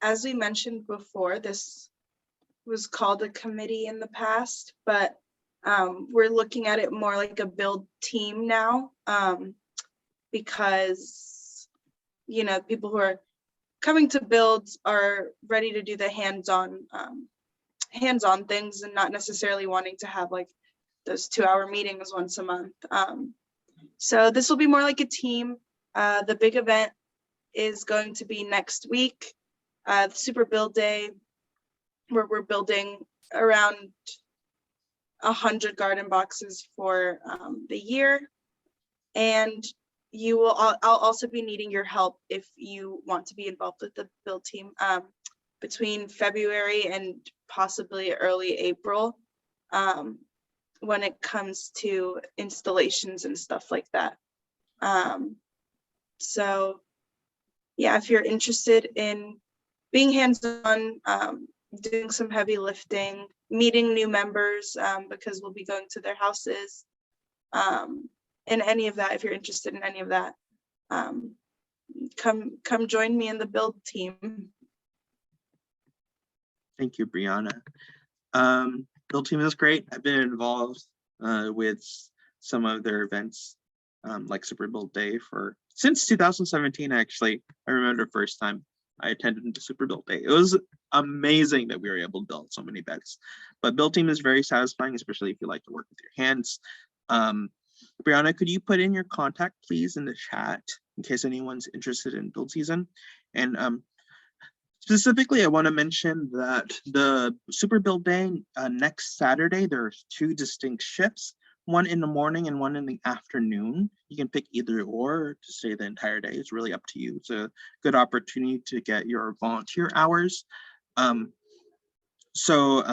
as we mentioned before, this was called a committee in the past, but we're looking at it more like a build team now, because, you know, people who are coming to builds are ready to do the hands-on things and not necessarily wanting to have like those 2-hour meetings once a month. So this will be more like a team. The big event is going to be next week, the Super Build Day, where we're building around 100 garden boxes for the year. And you will, I'll also be needing your help if you want to be involved with the build team between February and possibly early April, when it comes to installations and stuff like that. So yeah, if you're interested in being hands-on, doing some heavy lifting, meeting new members, because we'll be going to their houses, and any of that, if you're interested in any of that, come join me in the build team. Thank you, Brianna. Build team is great. I've been involved with some of their events, like Super Build Day since 2017, actually. I remember the first time I attended the Super Build Day. It was amazing that we were able to build so many beds. But build team is very satisfying, especially if you like to work with your hands. Brianna, could you put in your contact, please, in the chat in case anyone's interested in build season? And specifically, I want to mention that the Super Build Day next Saturday, there's 2 distinct shifts. one in the morning and one in the afternoon. You can pick either or to stay the entire day. It's really up to you. It's a good opportunity to get your volunteer hours. So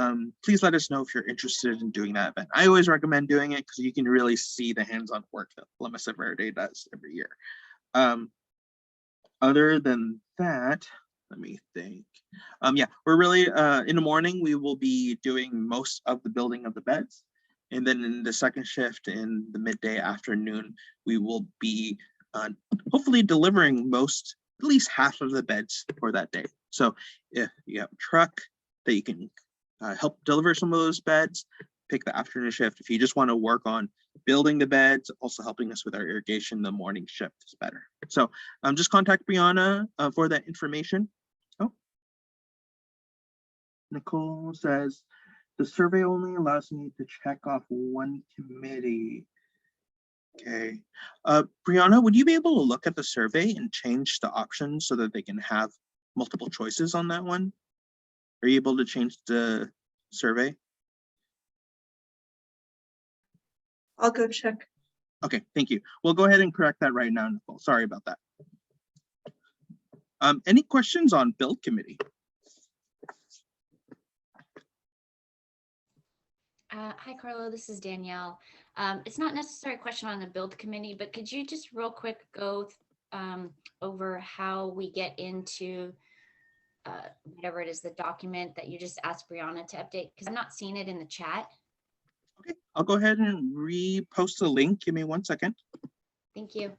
please let us know if you're interested in doing that event. I always recommend doing it because you can really see the hands-on work that La Mesa Verde does every year. Other than that, let me think. Yeah, we're really, in the morning, we will be doing most of the building of the beds. And then in the second shift in the midday afternoon, we will be hopefully delivering at least half of the beds for that day. So if you have a truck that you can help deliver some of those beds, pick the afternoon shift. If you just want to work on building the beds, also helping us with our irrigation, the morning shift is better. So just contact Brianna for that information. Oh, Nicole says, the survey only allows me to check off one committee. Okay. Brianna, would you be able to look at the survey and change the options so that they can have multiple choices on that one? Are you able to change the survey? I'll go check. Okay, thank you. We'll go ahead and correct that right now, Nicole. Sorry about that. Any questions on build committee? Hi, Carlo, this is Danielle. It's not necessarily a question on the build committee, but could you just real quick go over how we get into whatever it is, the document that you just asked Brianna to update? Because I'm not seeing it in the chat. Okay, I'll go ahead and repost the link. Give me 1 second. Thank you.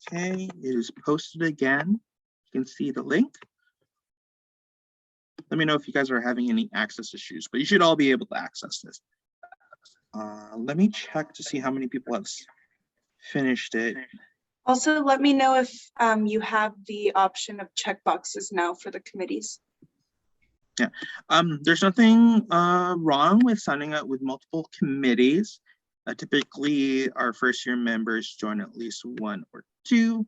Okay, it is posted again. You can see the link. Let me know if you guys are having any access issues, but you should all be able to access this. Let me check to see how many people have finished it. Also, let me know if you have the option of checkboxes now for the committees. Yeah, there's nothing wrong with signing up with multiple committees. Typically, our first-year members join at least 1 or 2,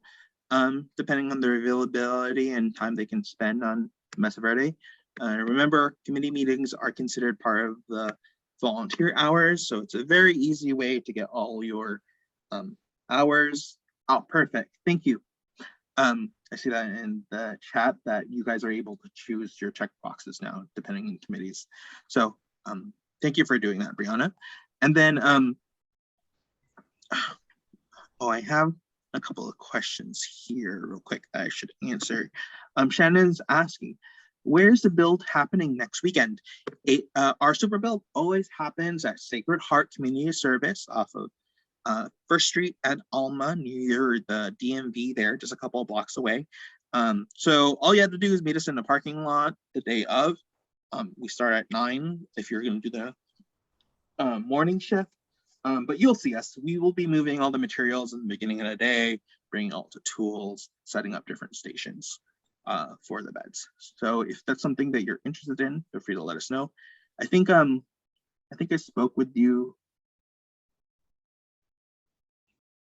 depending on their availability and time they can spend on Mesa Verde. Remember, committee meetings are considered part of the volunteer hours, so it's a very easy way to get all your hours. Oh, perfect. Thank you. I see that in the chat that you guys are able to choose your check boxes now, depending on committees. So thank you for doing that, Brianna. And then, oh, I have a couple of questions here real quick that I should answer. Shannon's asking, where's the build happening next weekend? Our super build always happens at Sacred Heart Community Service off of First Street at Alma, near the DMV there, just a couple of blocks away. So all you have to do is meet us in the parking lot the day of. We start at 9 if you're going to do the morning shift. But you'll see us. We will be moving all the materials in the beginning of the day, bringing all the tools, setting up different stations for the beds. So if that's something that you're interested in, feel free to let us know. I think I spoke with you,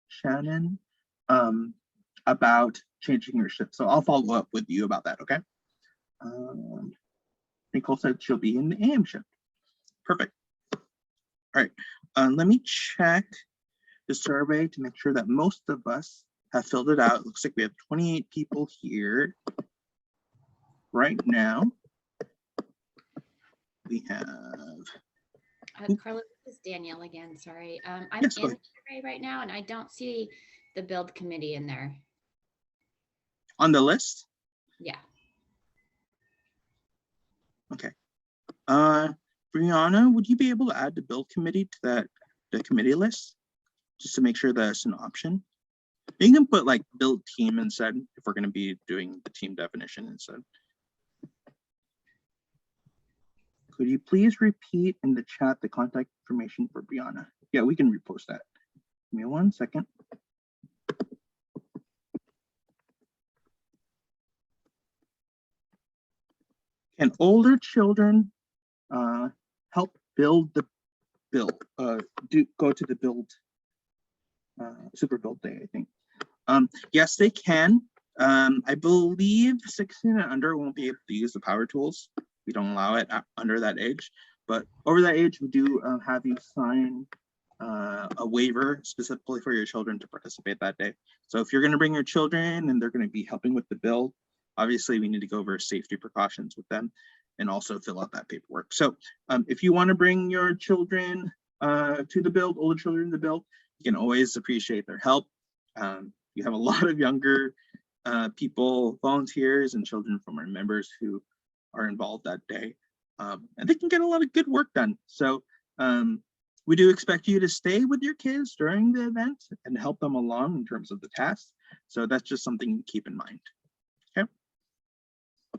Shannon, about changing your shift. So I'll follow up with you about that, okay? Nicole said she'll be in the AM shift. Perfect. All right, let me check the survey to make sure that most of us have filled it out. It looks like we have 28 people here right now. We have... Carla, this is Danielle again, sorry. I'm in the survey right now and I don't see the build committee in there. On the list? Yeah. Okay. Brianna, would you be able to add the build committee to the committee list? Just to make sure that's an option. You can put like build team instead if we're going to be doing the team definition instead. Could you please repeat in the chat the contact information for Brianna? Yeah, we can repost that. Give me 1 second. Can older children help build the build? Go to the build Super Build Day, I think. Yes, they can. I believe 16 and under won't be able to use the power tools. We don't allow it under that age, but over that age, we do have you sign a waiver specifically for your children to participate that day. So if you're going to bring your children and they're going to be helping with the build, obviously we need to go over safety precautions with them and also fill out that paperwork. So if you want to bring your children to the build, older children to the build, you can always appreciate their help. You have a lot of younger people, volunteers, and children from our members who are involved that day. And they can get a lot of good work done. So we do expect you to stay with your kids during the event and help them along in terms of the tasks. So that's just something to keep in mind. Okay.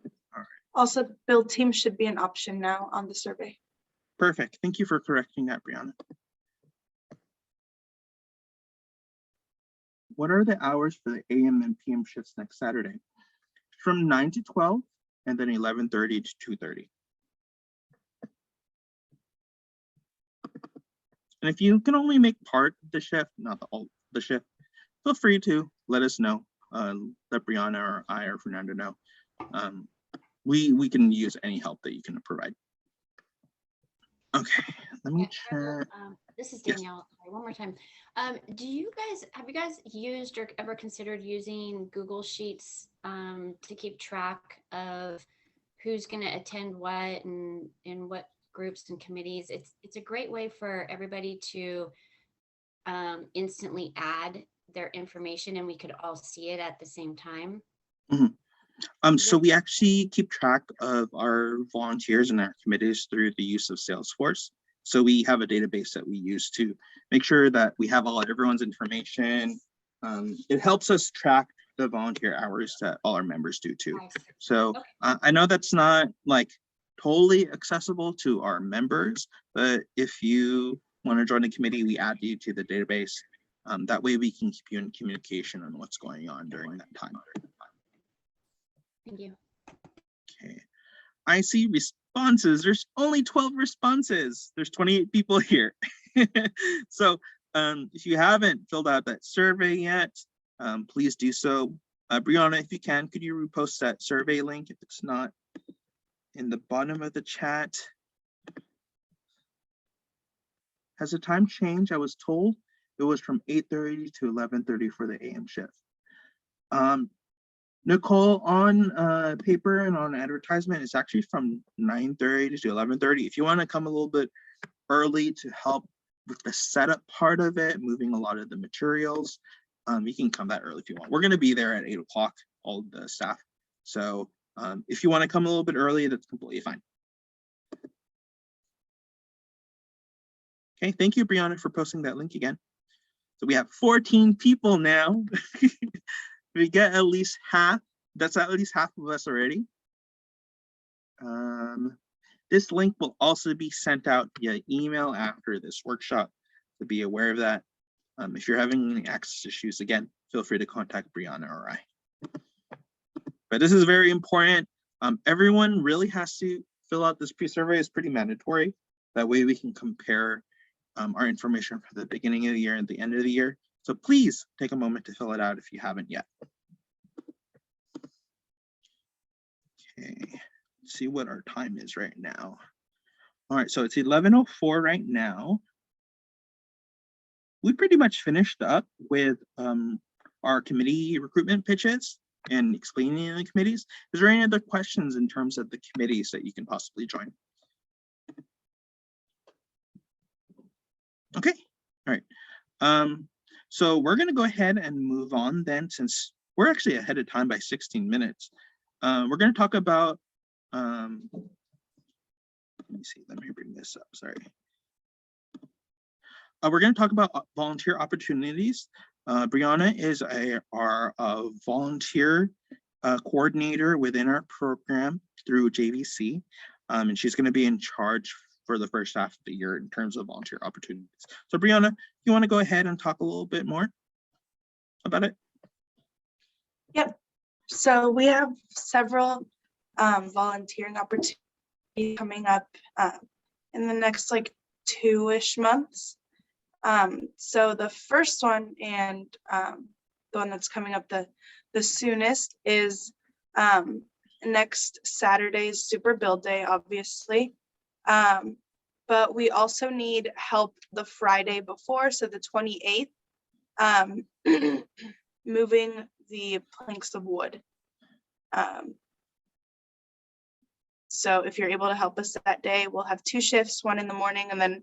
All right. Also, build team should be an option now on the survey. Perfect. Thank you for correcting that, Brianna. What are the hours for the AM and PM shifts next Saturday? From 9 to 12 and then 11:30 to 2:30. And if you can only make part of the shift, not the shift, feel free to let us know. Let Brianna or I or Fernando know. We can use any help that you can provide. Okay, let me check. This is Danielle. Yes. One more time. Have you guys used or ever considered using Google Sheets to keep track of who's going to attend what and in what groups and committees? It's a great way for everybody to instantly add their information and we could all see it at the same time. Mm-hmm. So we actually keep track of our volunteers and our committees through the use of Salesforce. So we have a database that we use to make sure that we have everyone's information. It helps us track the volunteer hours that all our members do too. So okay. I know that's not like totally accessible to our members, but if you want to join the committee, we add you to the database. That way we can keep you in communication on what's going on during that time. Thank you. Okay, I see responses. There's only 12 responses. There's 28 people here. So if you haven't filled out that survey yet, please do so. Brianna, if you can, could you repost that survey link if it's not in the bottom of the chat? Has the time changed? I was told it was from 8:30 to 11:30 for the AM shift. Nicole, on paper and on advertisement, it's actually from 9:30 to 11:30. If you want to come a little bit early to help with the setup part of it, moving a lot of the materials, you can come that early if you want. We're going to be there at 8 o'clock, all the staff. So if you want to come a little bit early, that's completely fine. Okay, thank you, Brianna, for posting that link again. So we have 14 people now. We get at least half. That's at least half of us already. This link will also be sent out via email after this workshop, so be aware of that. If you're having any access issues, again, feel free to contact Brianna or I. But this is very important. Everyone really has to fill out this pre-survey. It's pretty mandatory. That way we can compare our information for the beginning of the year and the end of the year. So please take a moment to fill it out if you haven't yet. Okay, let's see what our time is right now. All right, so it's 11:04 right now. We pretty much finished up with our committee recruitment pitches and explaining the committees. Is there any other questions in terms of the committees that you can possibly join? Okay, all right. So we're going to go ahead and move on then, since we're actually ahead of time by 16 minutes. We're going to talk about, let me see, let me bring this up, sorry. We're going to talk about volunteer opportunities. Brianna is our volunteer coordinator within our program through JVC, and she's going to be in charge for the first half of the year in terms of volunteer opportunities. So Brianna, you want to go ahead and talk a little bit more about it? Yep. So we have several volunteering opportunities coming up in the next like 2-ish months. So the first one and the one that's coming up the soonest is next Saturday's Super Build Day, obviously. But we also need help the Friday before, so the 28th, moving the planks of wood. So if you're able to help us that day, we'll have 2 shifts, one in the morning and then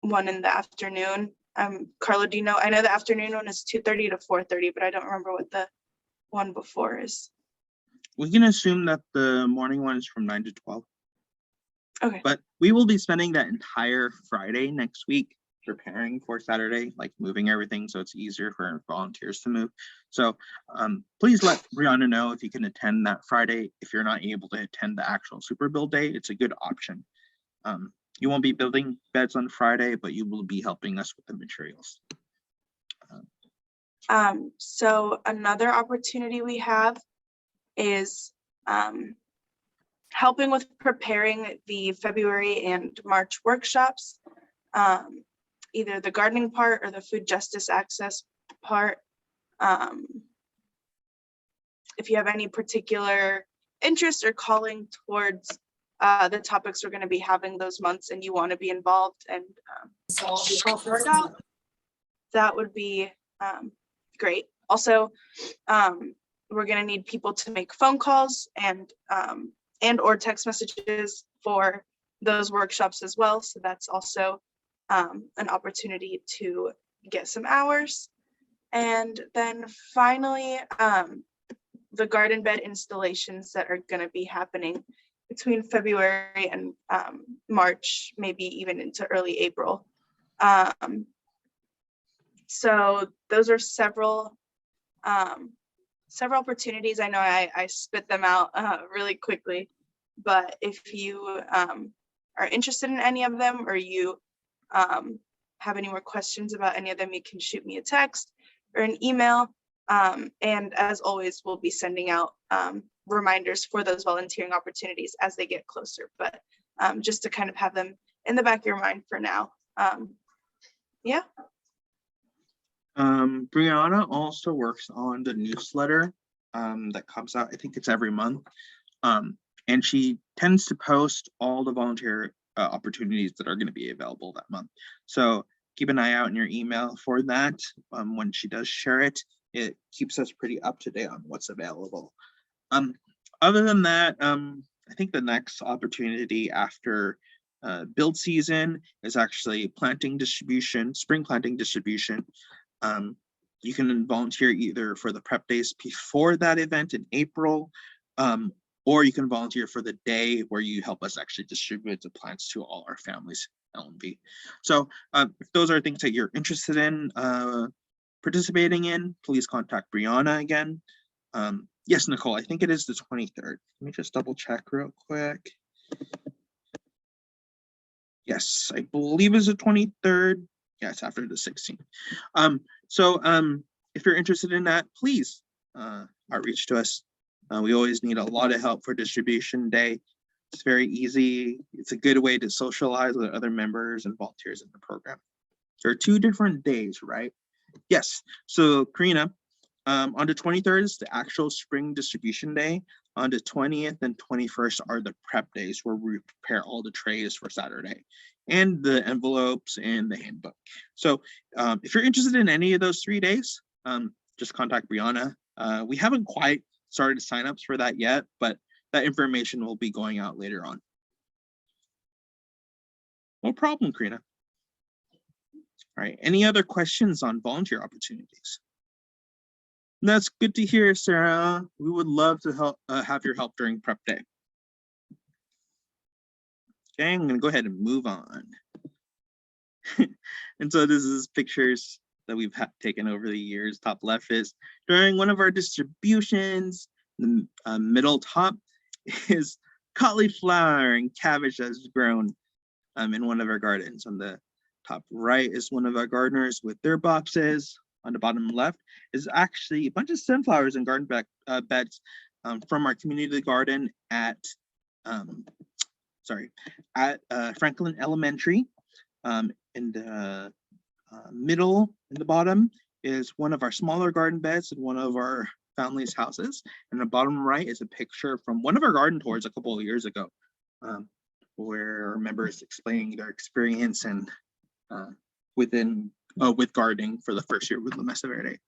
one in the afternoon. Carlo, do you know? I know the afternoon one is 2:30 to 4:30, but I don't remember what the one before is. We can assume that the morning one is from 9 to 12. Okay. But we will be spending that entire Friday next week preparing for Saturday, like moving everything so it's easier for volunteers to move. So please let Brianna know if you can attend that Friday. If you're not able to attend the actual Super Build Day, it's a good option. You won't be building beds on Friday, but you will be helping us with the materials. So another opportunity we have is helping with preparing the February and March workshops, either the gardening part or the food justice access part. If you have any particular interest or calling towards the topics we're going to be having those months and you want to be involved and help work out, that would be great. Also, we're going to need people to make phone calls and or text messages for those workshops as well. So that's also an opportunity to get some hours. And then finally, the garden bed installations that are going to be happening between February and March, maybe even into early April. So those are several opportunities. I know I spit them out really quickly, but if you are interested in any of them or you have any more questions about any of them, you can shoot me a text or an email. And as always, we'll be sending out reminders for those volunteering opportunities as they get closer, but just to kind of have them in the back of your mind for now. Yeah. Brianna also works on the newsletter that comes out, I think it's every month. And she tends to post all the volunteer opportunities that are going to be available that month. So keep an eye out in your email for that. When she does share it, it keeps us pretty up to date on what's available. Other than that, I think the next opportunity after build season is actually planting distribution, spring planting distribution. You can volunteer either for the prep days before that event in April, or you can volunteer for the day where you help us actually distribute the plants to all our families at LMV. So if those are things that you're interested in participating in, please contact Brianna again. Yes, Nicole, I think it is the 23rd. Let me just double check real quick. Yes, I believe it's the 23rd. Yeah, it's after the 16th. If you're interested in that, please outreach to us. We always need a lot of help for distribution day. It's very easy. It's a good way to socialize with other members and volunteers in the program. There are 2 different days, right? Yes. So Karina, on the 23rd is the actual spring distribution day. On the 20th and 21st are the prep days where we prepare all the trays for Saturday and the envelopes and the handbook. So if you're interested in any of those 3 days, just contact Brianna. We haven't quite started signups for that yet, but that information will be going out later on. No problem, Karina. All right, any other questions on volunteer opportunities? That's good to hear, Sarah. We would love to help have your help during prep day. Okay, I'm gonna go ahead and move on. And so this is pictures that we've taken over the years. Top left is during one of our distributions. The middle top is cauliflower and cabbage that's grown in one of our gardens. On the top right is one of our gardeners with their boxes. On the bottom left is actually a bunch of sunflowers and garden beds from our community garden at Franklin Elementary. In the middle, in the bottom, is one of our smaller garden beds in one of our family's houses. And the bottom right is a picture from one of our garden tours a couple of years ago, where members explaining their experience and with gardening for the first year with La Mesa Verde.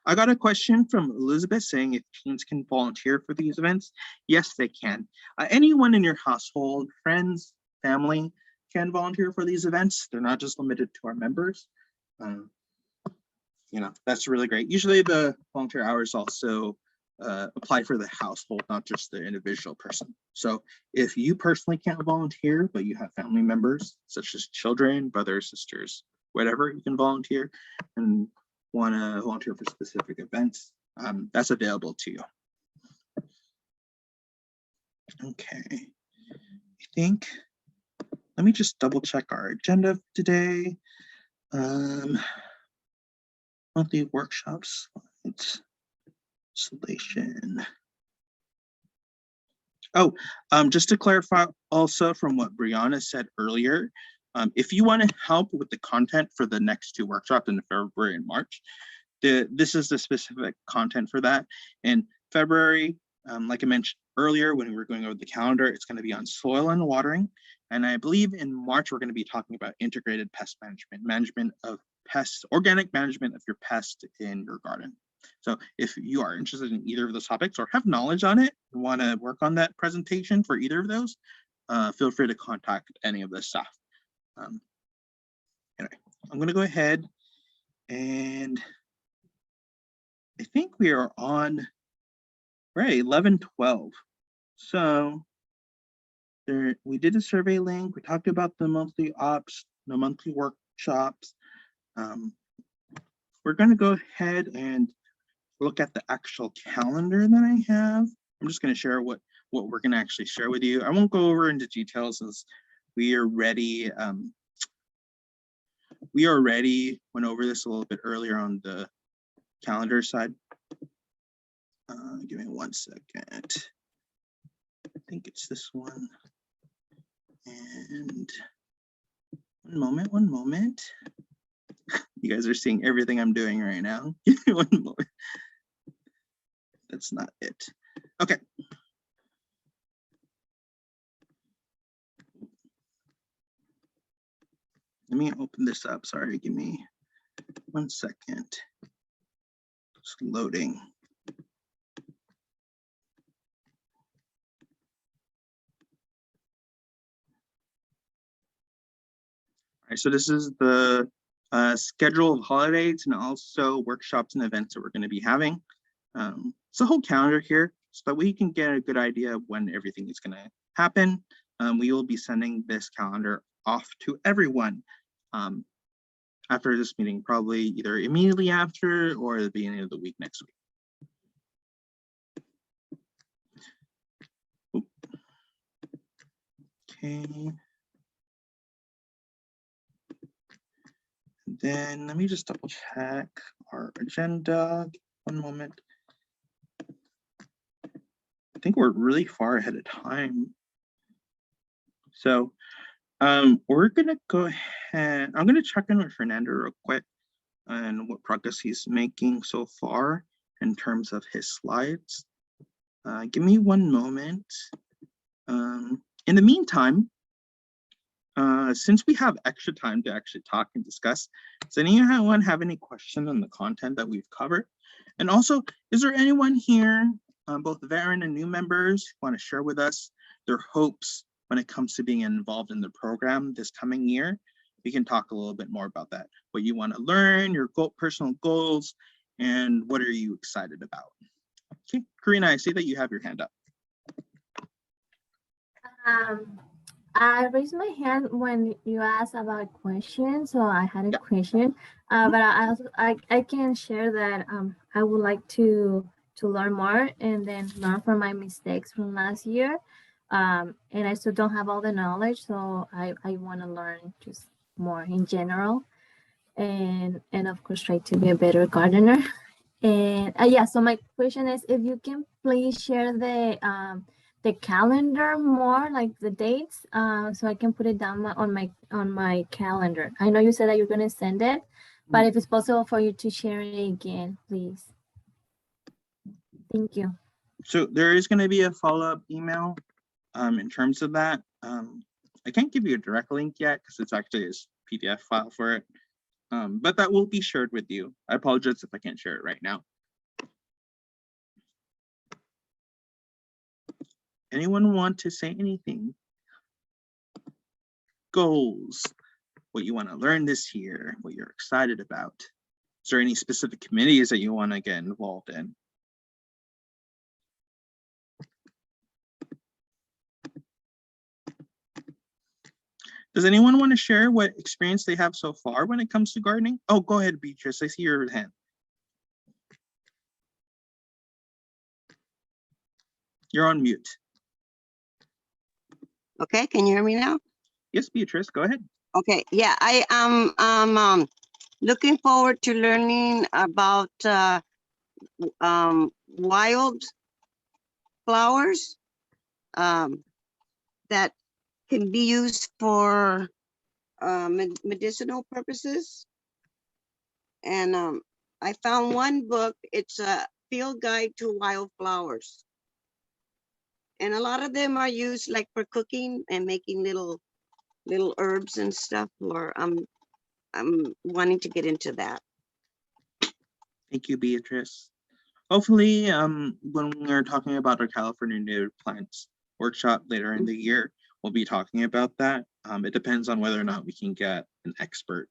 I got a question from Elizabeth saying if teens can volunteer for these events. Yes, they can. Anyone in your household, friends, family can volunteer for these events. They're not just limited to our members. You know, that's really great. Usually the volunteer hours also apply for the household, not just the individual person. So if you personally can't volunteer, but you have family members such as children, brothers, sisters, whatever, you can volunteer and want to volunteer for specific events, that's available to you. Okay, I think, let me just double check our agenda today. Monthly workshops, installation. Oh, just to clarify also from what Brianna said earlier, if you want to help with the content for the next 2 workshops in February and March, this is the specific content for that. In February, like I mentioned earlier, when we were going over the calendar, it's going to be on soil and watering. And I believe in March, we're going to be talking about integrated pest management of pests, organic management of your pest in your garden. So if you are interested in either of those topics or have knowledge on it and want to work on that presentation for either of those, feel free to contact any of the staff. Anyway, I'm going to go ahead and I think we are on, we're at 11:12. So there, we did a survey link. We talked about the monthly ops, the monthly workshops. We're going to go ahead and look at the actual calendar that I have. I'm just going to share what we're going to actually share with you. I won't go over into details as we are ready. We already went over this a little bit earlier on the calendar side. Give me 1 second. I think it's this one. And one moment. You guys are seeing everything I'm doing right now. Give me 1 moment. That's not it. Okay. Let me open this up. Sorry, give me 1 second. It's loading. All right, so this is the schedule of holidays and also workshops and events that we're going to be having. It's a whole calendar here so that we can get a good idea of when everything is going to happen. We will be sending this calendar off to everyone after this meeting, probably either immediately after or the beginning of the week next week. Okay. Then let me just double check our agenda. 1 moment. I think we're really far ahead of time. So we're gonna go ahead. I'm gonna check in with Fernando real quick and what progress he's making so far in terms of his slides. Give me 1 moment. In the meantime, since we have extra time to actually talk and discuss, does anyone have any question on the content that we've covered? And also, is there anyone here, both veteran and new members, who want to share with us their hopes when it comes to being involved in the program this coming year? We can talk a little bit more about that. What you want to learn, your personal goals, and what are you excited about? Okay, Karina, I see that you have your hand up. I raised my hand when you asked about questions, so I had a question. But I can share that I would like to learn more and then learn from my mistakes from last year. And I still don't have all the knowledge, so I want to learn just more in general, and of course try to be a better gardener. And yeah, so my question is if you can please share the the calendar more, like the dates, so I can put it down on my calendar. I know you said that you're gonna send it, but if it's possible for you to share it again, please. Thank you. So there is going to be a follow-up email in terms of that. I can't give you a direct link yet because it's actually a PDF file for it, but that will be shared with you. I apologize if I can't share it right now. Anyone want to say anything? Goals, what you want to learn this year, what you're excited about. Is there any specific committees that you want to get involved in? Does anyone want to share what experience they have so far when it comes to gardening? Oh, go ahead, Beatrice. I see your hand. You're on mute. Okay, can you hear me now? Yes, Beatrice, go ahead. Okay, yeah, I am looking forward to learning about wild flowers that can be used for medicinal purposes. And I found one book, it's a field guide to wild flowers. And a lot of them are used like for cooking and making little herbs and stuff, or I'm wanting to get into that. Thank you, Beatrice. Hopefully, when we're talking about our California native plants workshop later in the year, we'll be talking about that. It depends on whether or not we can get an expert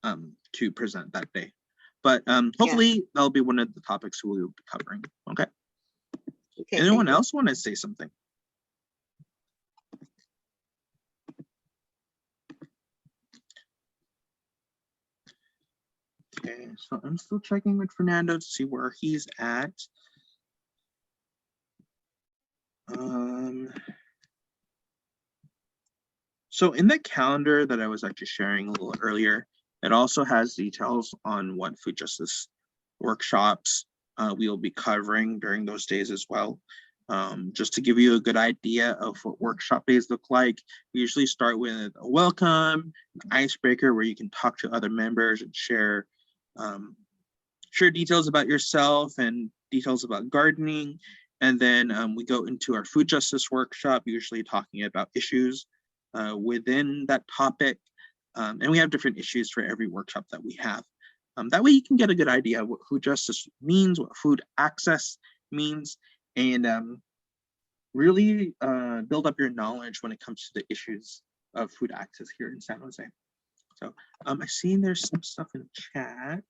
to present that day. But hopefully that'll be one of the topics we will be covering. Okay. Anyone else want to say something? Okay, so I'm still checking with Fernando to see where he's at. So in the calendar that I was actually sharing a little earlier, it also has details on what food justice workshops we will be covering during those days as well. Just to give you a good idea of what workshop days look like, we usually start with a welcome, an icebreaker where you can talk to other members and share details about yourself and details about gardening. And then we go into our food justice workshop, usually talking about issues within that topic. And we have different issues for every workshop that we have. That way you can get a good idea of what food justice means, what food access means, and really build up your knowledge when it comes to the issues of food access here in San Jose. So I've seen there's some stuff in the chat.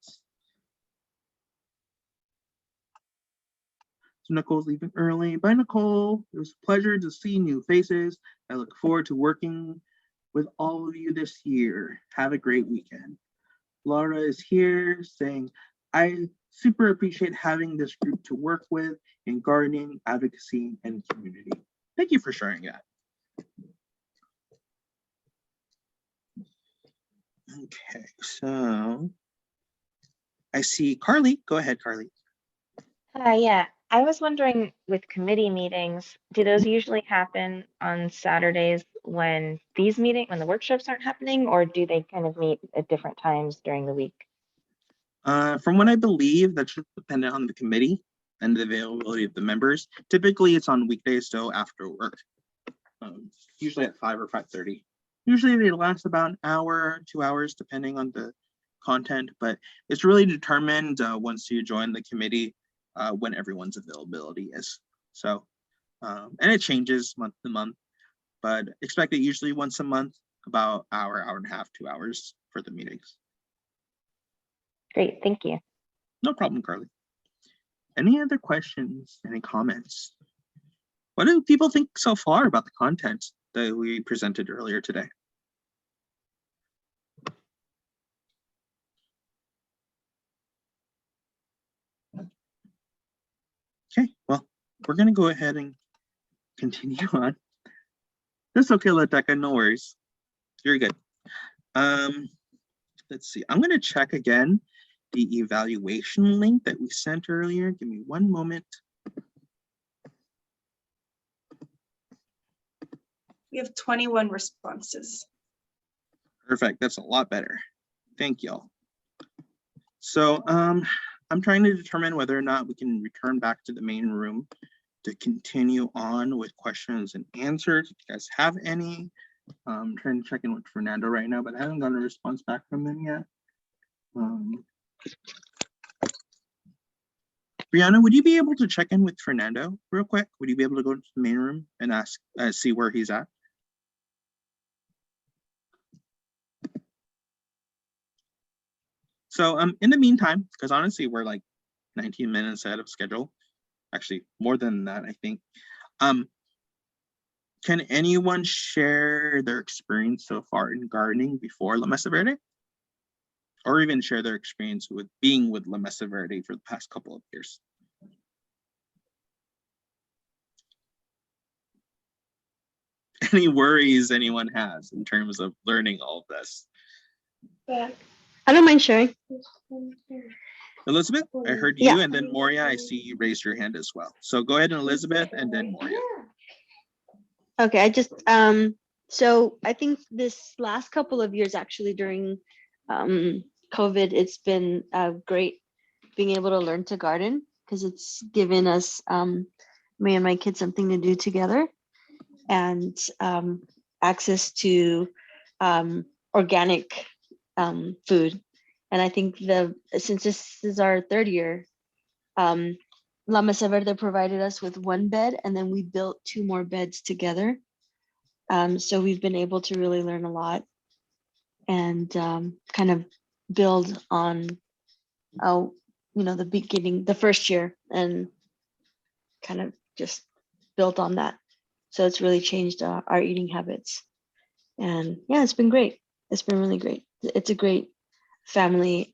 So Nicole's leaving early. Bye, Nicole. It was a pleasure to see new faces. I look forward to working with all of you this year. Have a great weekend. Laura is here saying, I super appreciate having this group to work with in gardening, advocacy, and community. Thank you for sharing that. Okay, so I see Carly. Go ahead, Carly. Yeah, I was wondering with committee meetings, do those usually happen on Saturdays when when the workshops aren't happening, or do they kind of meet at different times during the week? From what I believe, that's just dependent on the committee and the availability of the members. Typically, it's on weekdays, so after work, usually at 5 or 5:30. Usually they last about an hour, 2 hours, depending on the content, but it's really determined once you join the committee when everyone's availability is. So, and it changes month to month, but expect it usually once a month, about hour and a half, 2 hours for the meetings. Great, thank you. No problem, Carly. Any other questions, any comments? What do people think so far about the content that we presented earlier today? Okay, well, we're gonna go ahead and continue on. That's okay, Lateka, no worries. You're good. Let's see, I'm gonna check again the evaluation link that we sent earlier. Give me one moment. We have 21 responses. Perfect. That's a lot better. Thank y'all. So I'm trying to determine whether or not we can return back to the main room to continue on with questions and answers. If you guys have any, I'm trying to check in with Fernando right now, but I haven't gotten a response back from him yet. Brianna, would you be able to check in with Fernando real quick? Would you be able to go to the main room and ask, see where he's at? So in the meantime, because honestly, we're like 19 minutes ahead of schedule. Actually, more than that, I think. Can anyone share their experience so far in gardening before La Mesa Verde? Or even share their experience with being with La Mesa Verde for the past couple of years? Any worries anyone has in terms of learning all of this? Yeah. I don't mind sharing. Elizabeth, I heard you, and then Moria, I see you raised your hand as well. So go ahead, and Elizabeth, and then Moria. Okay, I just so I think this last couple of years, actually during COVID, it's been great being able to learn to garden, because it's given us me and my kids something to do together, and access to organic food. And I think since this is our third year, La Mesa Verde provided us with one bed, and then we built 2 more beds together. So we've been able to really learn a lot and kind of build on, the first year, and kind of just built on that. So it's really changed our eating habits. And yeah, it's been great. It's been really great. It's a great family.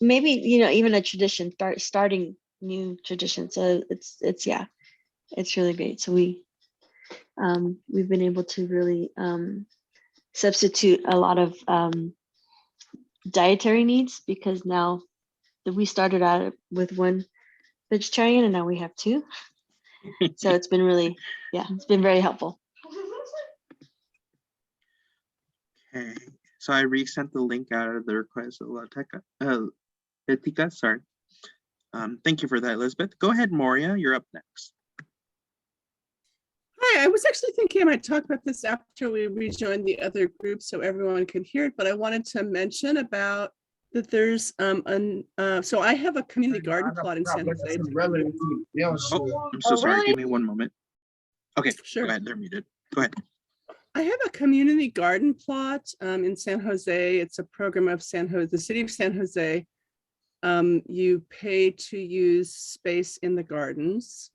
Maybe, even a tradition, starting new tradition. So it's really great. So we've been able to really substitute a lot of dietary needs, because now that we started out with 1 vegetarian and now we have 2. So it's been really, it's been very helpful. Okay, so I resent the link out of the request of Etika, sorry. Thank you for that, Elizabeth. Go ahead, Moria, you're up next. Hi, I was actually thinking I might talk about this after we rejoined the other group so everyone could hear it, but I wanted to mention about that there's so I have a community garden plot in San Jose. Oh, I'm so sorry, give me one moment. Okay, sure. Go ahead, they're muted. Go ahead. I have a community garden plot in San Jose. It's a program of the city of San Jose. You pay to use space in the gardens.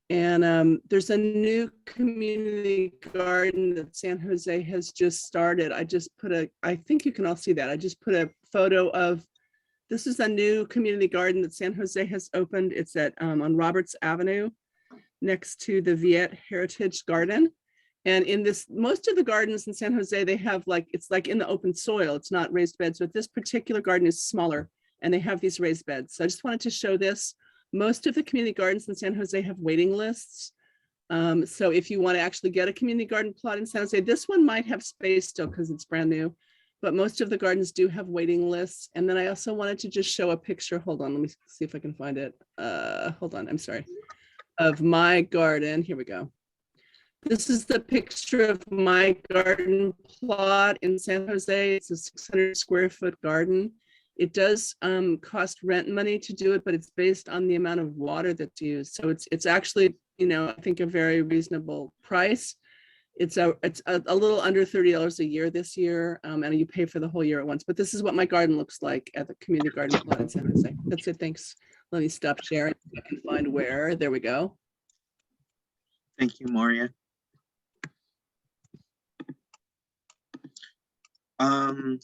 And there's a new community garden that San Jose has just started. I think you can all see that. I just put a photo of, this is a new community garden that San Jose has opened. It's on Roberts Avenue, next to the Viet Heritage Garden. And in most of the gardens in San Jose, they have it's like in the open soil. It's not raised beds, but this particular garden is smaller and they have these raised beds. So I just wanted to show this. Most of the community gardens in San Jose have waiting lists. So if you want to actually get a community garden plot in San Jose, this one might have space still because it's brand new, but most of the gardens do have waiting lists. And then I also wanted to just show a picture. Hold on, let me see if I can find it. Hold on, I'm sorry. Of my garden, here we go. This is the picture of my garden plot in San Jose. It's a 600 square foot garden. It does cost rent money to do it, but it's based on the amount of water that's used. So it's actually, I think a very reasonable price. It's a little under $30 a year this year, and you pay for the whole year at once. But this is what my garden looks like at the community garden plot in San Jose. That's it. Thanks. Let me stop sharing. I can find where. There we go. Thank you, Moria.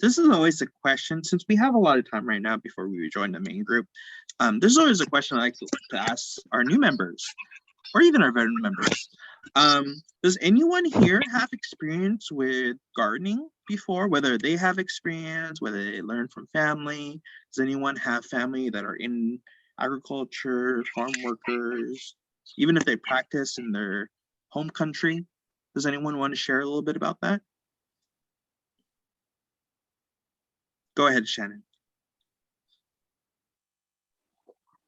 This is always a question, since we have a lot of time right now before we join the main group. This is always a question I like to ask our new members, or even our veteran members. Does anyone here have experience with gardening before, whether they have experience, whether they learn from family? Does anyone have family that are in agriculture, farm workers, even if they practice in their home country. Does anyone want to share a little bit about that? Go ahead, Shannon.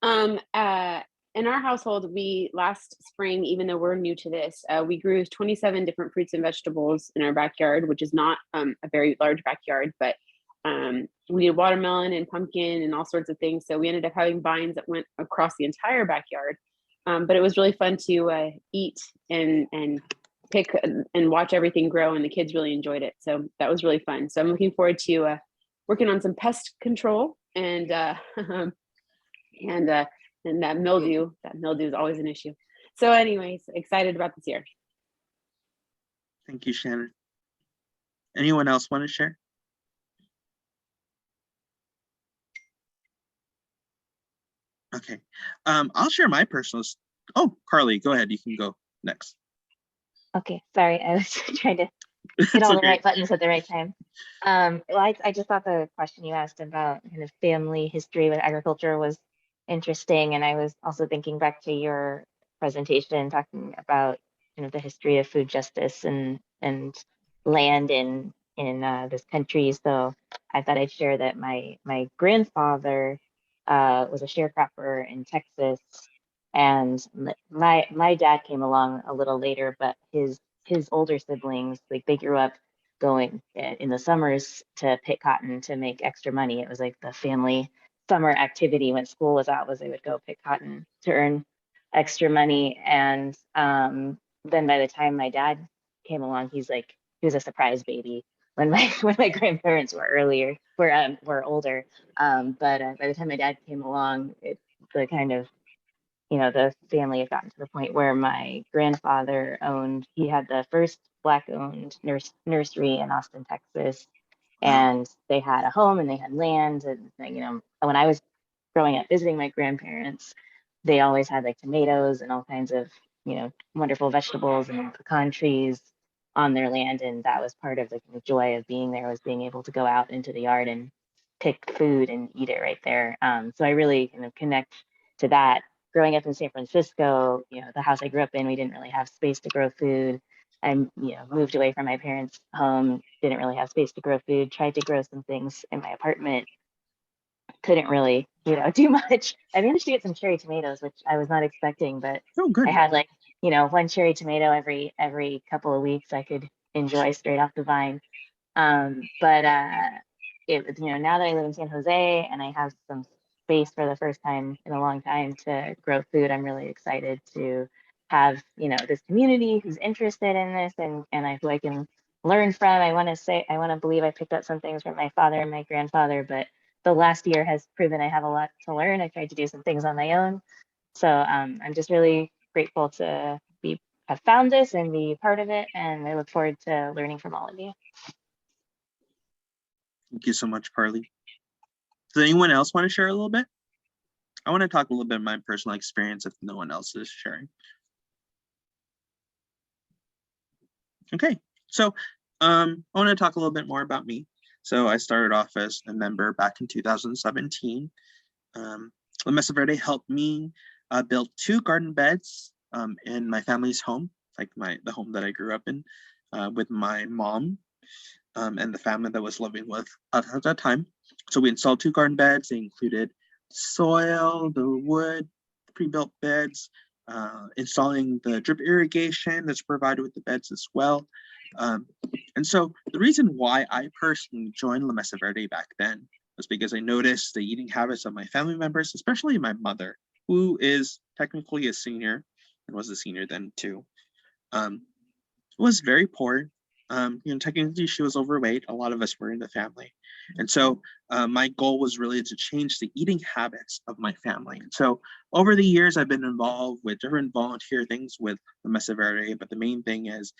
In our household, we last spring, even though we're new to this, we grew 27 different fruits and vegetables in our backyard, which is not a very large backyard, but we did watermelon and pumpkin and all sorts of things. So we ended up having vines that went across the entire backyard. But it was really fun to eat and pick and watch everything grow, and the kids really enjoyed it. So that was really fun. So I'm looking forward to working on some pest control and that mildew. That mildew is always an issue. So anyways, excited about this year. Thank you, Shannon. Anyone else want to share? Okay, I'll share my personal. Oh, Carly, go ahead. You can go next. Okay, sorry, I was trying to hit all the right buttons at the right time. Well, I just thought the question you asked about kind of family history with agriculture was interesting, and I was also thinking back to your presentation talking about the history of food justice and land in this country. So I thought I'd share that my grandfather was a sharecropper in Texas, and my dad came along a little later, but his older siblings, like they grew up going in the summers to pick cotton to make extra money. It was like the family summer activity when school was out, was they would go pick cotton to earn extra money. And then by the time my dad came along, he was a surprise baby when my grandparents were older. But by the time my dad came along, the kind of the family had gotten to the point where my grandfather he had the first Black-owned nursery in Austin, Texas. And they had a home and they had land. And, when I was growing up visiting my grandparents, they always had like tomatoes and all kinds of, wonderful vegetables and pecan trees on their land. And that was part of the joy of being there, was being able to go out into the yard and pick food and eat it right there. So I really kind of connect to that. Growing up in San Francisco, the house I grew up in, we didn't really have space to grow food. I moved away from my parents' home, didn't really have space to grow food, tried to grow some things in my apartment, couldn't really, do much. I managed to get some cherry tomatoes, which I was not expecting, but I had like, one cherry tomato every couple of weeks I could enjoy straight off the vine. But now that I live in San Jose and I have some space for the first time in a long time to grow food, I'm really excited to have this community who's interested in this and who I can learn from. I want to believe I picked up some things from my father and my grandfather, but the last year has proven I have a lot to learn. I tried to do some things on my own, so I'm just really grateful to have found this and be part of it, and I look forward to learning from all of you. Thank you so much, Carly. Does anyone else want to share a little bit? I want to talk a little bit of my personal experience if no one else is sharing. Okay, so I want to talk a little bit more about me. So I started off as a member back in 2017. La Mesa Verde helped me build 2 garden beds in my family's home, like the home that I grew up in with my mom and the family that was living with us at that time. So we installed 2 garden beds. They included soil, the wood, pre-built beds, installing the drip irrigation that's provided with the beds as well. And so the reason why I personally joined La Mesa Verde back then was because I noticed the eating habits of my family members, especially my mother, who is technically a senior and was a senior then too, was very poor. Technically she was overweight. A lot of us were in the family. And so my goal was really to change the eating habits of my family. And so over the years, I've been involved with different volunteer things with La Mesa Verde, but the main thing is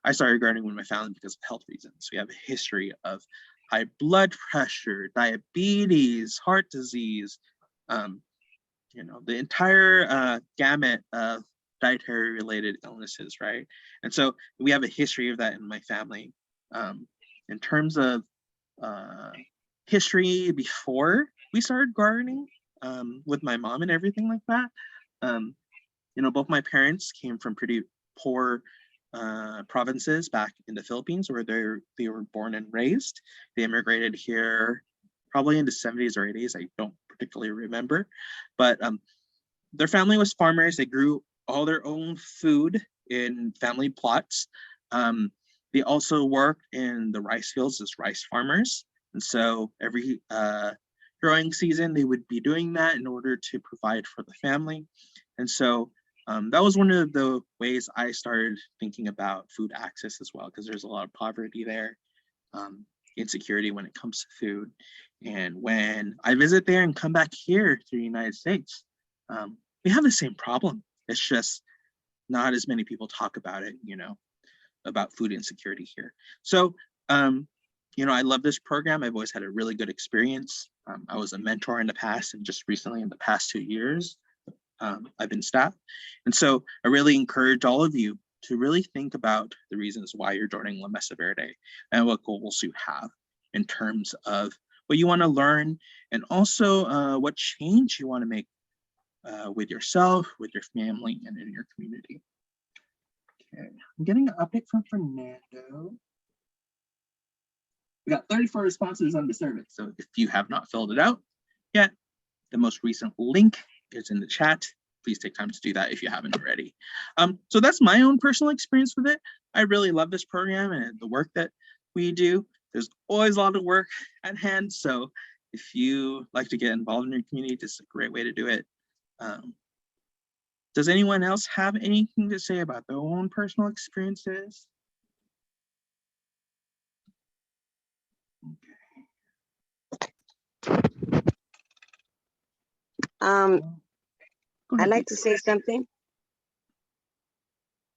I started gardening with my family because of health reasons. We have a history of high blood pressure, diabetes, heart disease, the entire gamut of dietary related illnesses, right? And so we have a history of that in my family. In terms of history before we started gardening with my mom and everything like that, both my parents came from pretty poor provinces back in the Philippines where they were born and raised. They immigrated here probably in the 70s or 80s. I don't particularly remember, but their family was farmers. They grew all their own food in family plots. They also worked in the rice fields as rice farmers. And so every growing season, they would be doing that in order to provide for the family. And so that was one of the ways I started thinking about food access as well, because there's a lot of poverty there, insecurity when it comes to food. And when I visit there and come back here to the United States, we have the same problem. It's just not as many people talk about it, you know, about food insecurity here. So, you know, I love this program. I've always had a really good experience. I was a mentor in the past, and just recently in the past 2 years, I've been staff. And so I really encourage all of you to really think about the reasons why you're joining La Mesa Verde and what goals you have in terms of what you want to learn, and also what change you want to make with yourself, with your family, and in your community. Okay, I'm getting an update from Fernando. We got 34 responses on the survey. So if you have not filled it out yet, the most recent link is in the chat. Please take time to do that if you haven't already. So that's my own personal experience with it. I really love this program and the work that we do. There's always a lot of work at hand. So if you like to get involved in your community, this is a great way to do it. Does anyone else have anything to say about their own personal experiences? I'd like to say something.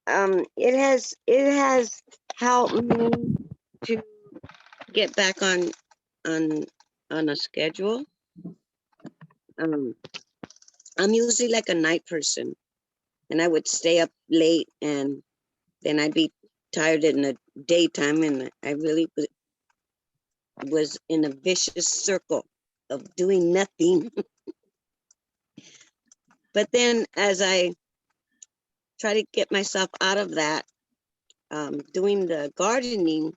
It has helped me to get back on a schedule. I'm usually like a night person, and I would stay up late, and then I'd be tired in the daytime, and I really was in a vicious circle of doing nothing. But then as I try to get myself out of that, doing the gardening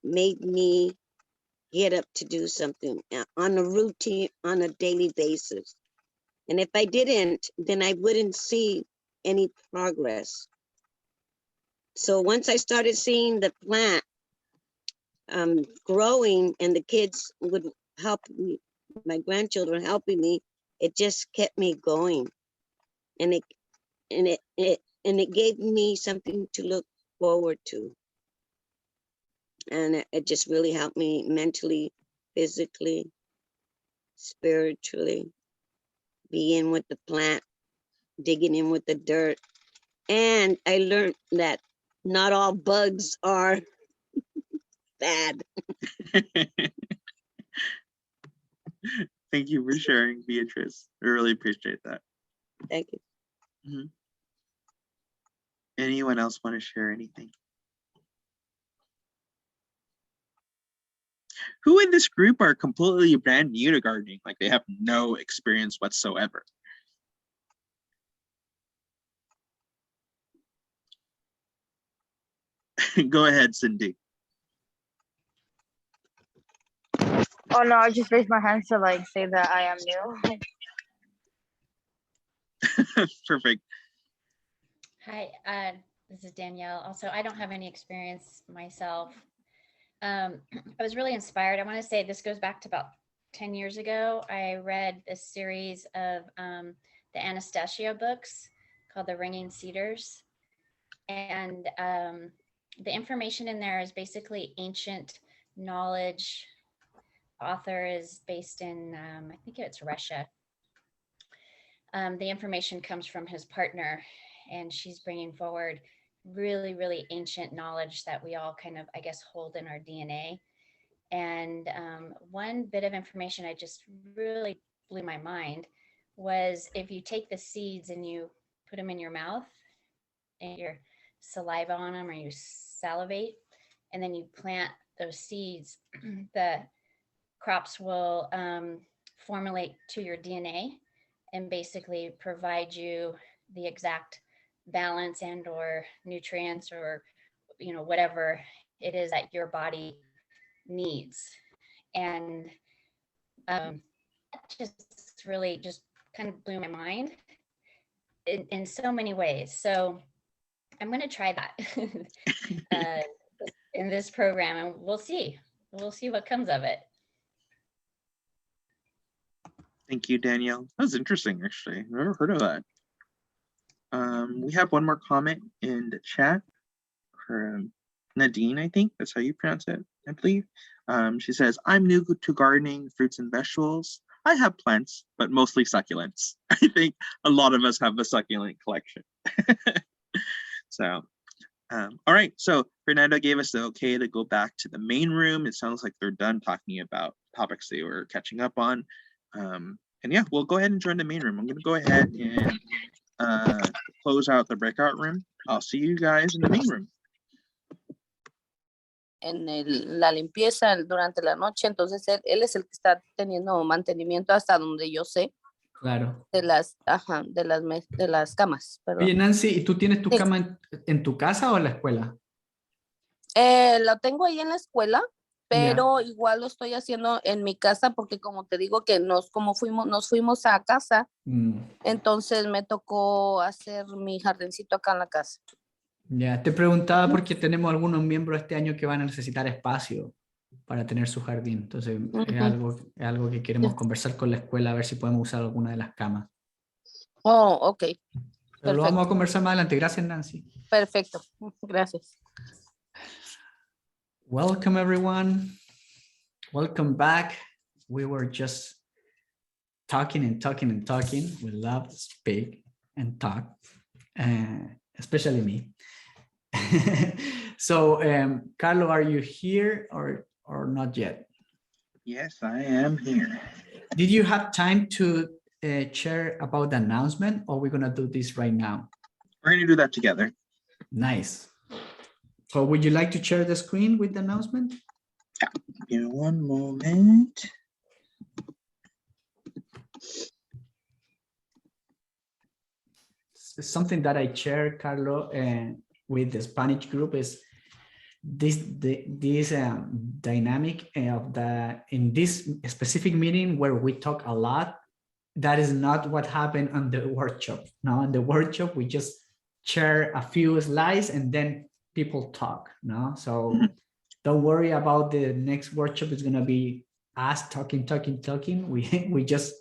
made me get up to do something on a routine, on a daily basis. And if I didn't, then I wouldn't see any progress. So once I started seeing the plant growing, and the kids would help me, my grandchildren helping me, it just kept me going. And it gave me something to look forward to. And it just really helped me mentally, physically, spiritually, be in with the plant, digging in with the dirt. And I learned that not all bugs are bad. Thank you for sharing, Beatrice. I really appreciate that. Thank you. Mm-hmm. Anyone else want to share anything? Who in this group are completely brand new to gardening? Like they have no experience whatsoever. Go ahead, Cindy. Oh no, I just raised my hand to like say that I am new. Perfect. Hi, this is Danielle. Also, I don't have any experience myself. I was really inspired. I want to say this goes back to about 10 years ago. I read this series of the Anastasia books called The Ringing Cedars. And the information in there is basically ancient knowledge. Author is based in, I think it's Russia. The information comes from his partner, and she's bringing forward really, really ancient knowledge that we all kind of, I guess, hold in our DNA. And one bit of information I just really blew my mind was if you take the seeds and you put them in your mouth and your saliva on them, or you salivate, and then you plant those seeds, the crops will formulate to your DNA and basically provide you the exact balance and or nutrients or, you know, whatever it is that your body needs. And just really just kind of blew my mind in so many ways. So I'm going to try that in this program, and we'll see what comes of it. Thank you, Danielle. That was interesting, actually. I've never heard of that. We have one more comment in the chat from Nadine, I think that's how you pronounce it, I believe. She says, I'm new to gardening fruits and vegetables. I have plants, but mostly succulents. I think a lot of us have a succulent collection. So, all right. So Fernando gave us the okay to go back to the main room. It sounds like they're done talking about topics they were catching up on. And yeah, we'll go ahead and join the main room. I'm going to go ahead and close out the breakout room. I'll see you guys in the main room. En la limpieza durante la noche, entonces él es el que está teniendo mantenimiento hasta donde yo sé. Claro. De las camas. Perdón. Oye, Nancy, ¿y tú tienes tu Sí. cama en tu casa o en la escuela? Lo tengo ahí en la escuela, pero igual lo estoy haciendo en mi casa porque como te digo que nos fuimos a casa, entonces me tocó hacer mi jardincito acá en la casa. Ya, te preguntaba porque tenemos algunos miembros este año que van a necesitar espacio para tener su jardín. Entonces, es algo que queremos conversar con la escuela, a ver si podemos usar alguna de las camas. Oh, ok. Pero lo vamos a conversar más adelante. Gracias, Nancy. Perfecto. Gracias. Welcome, everyone. Welcome back. We were just talking and talking and talking. We love to speak and talk, especially me. So, Carlo, are you here or not yet? Yes, I am here. Did you have time to share about the announcement, or we're gonna do this right now? We're gonna do that together. Nice. So would you like to share the screen with the announcement? Yeah, give me one moment. Something that I share, Carlo, with the Spanish group is this dynamic of in this specific meeting where we talk a lot. That is not what happened on the workshop. No, in the workshop we just share a few slides and then people talk. No, so don't worry about the next workshop. It's gonna be us talking. We just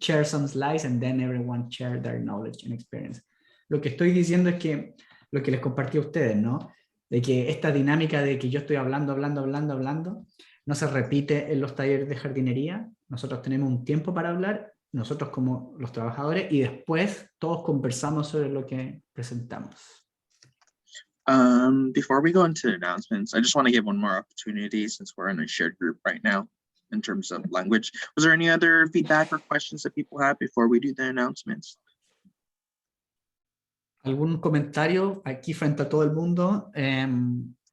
share some slides and then everyone share their knowledge and experience. Lo que estoy diciendo es que lo que les compartí a ustedes, ¿no? De que esta dinámica de que yo estoy hablando, no se repite en los talleres de jardinería. Nosotros tenemos un tiempo para hablar, nosotros como los trabajadores, y después todos conversamos sobre lo que presentamos. Before we go into the announcements, I just want to give one more opportunity since we're in a shared group right now in terms of language. Was there any other feedback or questions that people have before we do the announcements? ¿Algún comentario aquí frente a todo el mundo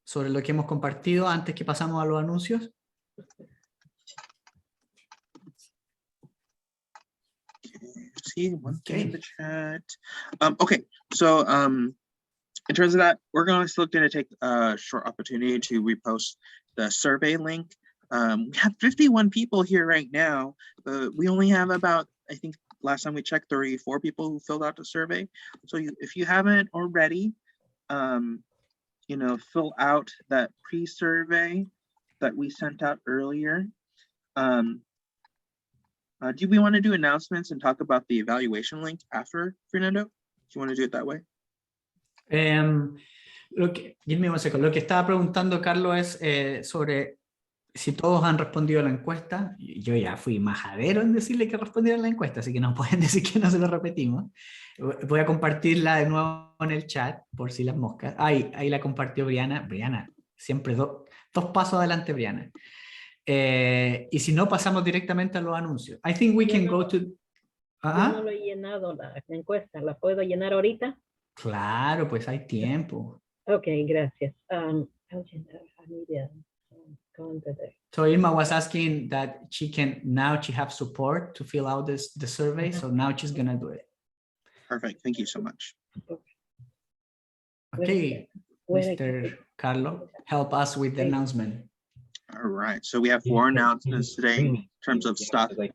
sobre lo que hemos compartido antes que pasamos a los anuncios? See one thing in the chat. Okay, so in terms of that, we're still going to take a short opportunity to repost the survey link. We have 51 people here right now, but we only have about, I think last time we checked, 34 people who filled out the survey. So if you haven't already, fill out that pre-survey that we sent out earlier. Do we want to do announcements and talk about the evaluation link after, Fernando? Do you want to do it that way? Give me one second. Lo que estaba preguntando, Carlos, es sobre si todos han respondido a la encuesta. Yo ya fui majadero en decirle que respondieron a la encuesta, así que no pueden decir que no se lo repetimos. Voy a compartirla de nuevo en el chat, por si las moscas. Ahí la compartió Briana. Briana, siempre dos pasos adelante, Briana. Y si no, pasamos directamente a los anuncios. I think we can go to... Yo no lo he llenado la encuesta. ¿La puedo llenar ahorita? Claro, pues hay tiempo. Ok, gracias. So Irma was asking that she have support to fill out the survey, so now she's gonna do it. Perfect, thank you so much. Okay, Mr. Carlo, help us with the announcement. All right, so we have 4 announcements today in terms of stuff in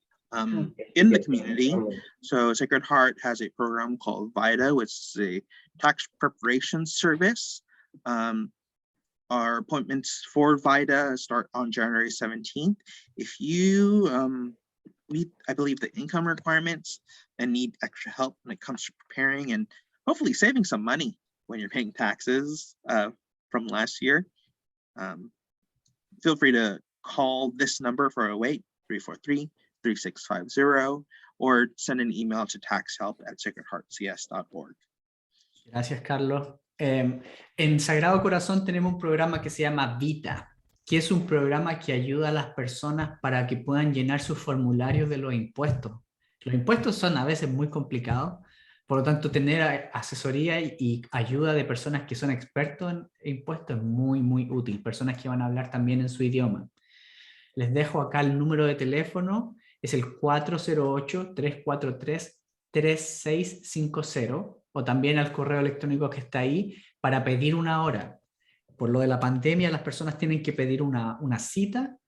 the community. So Sacred Heart has a program called VITA, which is a tax preparation service. Our appointments for VITA start on January 17th. If you meet, I believe, the income requirements and need extra help when it comes to preparing and hopefully saving some money when you're paying taxes from last year, feel free to call this number 408-343-3650 or send an email to taxhelp@sacredheartcs.org. Gracias, Carlos. En Sagrado Corazón tenemos un programa que se llama VITA, que es un programa que ayuda a las personas para que puedan llenar sus formularios de los impuestos. Los impuestos son a veces muy complicados, por lo tanto tener asesoría y ayuda de personas que son expertos en impuestos es muy, muy útil, personas que van a hablar también en su idioma. Les dejo acá el número de teléfono, es el 408-343-3650 o también al correo electrónico que está ahí para pedir una hora. Por lo de la pandemia, las personas tienen que pedir una cita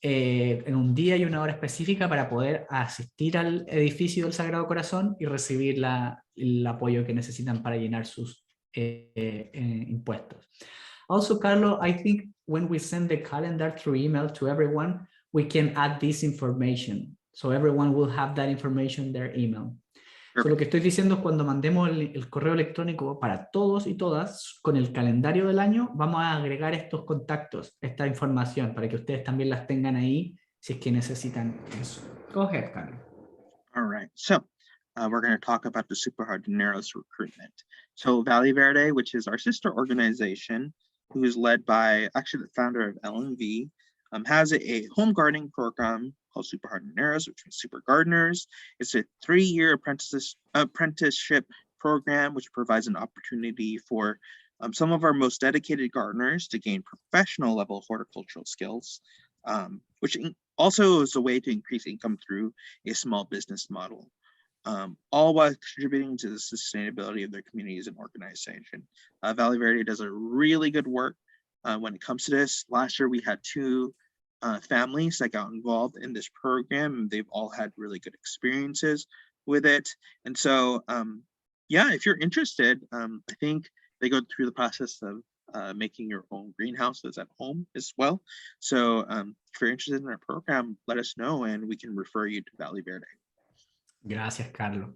en un día y una hora específica para poder asistir al edificio del Sagrado Corazón y recibir el apoyo que necesitan para llenar sus impuestos. Also, Carlo, I think when we send the calendar through email to everyone, we can add this information. So everyone will have that information in their email. So, lo que estoy diciendo es cuando mandemos el correo electrónico para todos y todas con el calendario del año, vamos a agregar estos contactos, esta información, para que ustedes también las tengan ahí si es que necesitan eso. Go ahead, Carlos. All right, so we're going to talk about the Super Jardineros recruitment. So Valley Verde, which is our sister organization, who is led by actually the founder of LMV, has a home gardening program called Super Jardineros, which means Super Gardeners. It's a 3-year apprenticeship program, which provides an opportunity for some of our most dedicated gardeners to gain professional level horticultural skills, which also is a way to increase income through a small business model, all while contributing to the sustainability of their communities and organization. Valley Verde does a really good work when it comes to this. Last year, we had 2 families that got involved in this program, and they've all had really good experiences with it. And so, yeah, if you're interested, I think they go through the process of making your own greenhouses at home as well. So if you're interested in our program, let us know and we can refer you to Valley Verde. Gracias, Carlos.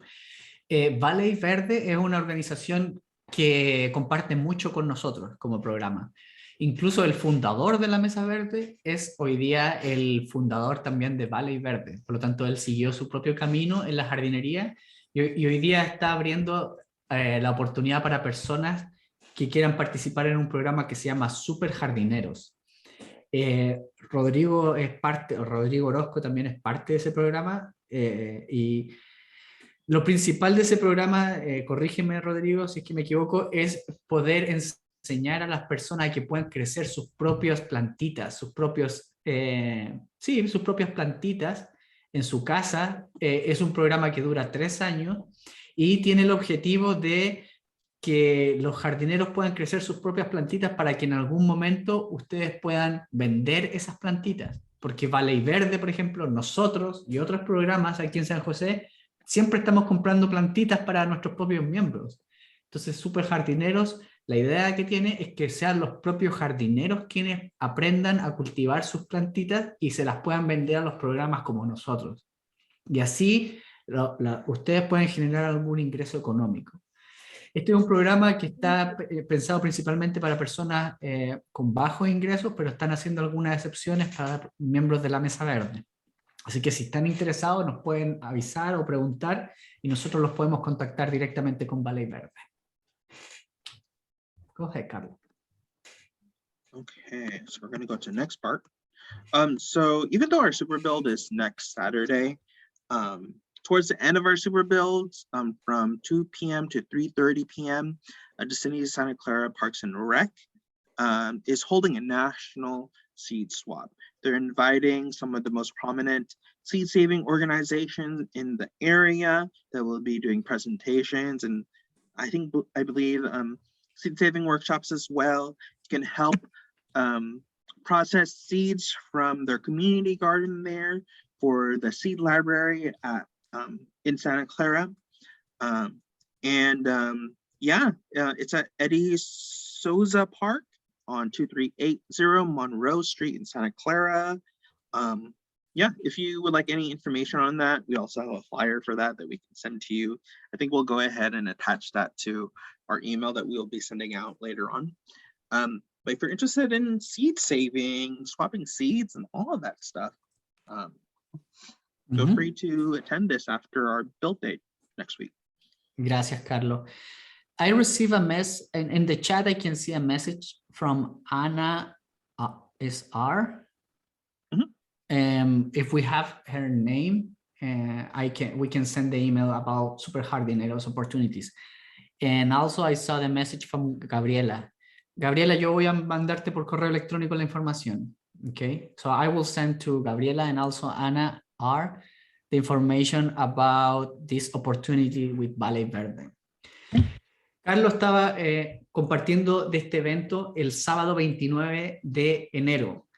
Valley Verde es una organización que comparte mucho con nosotros como programa. Incluso el fundador de la Mesa Verde es hoy día el fundador también de Valley Verde. Por lo tanto, él siguió su propio camino en la jardinería y hoy día está abriendo la oportunidad para personas que quieran participar en un programa que se llama Super Jardineros. Rodrigo Orozco también es parte de ese programa y lo principal de ese programa, corrígeme Rodrigo si es que me equivoco, es poder enseñar a las personas que puedan crecer sus propias plantitas, sus propias plantitas en su casa. Es un programa que dura 3 años y tiene el objetivo de que los jardineros puedan crecer sus propias plantitas para que en algún momento ustedes puedan vender esas plantitas. Porque Valley Verde, por ejemplo, nosotros y otros programas aquí en San José, siempre estamos comprando plantitas para nuestros propios miembros. Entonces, Super Jardineros, la idea que tiene es que sean los propios jardineros quienes aprendan a cultivar sus plantitas y se las puedan vender a los programas como nosotros. Y así ustedes pueden generar algún ingreso económico. Este es un programa que está pensado principalmente para personas con bajos ingresos, pero están haciendo algunas excepciones para miembros de la Mesa Verde. Así que si están interesados nos pueden avisar o preguntar y nosotros los podemos contactar directamente con Valley Verde. Go ahead, Carlos. Okay, so we're going to go to the next part. So even though our super build is next Saturday, towards the end of our super builds, from 2 p.m. to 3:30 p.m., the City of Santa Clara Parks and Rec is holding a national seed swap. They're inviting some of the most prominent seed saving organizations in the area that will be doing presentations, and I believe seed saving workshops as well. You can help process seeds from their community garden there for the seed library at in Santa Clara. It's at Eddie Souza Park on 2380 Monroe Street in Santa Clara. If you would like any information on that, we also have a flyer for that we can send to you. I think we'll go ahead and attach that to our email that we'll be sending out later on. But if you're interested in seed saving, swapping seeds and all of that stuff, feel free to attend this after our build date next week. Gracias, Carlos. I receive a mess in the chat. I can see a message from Anna SR. If we have her name, we can send the email about Super Jardineros opportunities. And also I saw the message from Gabriela. Gabriela, yo voy a mandarte por correo electrónico la información. Okay, so I will send to Gabriela and also Anna R the information about this opportunity with Valley Verde. Carlos estaba compartiendo de este evento el sábado 29 de enero.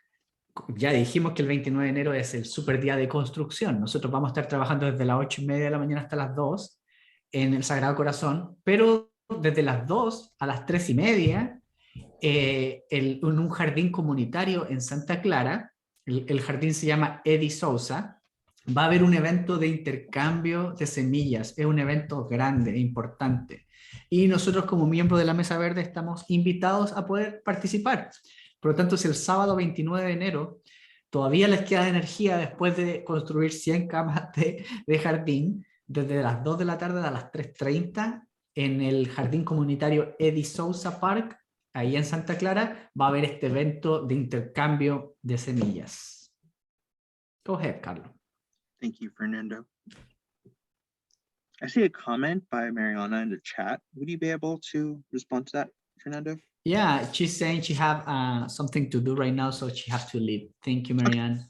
Ya dijimos que el 29 de enero es el super día de construcción. Nosotros vamos a estar trabajando desde las 8:30 de la mañana hasta las 2 en el Sagrado Corazón, pero desde las 2 a las 3:30 en un jardín comunitario en Santa Clara, el jardín se llama Eddie Souza, va a haber un evento de intercambio de semillas. Es un evento grande, importante. Y nosotros como miembros de la Mesa Verde estamos invitados a poder participar. Por lo tanto, si el sábado 29 de enero todavía les queda energía después de construir 100 camas de jardín, desde las 2 de la tarde a las 3:30 en el jardín comunitario Eddie Souza Park, ahí en Santa Clara, va a haber este evento de intercambio de semillas. Go ahead, Carlos. Thank you, Fernando. I see a comment by Mariana in the chat. Would you be able to respond to that, Fernando? Yeah, she's saying she have something to do right now, so she has to leave. Thank you, Marianne.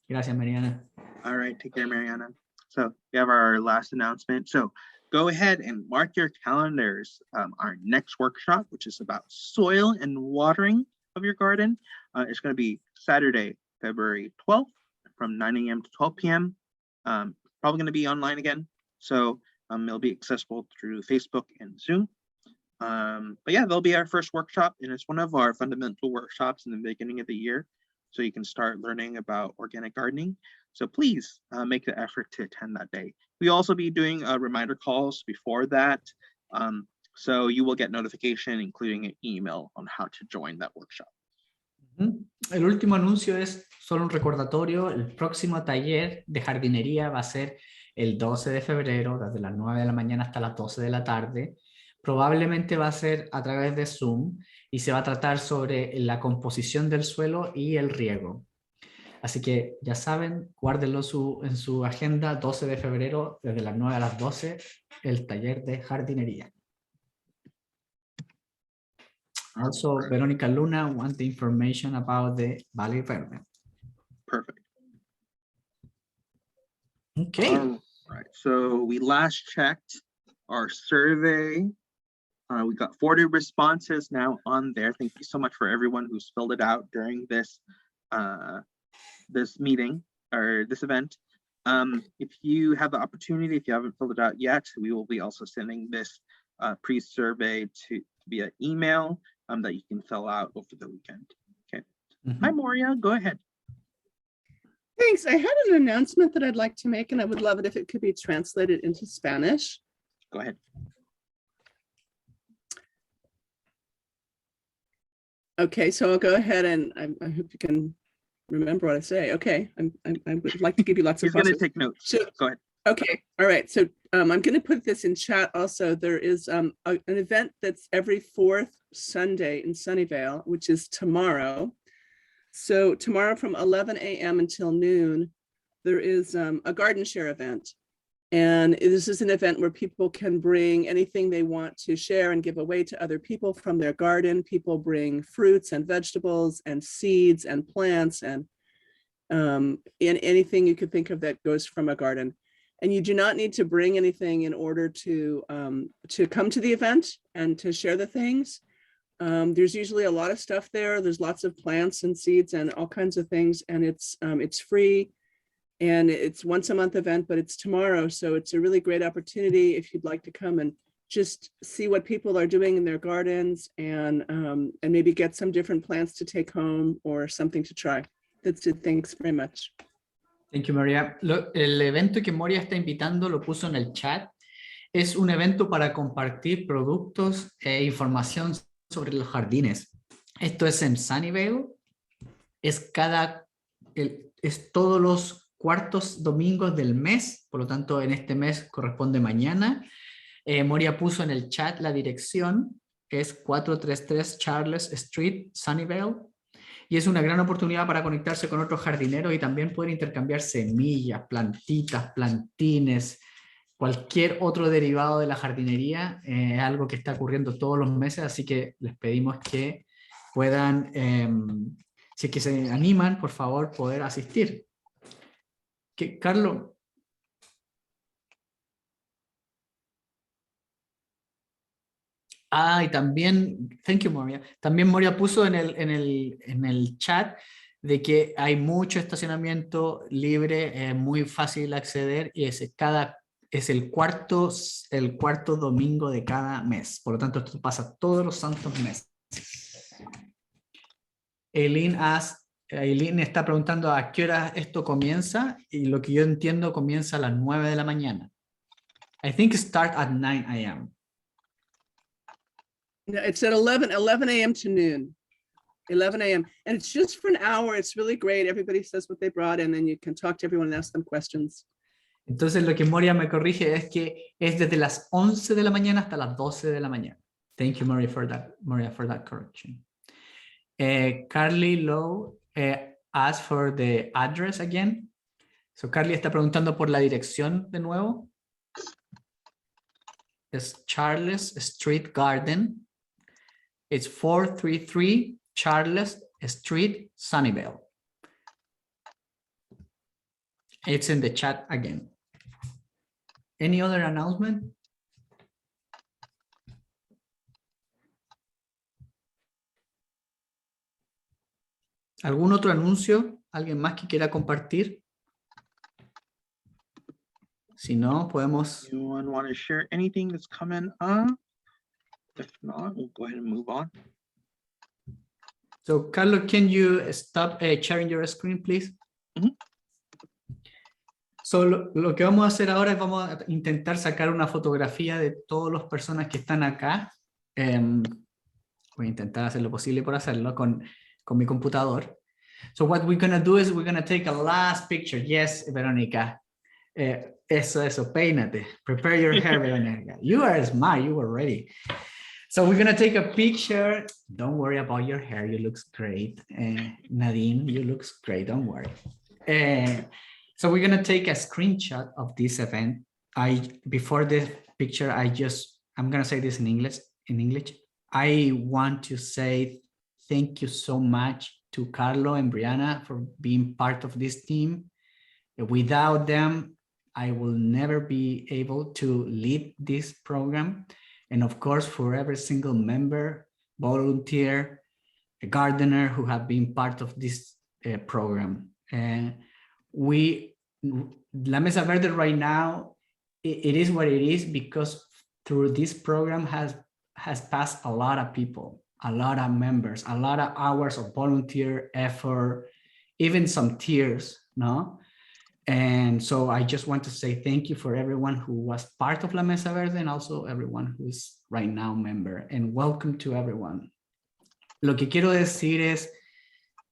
Gracias, Mariana. All right, take care, Mariana. So we have our last announcement. So go ahead and mark your calendars. Our next workshop, which is about soil and watering of your garden, is going to be Saturday, February 12th from 9 a.m. to 12 p.m. Probably going to be online again. So it'll be accessible through Facebook and Zoom. But yeah, that'll be our first workshop, and it's one of our fundamental workshops in the beginning of the year, so you can start learning about organic gardening. So please make the effort to attend that day. We'll also be doing reminder calls before that, so you will get notification, including an email on how to join that workshop. El último anuncio es solo un recordatorio. El próximo taller de jardinería va a ser el 12 de febrero, desde las 9 de la mañana hasta las 12 de la tarde. Probablemente va a ser a través de Zoom y se va a tratar sobre la composición del suelo y el riego. Así que ya saben, guárdenlo en su agenda, 12 de febrero, desde las 9 a las 12, el taller de jardinería. Also, Veronica Luna wants the information about the Valley Verde. Perfect. Okay. All right, so we last checked our survey. We got 40 responses now on there. Thank you so much for everyone who's filled it out during this this meeting or this event. If you have the opportunity, if you haven't filled it out yet, we will be also sending this pre-survey to via email that you can fill out over the weekend. Okay. Hi, Moria, go ahead. Thanks. I had an announcement that I'd like to make, and I would love it if it could be translated into Spanish. Go ahead. Okay, so I'll go ahead and I hope you can remember what I say. Okay, I would like to give you lots of. He's going to take notes. So, go ahead. Okay, all right. So I'm going to put this in chat also. There is an event that's every fourth Sunday in Sunnyvale, which is tomorrow. So tomorrow from 11 a.m. until noon, there is a garden share event. And this is an event where people can bring anything they want to share and give away to other people from their garden. People bring fruits and vegetables and seeds and plants and anything you could think of that goes from a garden. And you do not need to bring anything in order to come to the event and to share the things. There's usually a lot of stuff there. There's lots of plants and seeds and all kinds of things, and it's free. And it's once a month event, but it's tomorrow. So it's a really great opportunity if you'd like to come and just see what people are doing in their gardens and maybe get some different plants to take home or something to try. That's it. Thanks very much. Thank you, Maria. El evento que Moria está invitando lo puso en el chat. Es un evento para compartir productos e información sobre los jardines. Esto es en Sunnyvale. Es todos los cuartos domingos del mes, por lo tanto en este mes corresponde mañana. Moria puso en el chat la dirección, es 433 Charles Street, Sunnyvale, y es una gran oportunidad para conectarse con otros jardineros y también poder intercambiar semillas, plantitas, plantines, cualquier otro derivado de la jardinería, algo que está ocurriendo todos los meses, así que les pedimos que puedan, si es que se animan, por favor, poder asistir. Carlos. Y también, thank you, Moria. También Moria puso en el chat de que hay mucho estacionamiento libre, muy fácil de acceder y es el cuarto domingo de cada mes. Por lo tanto, esto pasa todos los santos meses. Eileen está preguntando a qué hora esto comienza y lo que yo entiendo comienza a las 9 de la mañana. I think it starts at 9 a.m. No, it's at 11 a.m. to noon. 11 a.m. And it's just for an hour. It's really great. Everybody says what they brought and then you can talk to everyone and ask them questions. Entonces lo que Moria me corrige es que es desde las 11 de la mañana hasta las 12 de la mañana. Thank you, Moria, for that correction. Carly Lowe asked for the address again. So Carly está preguntando por la dirección de nuevo. Es Charles Street Garden. It's 433 Charles Street, Sunnyvale. It's in the chat again. Any other announcement? ¿Algún otro anuncio? ¿Alguien más que quiera compartir? Si no, podemos... Anyone want to share anything that's coming up? If not, we'll go ahead and move on. So, Carlos, can you stop sharing your screen, please? Mm-hmm. So, lo que vamos a hacer ahora es vamos a intentar sacar una fotografía de todas las personas que están acá. Voy a intentar hacer lo posible por hacerlo con mi computador. So what we're going to do is we're going to take a last picture. Yes, Verónica. Eso, peínate. Prepare your hair, Verónica. You are smart, you were ready. So we're going to take a picture. Don't worry about your hair, you look great. Nadine, you look great, don't worry. So we're going to take a screenshot of this event. Before the picture, I'm going to say this in English. I want to say thank you so much to Carlo and Brianna for being part of this team. Without them, I will never be able to lead this program. And of course, for every single member, volunteer, a gardener who have been part of this program. La Mesa Verde right now, it is what it is because through this program has passed a lot of people, a lot of members, a lot of hours of volunteer effort, even some tears, no? And so I just want to say thank you for everyone who was part of La Mesa Verde and also everyone who is right now member, and welcome to everyone. Lo que quiero decir es,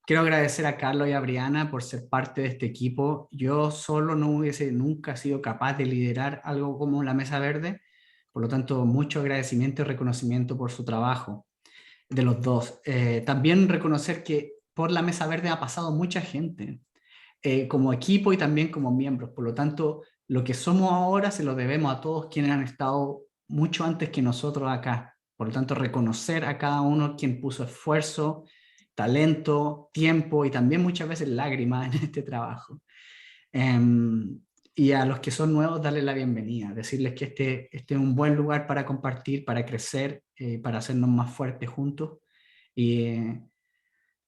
quiero agradecer a Carlos y a Brianna por ser parte de este equipo. Yo solo no hubiese nunca sido capaz de liderar algo como La Mesa Verde. Por lo tanto, mucho agradecimiento y reconocimiento por su trabajo de los dos. También reconocer que por La Mesa Verde ha pasado mucha gente como equipo y también como miembros. Por lo tanto, lo que somos ahora se lo debemos a todos quienes han estado mucho antes que nosotros acá. Por lo tanto, reconocer a cada uno quien puso esfuerzo, talento, tiempo y también muchas veces lágrimas en este trabajo. Y a los que son nuevos, darles la bienvenida, decirles que este es un buen lugar para compartir, para crecer, para hacernos más fuertes juntos.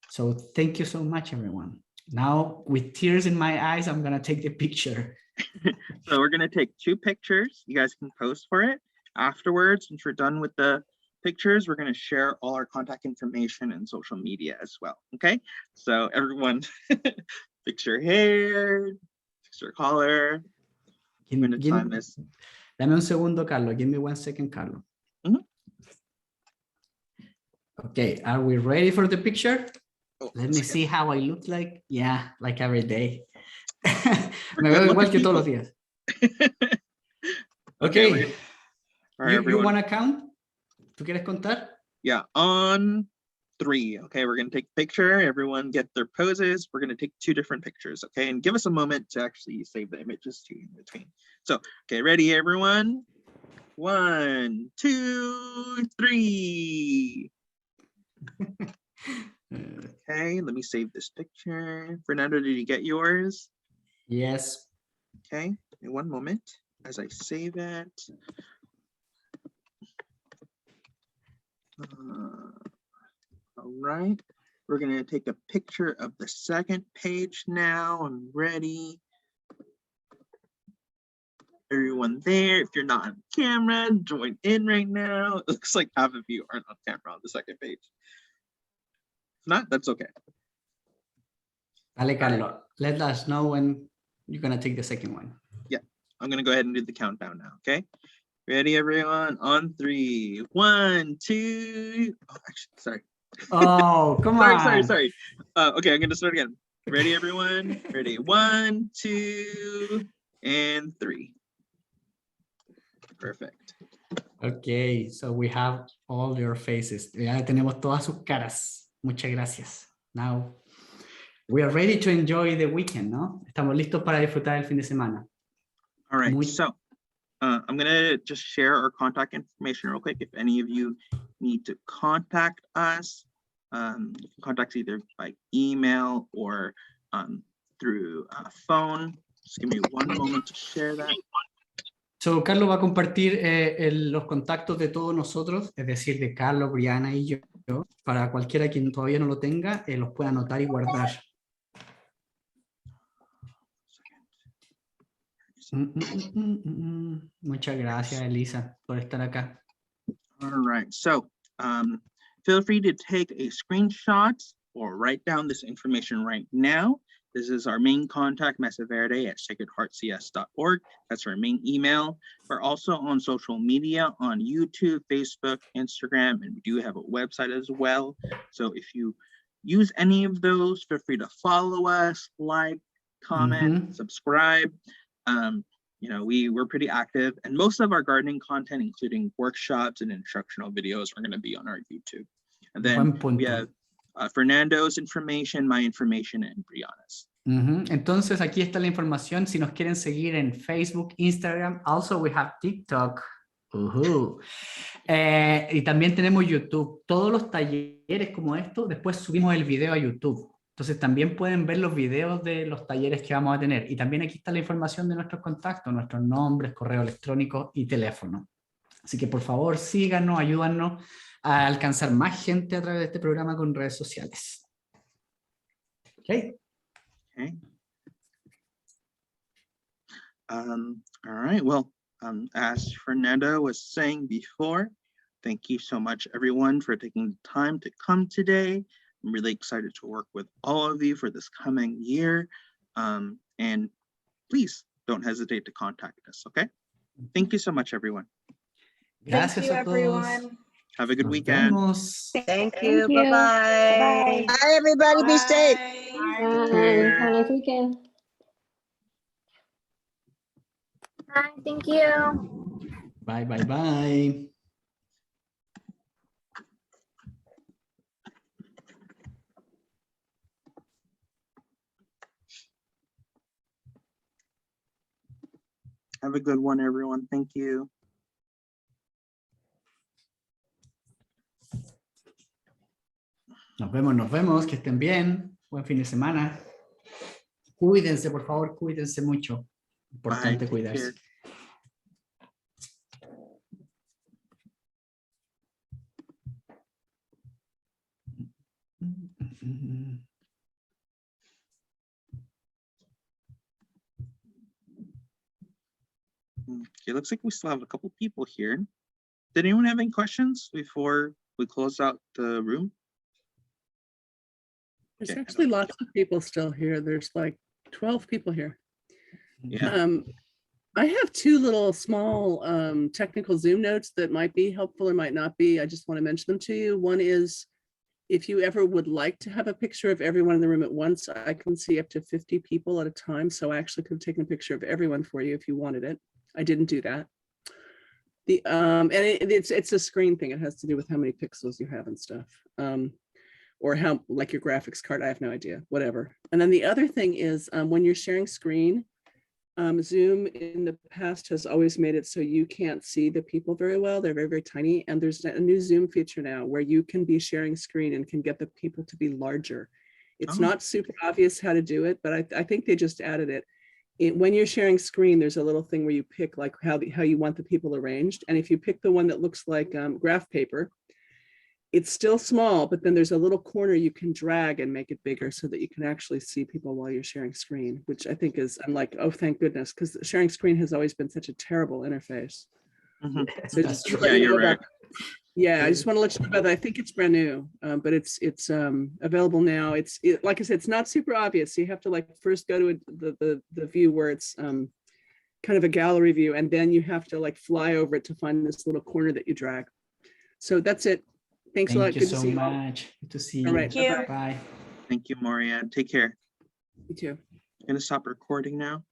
So thank you so much, everyone. Now, with tears in my eyes, I'm gonna take the picture. So we're gonna take 2 pictures. You guys can post for it. Afterwards, once we're done with the pictures, we're gonna share all our contact information and social media as well, okay? So everyone, fix your hair, fix your collar. When the time is... Dame un segundo, Carlos. Give me 1 second, Carlos. Okay, are we ready for the picture? Let me see how I look like. Yeah, like every day. Me veo igual que todos los días. Okay. You want to count? ¿Tú quieres contar? Yeah, on 3. Okay, we're going to take a picture. Everyone get their poses. We're going to take 2 different pictures, okay? And give us a moment to actually save the images too in between. So, okay, ready, everyone? 1, 2, 3. Okay, let me save this picture. Fernando, did you get yours? Yes. Okay, in 1 moment as I save it. All right, we're gonna take a picture of the second page now. I'm ready. Everyone there, if you're not on camera, join in right now. It looks like half of you aren't on camera on the second page. If not, that's okay. Dale, Carlos. Let us know when you're gonna take the second one. Yeah, I'm gonna go ahead and do the countdown now, okay? Ready, everyone? On 3. 1, 2. Oh, actually, sorry. Oh, come on. Sorry. Okay, I'm gonna start again. Ready, everyone? Ready. 1, 2, and 3. Perfect. Okay, so we have all your faces. Ya tenemos todas sus caras. Muchas gracias. Now, we are ready to enjoy the weekend, ¿no? Estamos listos para disfrutar el fin de semana. All right, so I'm gonna just share our contact information real quick. If any of you need to contact us, you can contact us either by email or through phone. Just give me 1 moment to share that. So, Carlos va a compartir los contactos de todos nosotros, es decir, de Carlos, Brianna y yo, para cualquiera quien todavía no lo tenga, los pueda anotar y guardar. Muchas gracias, Elisa, por estar acá. All right, so feel free to take a screenshot or write down this information right now. This is our main contact, mesaverde@sacredheartcs.org. That's our main email. We're also on social media on YouTube, Facebook, Instagram, and we do have a website as well. So if you use any of those, feel free to follow us, like, comment, subscribe. You know, we're pretty active, and most of our gardening content, including workshops and instructional videos, are going to be on our YouTube. And then we have Fernando's information, my information, and Brianna's. Entonces aquí está la información. Si nos quieren seguir en Facebook, Instagram, also we have TikTok. Y también tenemos YouTube. Todos los talleres como estos, después subimos el video a YouTube. Entonces también pueden ver los videos de los talleres que vamos a tener. Y también aquí está la información de nuestros contactos, nuestros nombres, correo electrónico y teléfono. Así que por favor síganos, ayúdanos a alcanzar más gente a través de este programa con redes sociales. Okay. All right, well, as Fernando was saying before, thank you so much, everyone, for taking the time to come today. I'm really excited to work with all of you for this coming year. And please don't hesitate to contact us, okay? Thank you so much, everyone. Gracias a todos. Everyone. Have a good weekend. Thank you. Bye-bye. Bye, everybody. Be safe. Bye. Have a nice weekend. Bye. Thank you. Bye, bye, bye. Have a good one, everyone. Thank you. Nos vemos, que estén bien. Buen fin de semana. Cuídense, por favor, cuídense mucho. Importante Take cuidarse. care. Okay, looks like we still have a couple people here. Did anyone have any questions before we close out the room? There's Okay, actually lots of people still here. There's like 12 people here. Yeah. I have two little small technical Zoom notes that might be helpful or might not be. I just want to mention them to you. One is, if you ever would like to have a picture of everyone in the room at once, I can see up to 50 people at a time. So I actually could have taken a picture of everyone for you if you wanted it. I didn't do that. And it's a screen thing. It has to do with how many pixels you have and stuff. Or how, like your graphics card, I have no idea, whatever. And then the other thing is when you're sharing screen, Zoom in the past has always made it so you can't see the people very well. They're very, very tiny. And there's a new Zoom feature now where you can be sharing screen and can get the people to be larger. It's not super obvious how to do it, but I think they just added it. When you're sharing screen, there's a little thing where you pick like how you want the people arranged. And if you pick the one that looks like graph paper, it's still small, but then there's a little corner you can drag and make it bigger so that you can actually see people while you're sharing screen, which I think is, I'm like, oh, thank goodness, because sharing screen has always been such a terrible interface. So That's true. Yeah, you're right. Yeah, I just want to let you know about that. I think it's brand new, but it's available now. Like I said, it's not super obvious. So you have to like first go to the view where it's kind of a gallery view, and then you have to like fly over it to find this little corner that you drag. So that's it. Thanks a lot. Thank you Good to so see you all. much. Good to see All you. right. Thank you. Bye-bye. Bye. Thank you, Maria. Take care. You too. I'm gonna stop recording now.